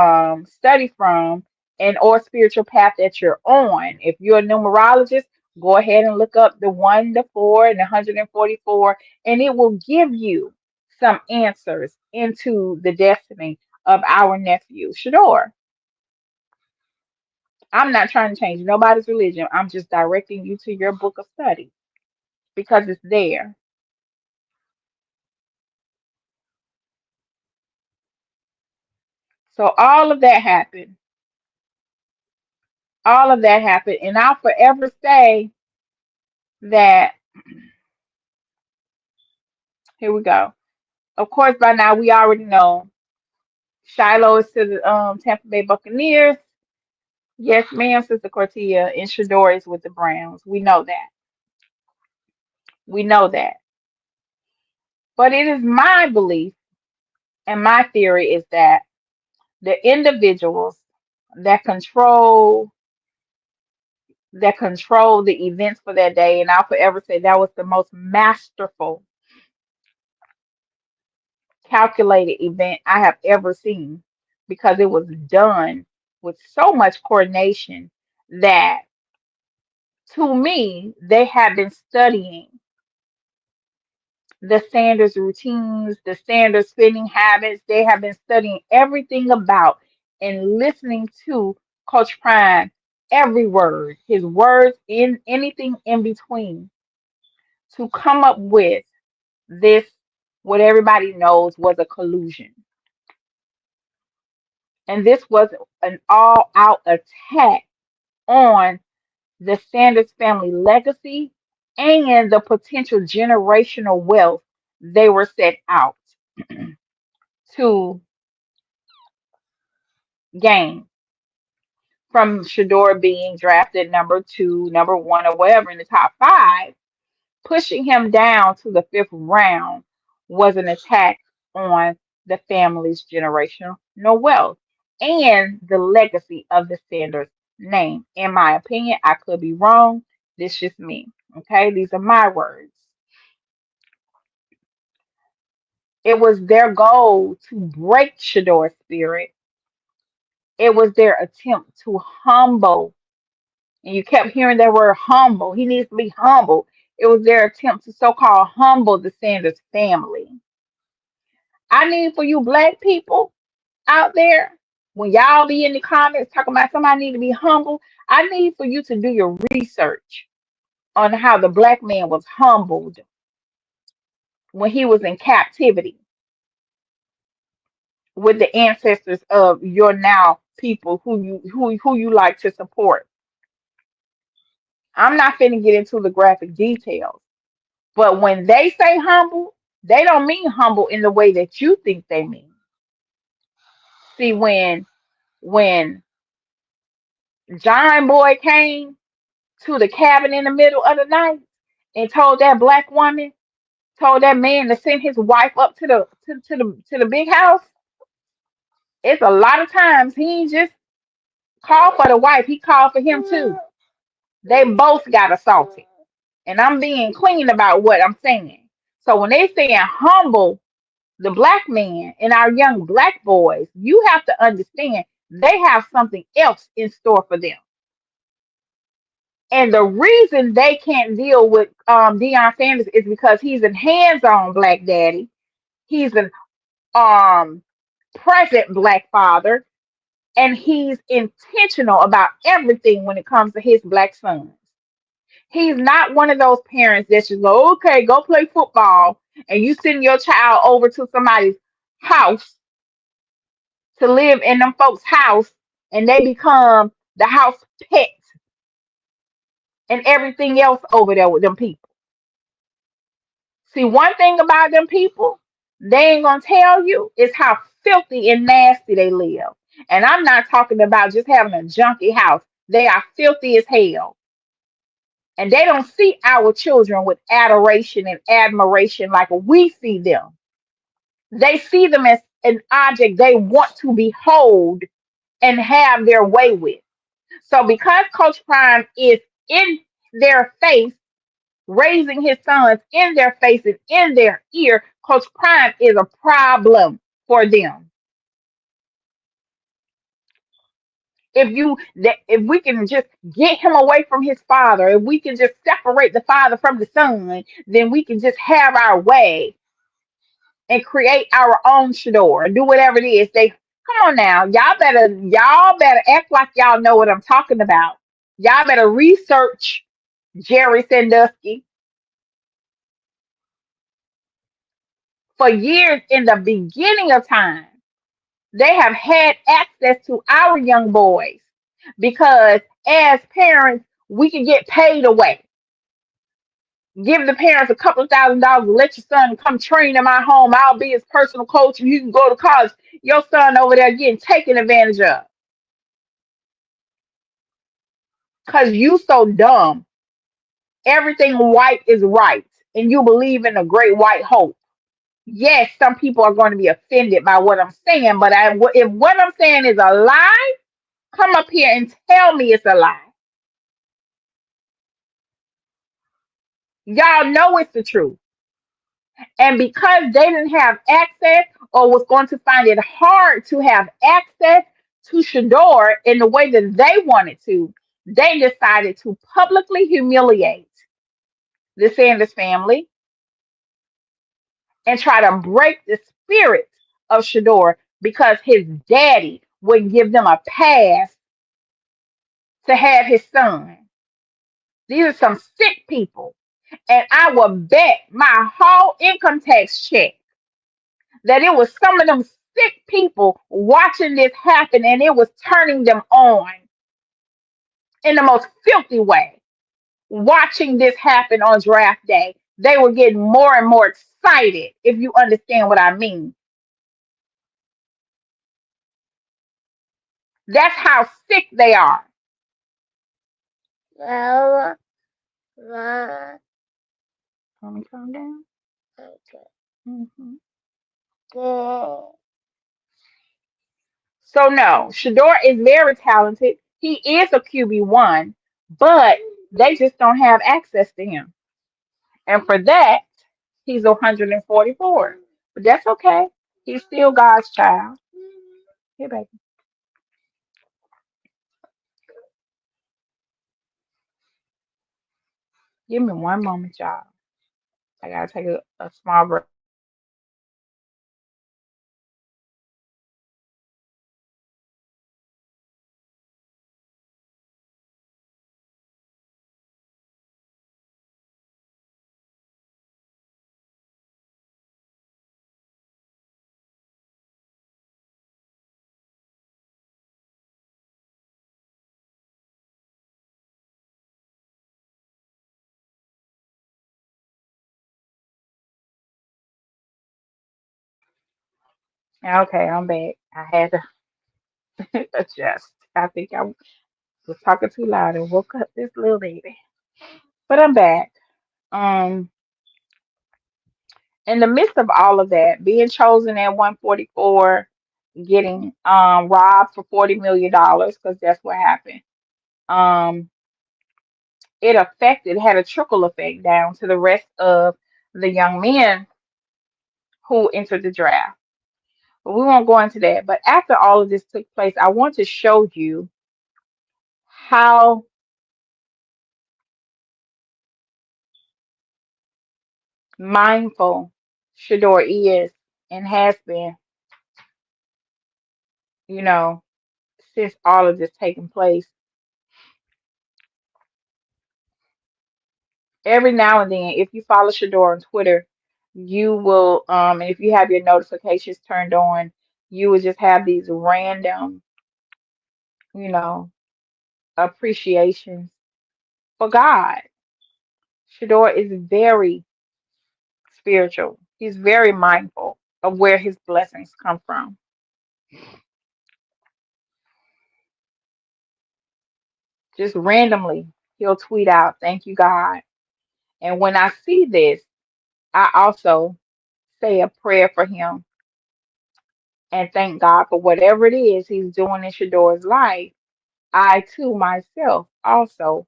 study from, and or spiritual path that you're on. If you're a numerologist, go ahead and look up the 1, the 4, and the 144, and it will give you some answers into the destiny of our nephew Shedeur. I'm not trying to change nobody's religion. I'm just directing you to your book of study because it's there. So all of that happened. All of that happened, and I'll forever say that. Here we go. Of course, by now we already know Shilo is to the Tampa Bay Buccaneers. Yes, ma'am, Sister Cortia, and Shedeur is with the Browns. We know that. We know that. But it is my belief and my theory is that the individuals that control the events for that day, and I'll forever say that was the most masterful, calculated event I have ever seen because it was done with so much coordination that to me, they have been studying the Sanders routines, the Sanders spending habits. They have been studying everything about and listening to Coach Prime, every word, his words in anything in between to come up with this, what everybody knows was a collusion. And this was an all out attack on the Sanders family legacy and the potential generational wealth they were set out to gain from Shedeur being drafted number 2, number 1, or whatever in the top 5. Pushing him down to the 5th round was an attack on the family's generational wealth and the legacy of the Sanders name. In my opinion, I could be wrong. This is just me. Okay, these are my words. It was their goal to break Shedeur's spirit. It was their attempt to humble. And you kept hearing that word humble. He needs to be humble. It was their attempt to so-called humble the Sanders family. I need for you black people out there, when y'all be in the comments talking about somebody need to be humble, I need for you to do your research on how the black man was humbled when he was in captivity with the ancestors of your now people who you like to support. I'm not finna get into the graphic details, but when they say humble, they don't mean humble in the way that you think they mean. See, when John Boy came to the cabin in the middle of the night and told that black woman told that man to send his wife up to the big house. It's a lot of times he ain't just called for the wife, he called for him too. They both got assaulted. And I'm being clean about what I'm saying. So when they saying humble the black man and our young black boys, you have to understand they have something else in store for them. And the reason they can't deal with Deion Sanders is because he's a hands-on black daddy. He's an um present black father, and he's intentional about everything when it comes to his black sons. He's not one of those parents that just go, okay, go play football, and you send your child over to somebody's house to live in them folks' house, and they become the house pet and everything else over there with them people. See, one thing about them people, they ain't gonna tell you is how filthy and nasty they live. And I'm not talking about just having a junky house. They are filthy as hell. And they don't see our children with adoration and admiration like we see them. They see them as an object they want to behold and have their way with. So because Coach Prime is in their face, raising his sons in their face and in their ear, Coach Prime is a problem for them. If we can just get him away from his father, if we can just separate the father from the son, then we can just have our way and create our own Shedeur and do whatever it is. They come on now, y'all better act like y'all know what I'm talking about. Y'all better research Jerry Sandusky. For years in the beginning of time, they have had access to our young boys because as parents, we can get paid away. Give the parents a couple of $1,000, let your son come train in my home. I'll be his personal coach and you can go to college. Your son over there getting taken advantage of because you so dumb. Everything white is right and you believe in a great white hope. Yes, some people are going to be offended by what I'm saying, but if what I'm saying is a lie, come up here and tell me it's a lie. Y'all know it's the truth. And because they didn't have access or was going to find it hard to have access to Shedeur in the way that they wanted to, they decided to publicly humiliate the Sanders family and try to break the spirit of Shedeur because his daddy wouldn't give them a pass to have his son. These are some sick people. And I will bet my whole income tax check that it was some of them sick people watching this happen and it was turning them on in the most filthy way. Watching this happen on draft day, they were getting more and more excited, if you understand what I mean. That's how sick they are. Let me calm down. Okay. Mhm. So no, Shedeur is very talented. He is a QB1, but they just don't have access to him. And for that, he's 144. But that's okay. He's still God's child. Here, baby. Give me one moment, y'all. I gotta take a small break. Okay, I'm back. I had to adjust. I think I was talking too loud and woke up this little baby. But I'm back. Um, In the midst of all of that, being chosen at 144, getting robbed for $40 million, because that's what happened. Um, had a trickle effect down to the rest of the young men who entered the draft. But we won't go into that. But after all of this took place, I want to show you how mindful Shedeur is and has been, you know, since all of this taking place. Every now and then, if you follow Shedeur on Twitter, you will, and if you have your notifications turned on, you will just have these random, you know, appreciations for God. Shedeur is very spiritual. He's very mindful of where his blessings come from. Just randomly, he'll tweet out, "Thank you, God." And when I see this, I also say a prayer for him and thank God for whatever it is he's doing in Shadeur's life. I too myself also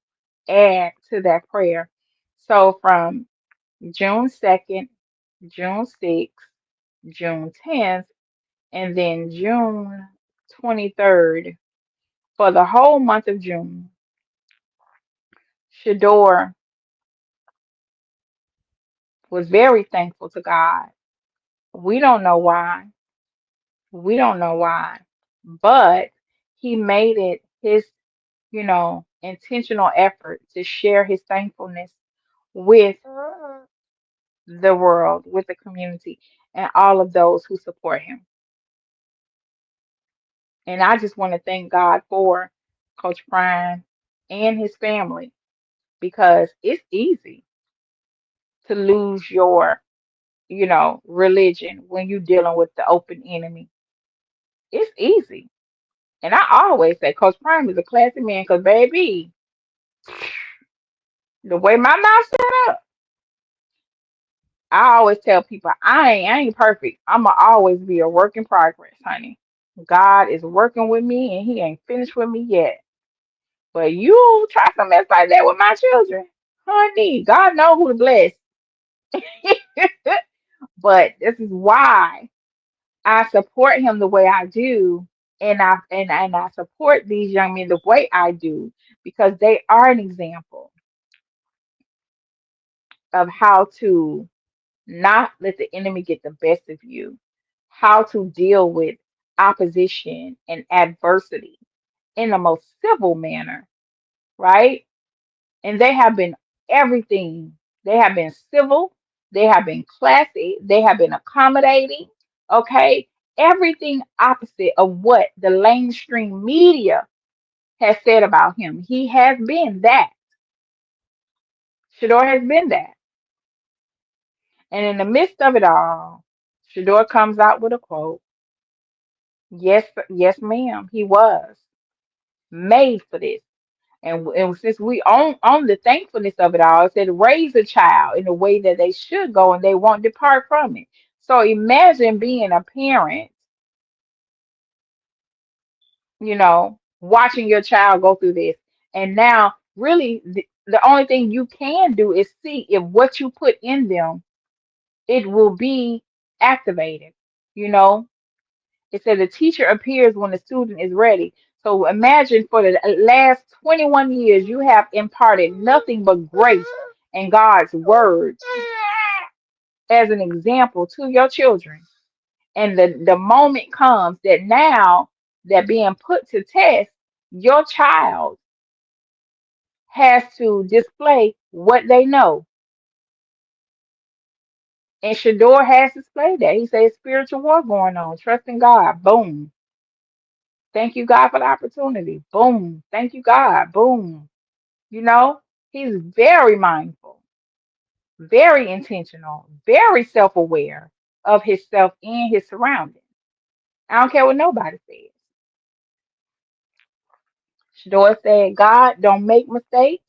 add to that prayer. So from June 2nd, June 6th, June 10th, and then June 23rd, for the whole month of June, Shedeur was very thankful to God. We don't know why. We don't know why. But he made it his, intentional effort to share his thankfulness with the world, with the community, and all of those who support him. And I just want to thank God for Coach Prime and his family, because it's easy to lose your, religion when you're dealing with the open enemy. It's easy. And I always say Coach Prime is a classy man because, baby, the way my mouth set up, I always tell people I ain't perfect. I'ma always be a work in progress, honey. God is working with me and he ain't finished with me yet. But you try some mess like that with my children, honey, God know who to bless. But this is why I support him the way I do, and I support these young men the way I do, because they are an example of how to not let the enemy get the best of you, how to deal with opposition and adversity in the most civil manner, right? And they have been everything. They have been civil, they have been classy, they have been accommodating, okay? Everything opposite of what the mainstream media has said about him. He has been that. Shador has been that. And in the midst of it all, Shador comes out with a quote. Yes, yes, ma'am. He was made for this. And since we on the thankfulness of it all, it said raise a child in the way that they should go and they won't depart from it. So imagine being a parent, watching your child go through this. And now really the only thing you can do is see if what you put in them, it will be activated. You know, it said the teacher appears when the student is ready. So imagine for the last 21 years, you have imparted nothing but grace and God's word as an example to your children. And the moment comes that now that being put to test, your child has to display what they know. And Shador has displayed that. He says spiritual war going on, trusting God. Boom. Thank you, God, for the opportunity. Boom. Thank you, God. Boom. You know, he's very mindful, very intentional, very self aware of himself and his surroundings. I don't care what nobody says. Shador said, God don't make mistakes.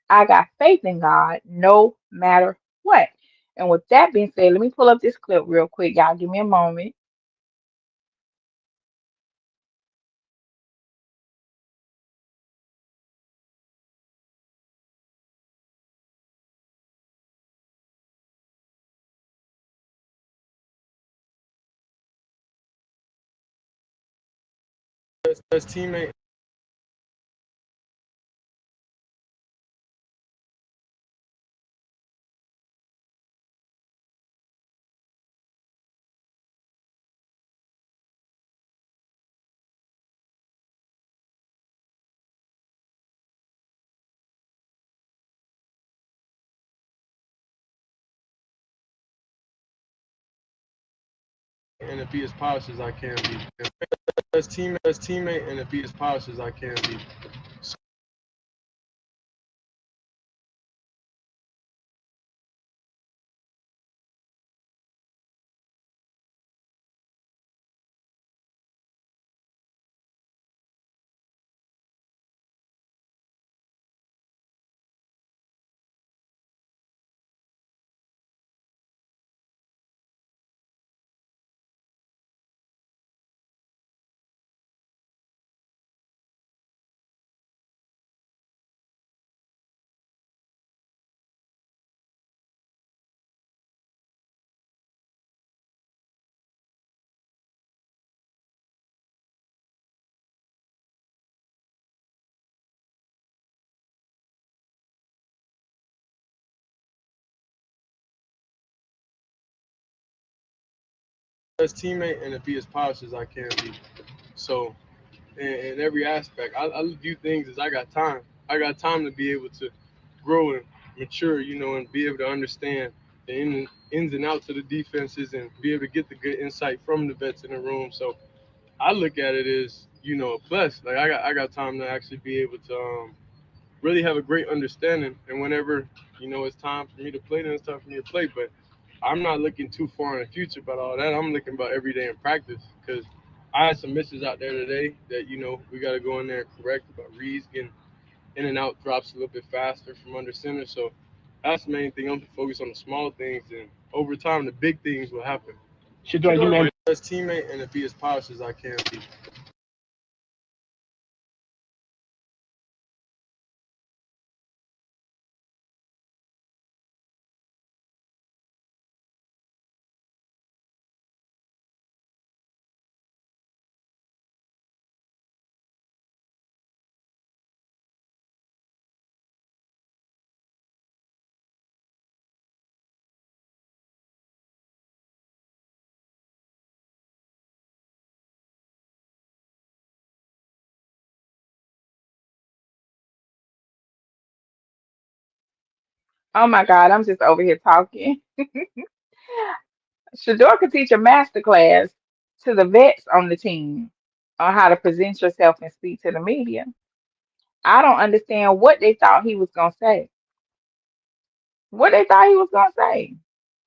I got faith in God no matter what. And with that being said, let me pull up this clip real quick. Y'all give me a moment. Best teammate. And to be as polished as I can be. Best teammate, and to be as polished as I can be. Best teammate, and to be as polished as I can be. So, in every aspect, I view things as I got time. I got time to be able to grow and mature, and be able to understand the ins and outs of the defenses and be able to get the good insight from the vets in the room. So I look at it as, a plus. Like I got time to actually be able to really have a great understanding. And whenever, it's time for me to play, then it's time for me to play. But I'm not looking too far in the future about all that. I'm looking about every day in practice because I had some misses out there today that, we got to go in there and correct about Reed's getting in and out drops a little bit faster from under center. So that's the main thing. I'm focused on the small things, and over time, the big things will happen. Shedeur, you named Best teammate and to be as polished as I can be. Oh my God, I'm just over here talking. Shador could teach a master class to the vets on the team on how to present yourself and speak to the media. I don't understand what they thought he was gonna say. What they thought he was gonna say.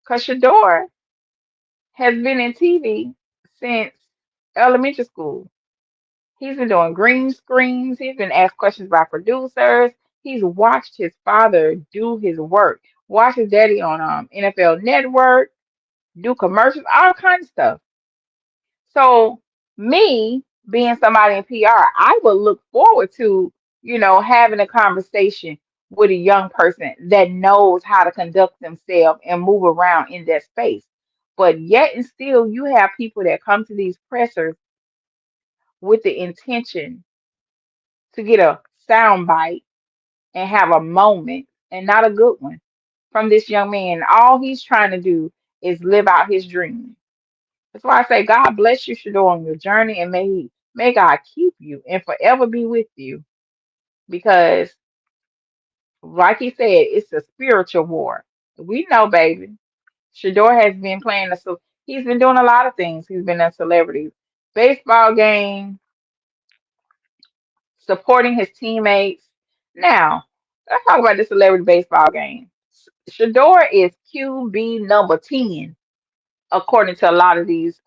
Because Shador has been in TV since elementary school. He's been doing green screens. He's been asked questions by producers. He's watched his father do his work. Watch his daddy on NFL Network, do commercials, all kinds of stuff. So me being somebody in PR, I would look forward to, having a conversation with a young person that knows how to conduct themselves and move around in that space. But yet and still you have people that come to these pressers with the intention to get a sound bite and have a moment and not a good one from this young man. All he's trying to do is live out his dream. That's why I say God bless you, Shador, on your journey, and may God keep you and forever be with you. Because, like he said, it's a spiritual war. We know, baby. Shador has been playing he's been doing a lot of things. He's been a celebrity baseball game, supporting his teammates. Now, let's talk about the celebrity baseball game. Shador is QB number 10, according to a lot of these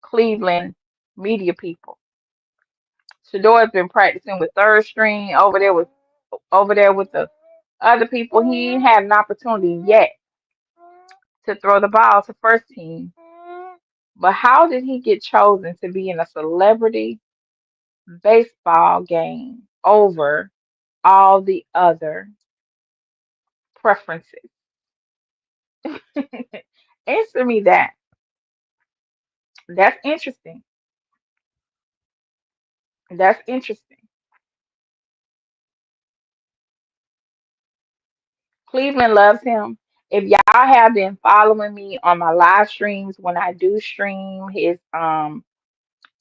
Cleveland media people. Shador has been practicing with third string over there with the other people. He ain't had an opportunity yet to throw the ball to first team. But how did he get chosen to be in a celebrity baseball game over all the other preferences? Answer me that. That's interesting. That's interesting. Cleveland loves him. If y'all have been following me on my live streams when I do stream his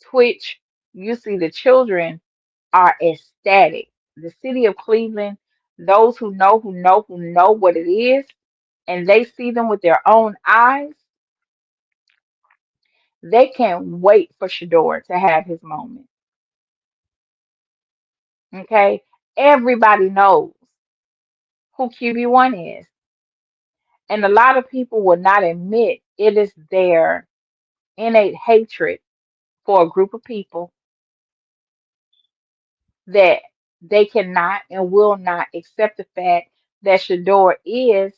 Twitch, you see the children are ecstatic. The city of Cleveland, those who know what it is, and they see them with their own eyes, they can't wait for Shedeur to have his moment. Okay? Everybody knows who QB1 is. And a lot of people will not admit it is their innate hatred for a group of people that they cannot and will not accept the fact that Shedeur is,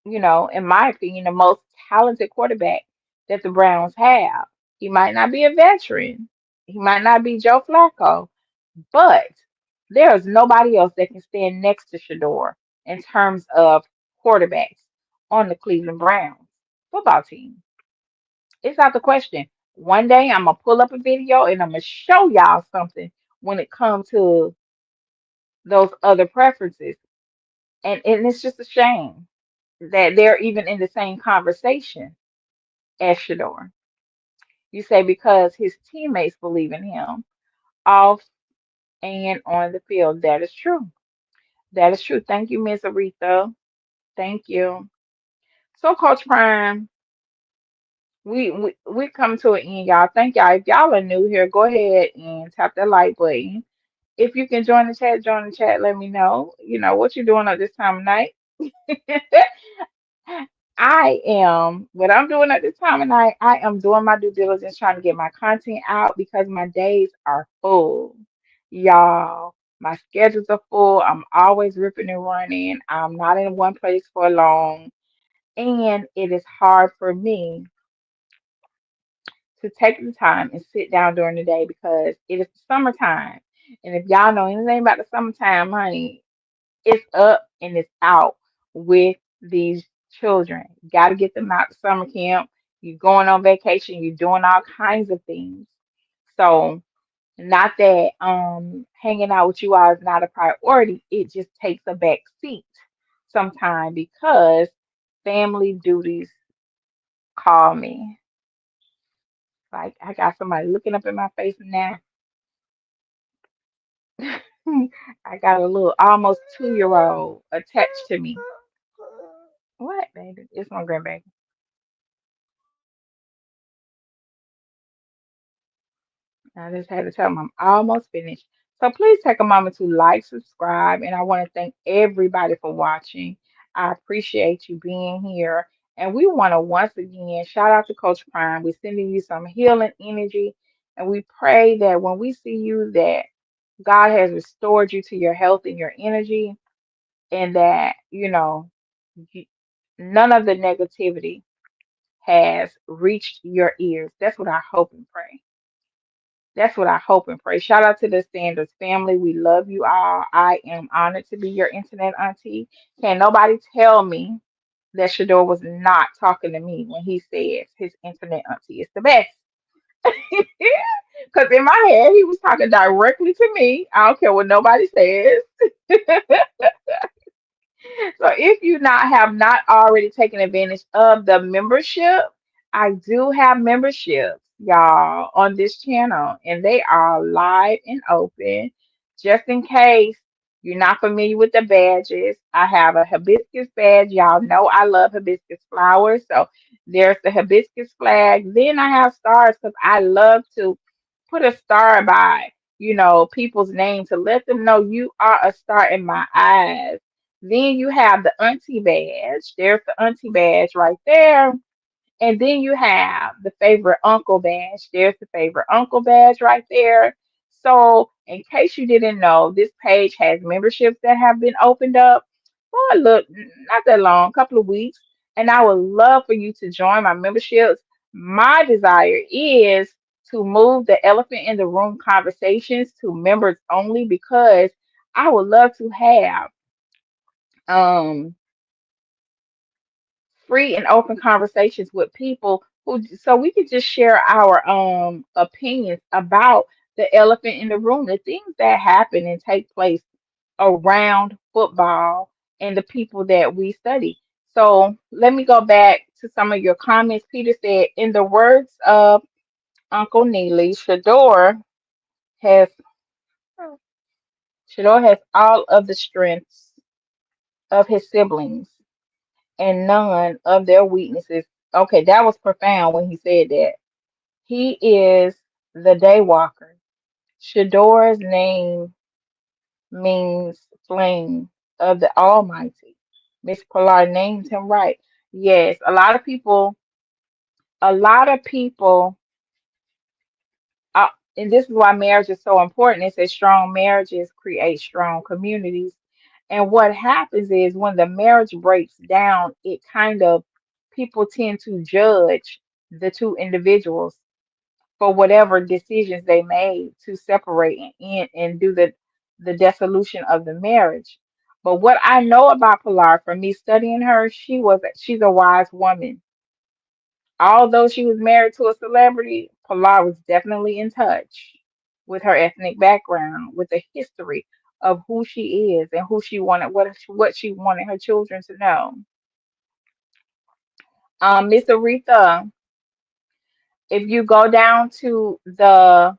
in my opinion, the most talented quarterback that the Browns have. He might not be a veteran, he might not be Joe Flacco, but there is nobody else that can stand next to Shedeur in terms of quarterbacks on the Cleveland Browns football team. It's not the question. One day I'm gonna pull up a video and I'm gonna show y'all something when it comes to those other preferences. And it's just a shame that they're even in the same conversation as Shador. You say because his teammates believe in him off and on the field. That is true. That is true. Thank you, Miss Aretha. Thank you. So, Coach Prime, we come to an end, y'all. Thank y'all. If y'all are new here, go ahead and tap that like button. If you can join the chat, join the chat. Let me know. What you doing at this time of night. What I'm doing at this time of night, I am doing my due diligence trying to get my content out because my days are full. Y'all, my schedules are full. I'm always ripping and running. I'm not in one place for long. And it is hard for me to take the time and sit down during the day because it is the summertime. And if y'all know anything about the summertime, honey, it's up and it's out with these children. You got to get them out to summer camp. You're going on vacation. You're doing all kinds of things. So, not that hanging out with you all is not a priority. It just takes a back seat sometimes because family duties call me. Like I got somebody looking up in my face now. I got a little almost 2-year old attached to me. What, baby? It's my grandbaby. I just had to tell them I'm almost finished. So please take a moment to like, subscribe, and I want to thank everybody for watching. I appreciate you being here. And we want to once again shout out to Coach Prime. We're sending you some healing energy, and we pray that when we see you, that God has restored you to your health and your energy, and that you- none of the negativity has reached your ears. That's what I hope and pray. That's what I hope and pray. Shout out to the Sanders family. We love you all. I am honored to be your internet auntie. Can nobody tell me that Shador was not talking to me when he says his internet auntie is the best? Because in my head, he was talking directly to me. I don't care what nobody says. So if you not have not already taken advantage of the membership, I do have memberships, y'all, on this channel, and they are live and open. Just in case you're not familiar with the badges, I have a hibiscus badge. Y'all know I love hibiscus flowers, so there's the hibiscus flag. Then I have stars because I love to put a star by, people's name to let them know you are a star in my eyes. Then you have the auntie badge. There's the auntie badge right there. And then you have the favorite uncle badge. There's the favorite uncle badge right there. So, in case you didn't know, this page has memberships that have been opened up for look, not that long, a couple of weeks. and I would love for you to join my memberships. My desire is to move the elephant in the room conversations to members only because I would love to have um free and open conversations with people who so we could just share our opinions about the elephant in the room, the things that happen and take place around football and the people that we study. So let me go back to some of your comments. Peter said, in the words of Uncle Neely, has Shedeur has all of the strengths of his siblings and none of their weaknesses. Okay, that was profound when he said that. He is the day walker. Shedeur's name means flame of the Almighty. Miss Pilar named him right. Yes, a lot of people, uh, and this is why marriage is so important. It says strong marriages create strong communities. And what happens is when the marriage breaks down, it kind of people tend to judge the two individuals for whatever decisions they made to separate and do the dissolution of the marriage. But what I know about Pilar from me studying her, she's a wise woman. Although she was married to a celebrity, Pilar was definitely in touch with her ethnic background, with the history of who she is and who she wanted, what she wanted her children to know. Miss Aretha, if you go down to the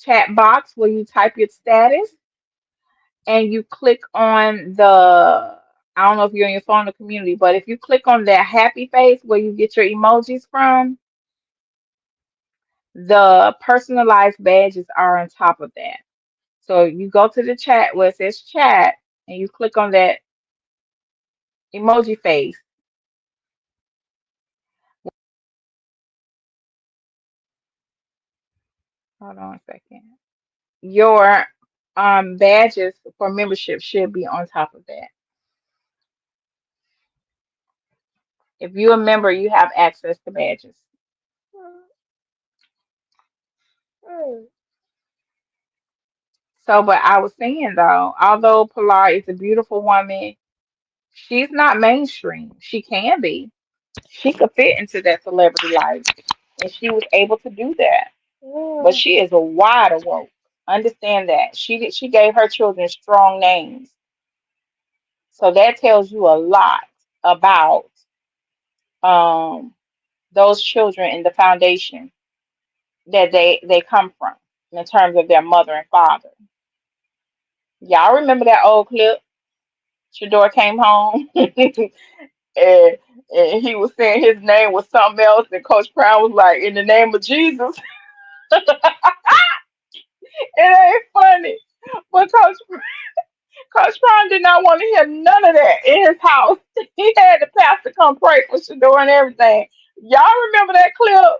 chat box where you type your status and you click on I don't know if you're on your phone or community, but if you click on that happy face where you get your emojis from, the personalized badges are on top of that. So you go to the chat where it says chat and you click on that emoji face. Hold on a second. Your badges for membership should be on top of that. If you're a member, you have access to badges. So, but I was saying though, although Pilar is a beautiful woman, she's not mainstream. She can be. She could fit into that celebrity life, and she was able to do that. But she is a wide awoke. Understand that she gave her children strong names, so that tells you a lot about um those children and the foundation that they come from in terms of their mother and father. Y'all remember that old clip? Shedeur came home and, and he was saying his name was something else, and Coach Brown was like, "In the name of Jesus." It ain't funny, but Coach Brown did not want to hear none of that in his house. He had the pastor come pray for Shedeur and everything. Y'all remember that clip?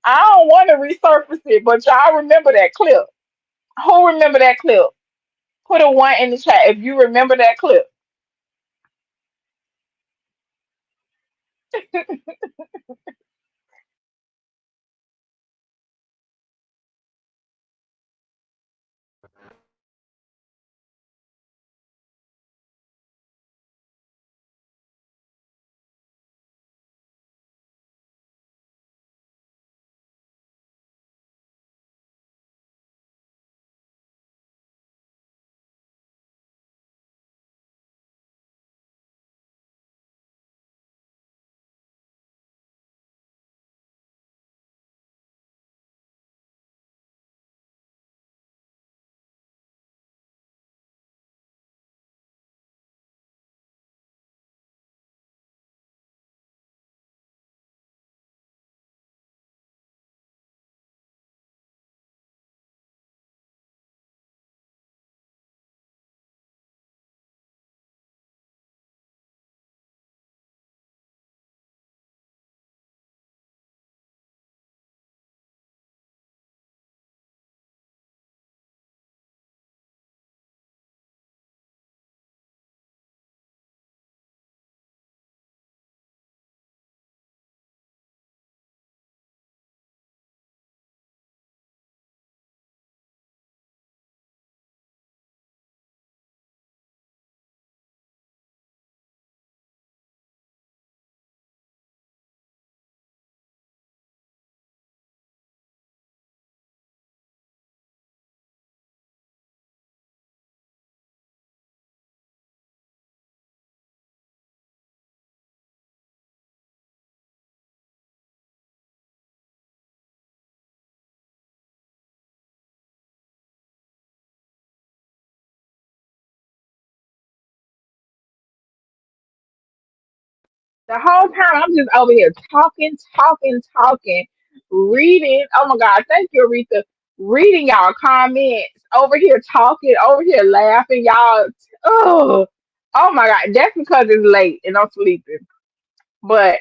I don't want to resurface it, but y'all remember that clip. Who remember that clip? Put a one in the chat if you remember that clip. The whole time I'm just over here talking, talking, talking, reading. Oh my God, thank you, Aretha. Reading y'all comments, over here talking, over here laughing, y'all. Oh, oh my God, that's because it's late and I'm sleeping. But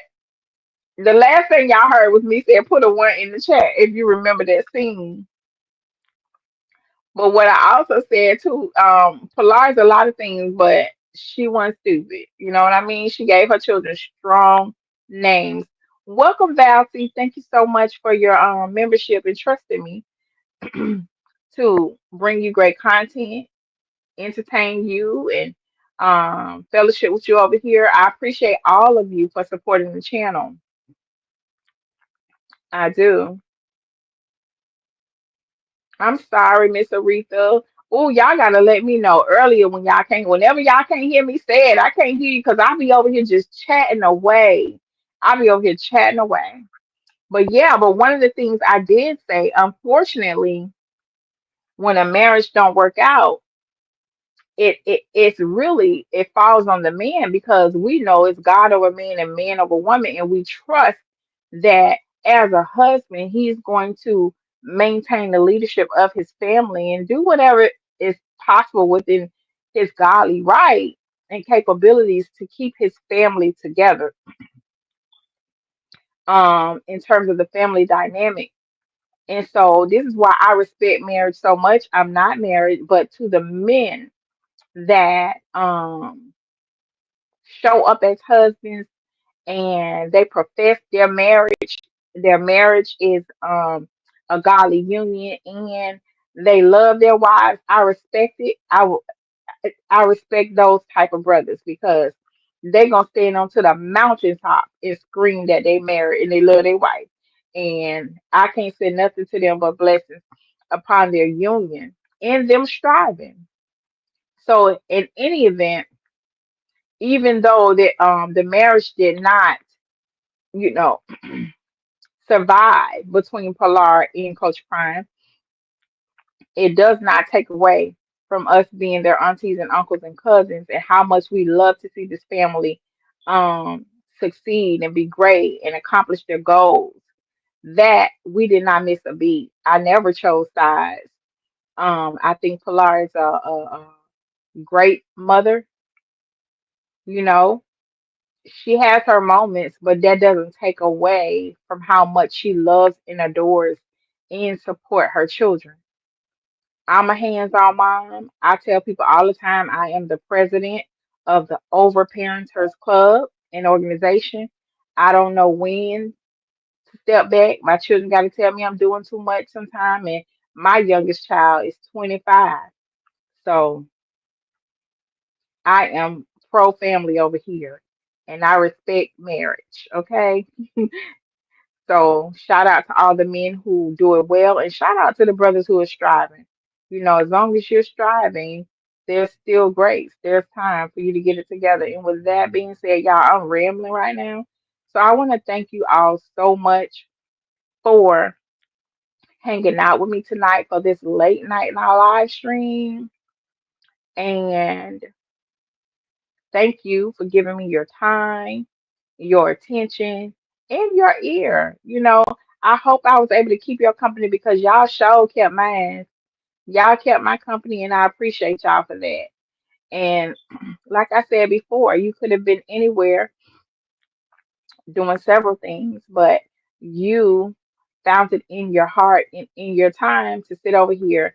the last thing y'all heard was me saying put a one in the chat if you remember that scene. But what I also said too, Pilar's a lot of things, but she wasn't stupid. You know what I mean? She gave her children strong names. Welcome, Valsy. Thank you so much for your membership and trusting me to bring you great content, entertain you, and fellowship with you over here. I appreciate all of you for supporting the channel. I do. I'm sorry, Miss Aretha. Oh, y'all gotta let me know earlier when y'all can't. Whenever y'all can't hear me say it, I can't hear you because I'll be over here just chatting away. I'll be over here chatting away. But yeah, but one of the things I did say, unfortunately, when a marriage don't work out, it's really it falls on the man because we know it's God over man and man over woman, and we trust that as a husband, he's going to maintain the leadership of his family and do whatever is possible within his godly right and capabilities to keep his family together. In terms of the family dynamic. And so this is why I respect marriage so much. I'm not married, but to the men that show up as husbands and they profess their marriage is a godly union and they love their wives. I respect it. I respect those type of brothers because they gonna stand onto the mountaintop and scream that they married and they love their wife. And I can't say nothing to them but blessings upon their union and them striving. So in any event, even though the marriage did not, you know, survive between Pilar and Coach Prime, it does not take away from us being their aunties and uncles and cousins and how much we love to see this family um succeed and be great and accomplish their goals. That we did not miss a beat. I never chose sides. I think Pilar is a great mother, you know. She has her moments, but that doesn't take away from how much she loves and adores and support her children. I'm a hands-on mom. I tell people all the time I am the president of the Overparenters Club, an organization. I don't know when to step back. My children got to tell me I'm doing too much sometime, and my youngest child is 25. So I am pro family over here, and I respect marriage. Okay. So shout out to all the men who do it well, and shout out to the brothers who are striving. You know, as long as you're striving, there's still grace. There's time for you to get it together. And with that being said, y'all, I'm rambling right now. So I want to thank you all so much for hanging out with me tonight for this late night night live stream. And thank you for giving me your time, your attention, and your ear. You know, I hope I was able to keep your company because y'all sure kept mine. Y'all kept my company, and I appreciate y'all for that. And like I said before, you could have been anywhere doing several things, but you found it in your heart and in your time to sit over here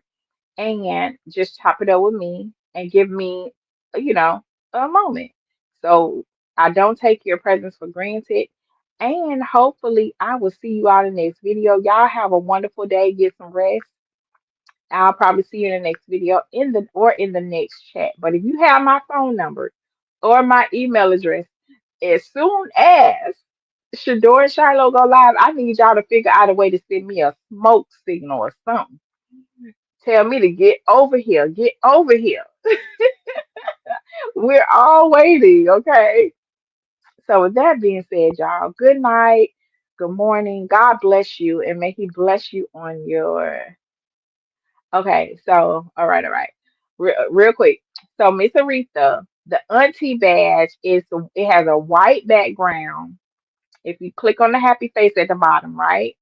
and just chop it up with me and give me, you know, a moment. So I don't take your presence for granted. And hopefully I will see you all in the next video. Y'all have a wonderful day. Get some rest. I'll probably see you in the next video in the next chat. But if you have my phone number or my email address, as soon as Shedeur and Shilo go live, I need y'all to figure out a way to send me a smoke signal or something. Tell me to get over here. Get over here. We're all waiting, okay? So with that being said, y'all, good night, good morning. God bless you, and may He bless you on your. Okay, so all right. Real quick. So Miss Aretha. The auntie badge it has a white background. If you click on the happy face at the bottom, right?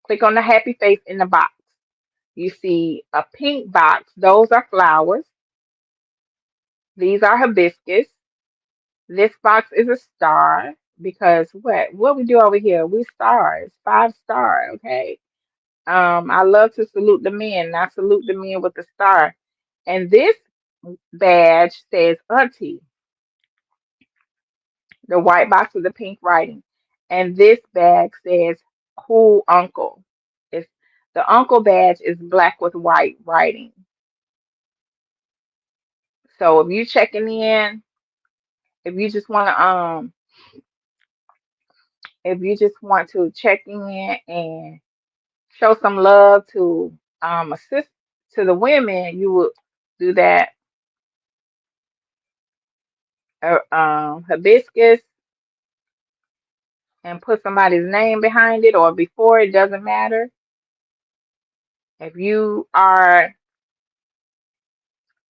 Click on the happy face in the box. You see a pink box. Those are flowers. These are hibiscus. This box is a star because what we do over here? We stars, 5 star. Okay. I love to salute the men. And I salute the men with the star. And this badge says auntie. The white box with the pink writing. And this bag says cool uncle. It's the uncle badge is black with white writing. So if you checking in, if you just want to if you just want to check in and show some love to assist to the women, you would do that hibiscus and put somebody's name behind it or before it doesn't matter. If you are,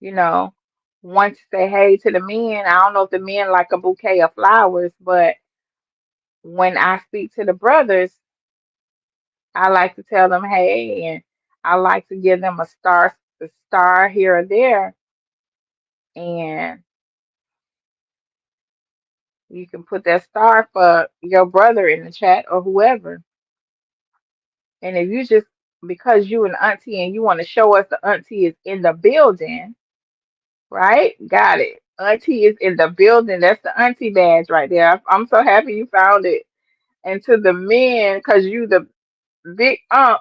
you know, want to say hey to the men, I don't know if the men like a bouquet of flowers, but when I speak to the brothers, I like to tell them hey, and I like to give them a star here or there, and you can put that star for your brother in the chat or whoever. And if you just because you an auntie and you want to show us the auntie is in the building, right? Got it. Auntie is in the building. That's the auntie badge right there. I'm so happy you found it. And to the men, because you the big unk.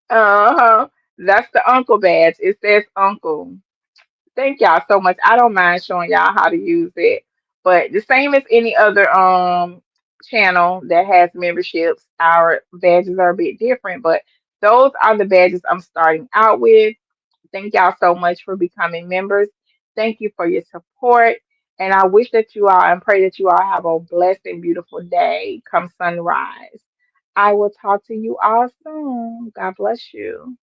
Uh-huh. That's the uncle badge. It says uncle. Thank y'all so much. I don't mind showing y'all how to use it. But the same as any other channel that has memberships, our badges are a bit different, but those are the badges I'm starting out with. Thank y'all so much for becoming members. Thank you for your support. And I wish that you all and pray that you all have a blessed and beautiful day come sunrise. I will talk to you all soon. God bless you.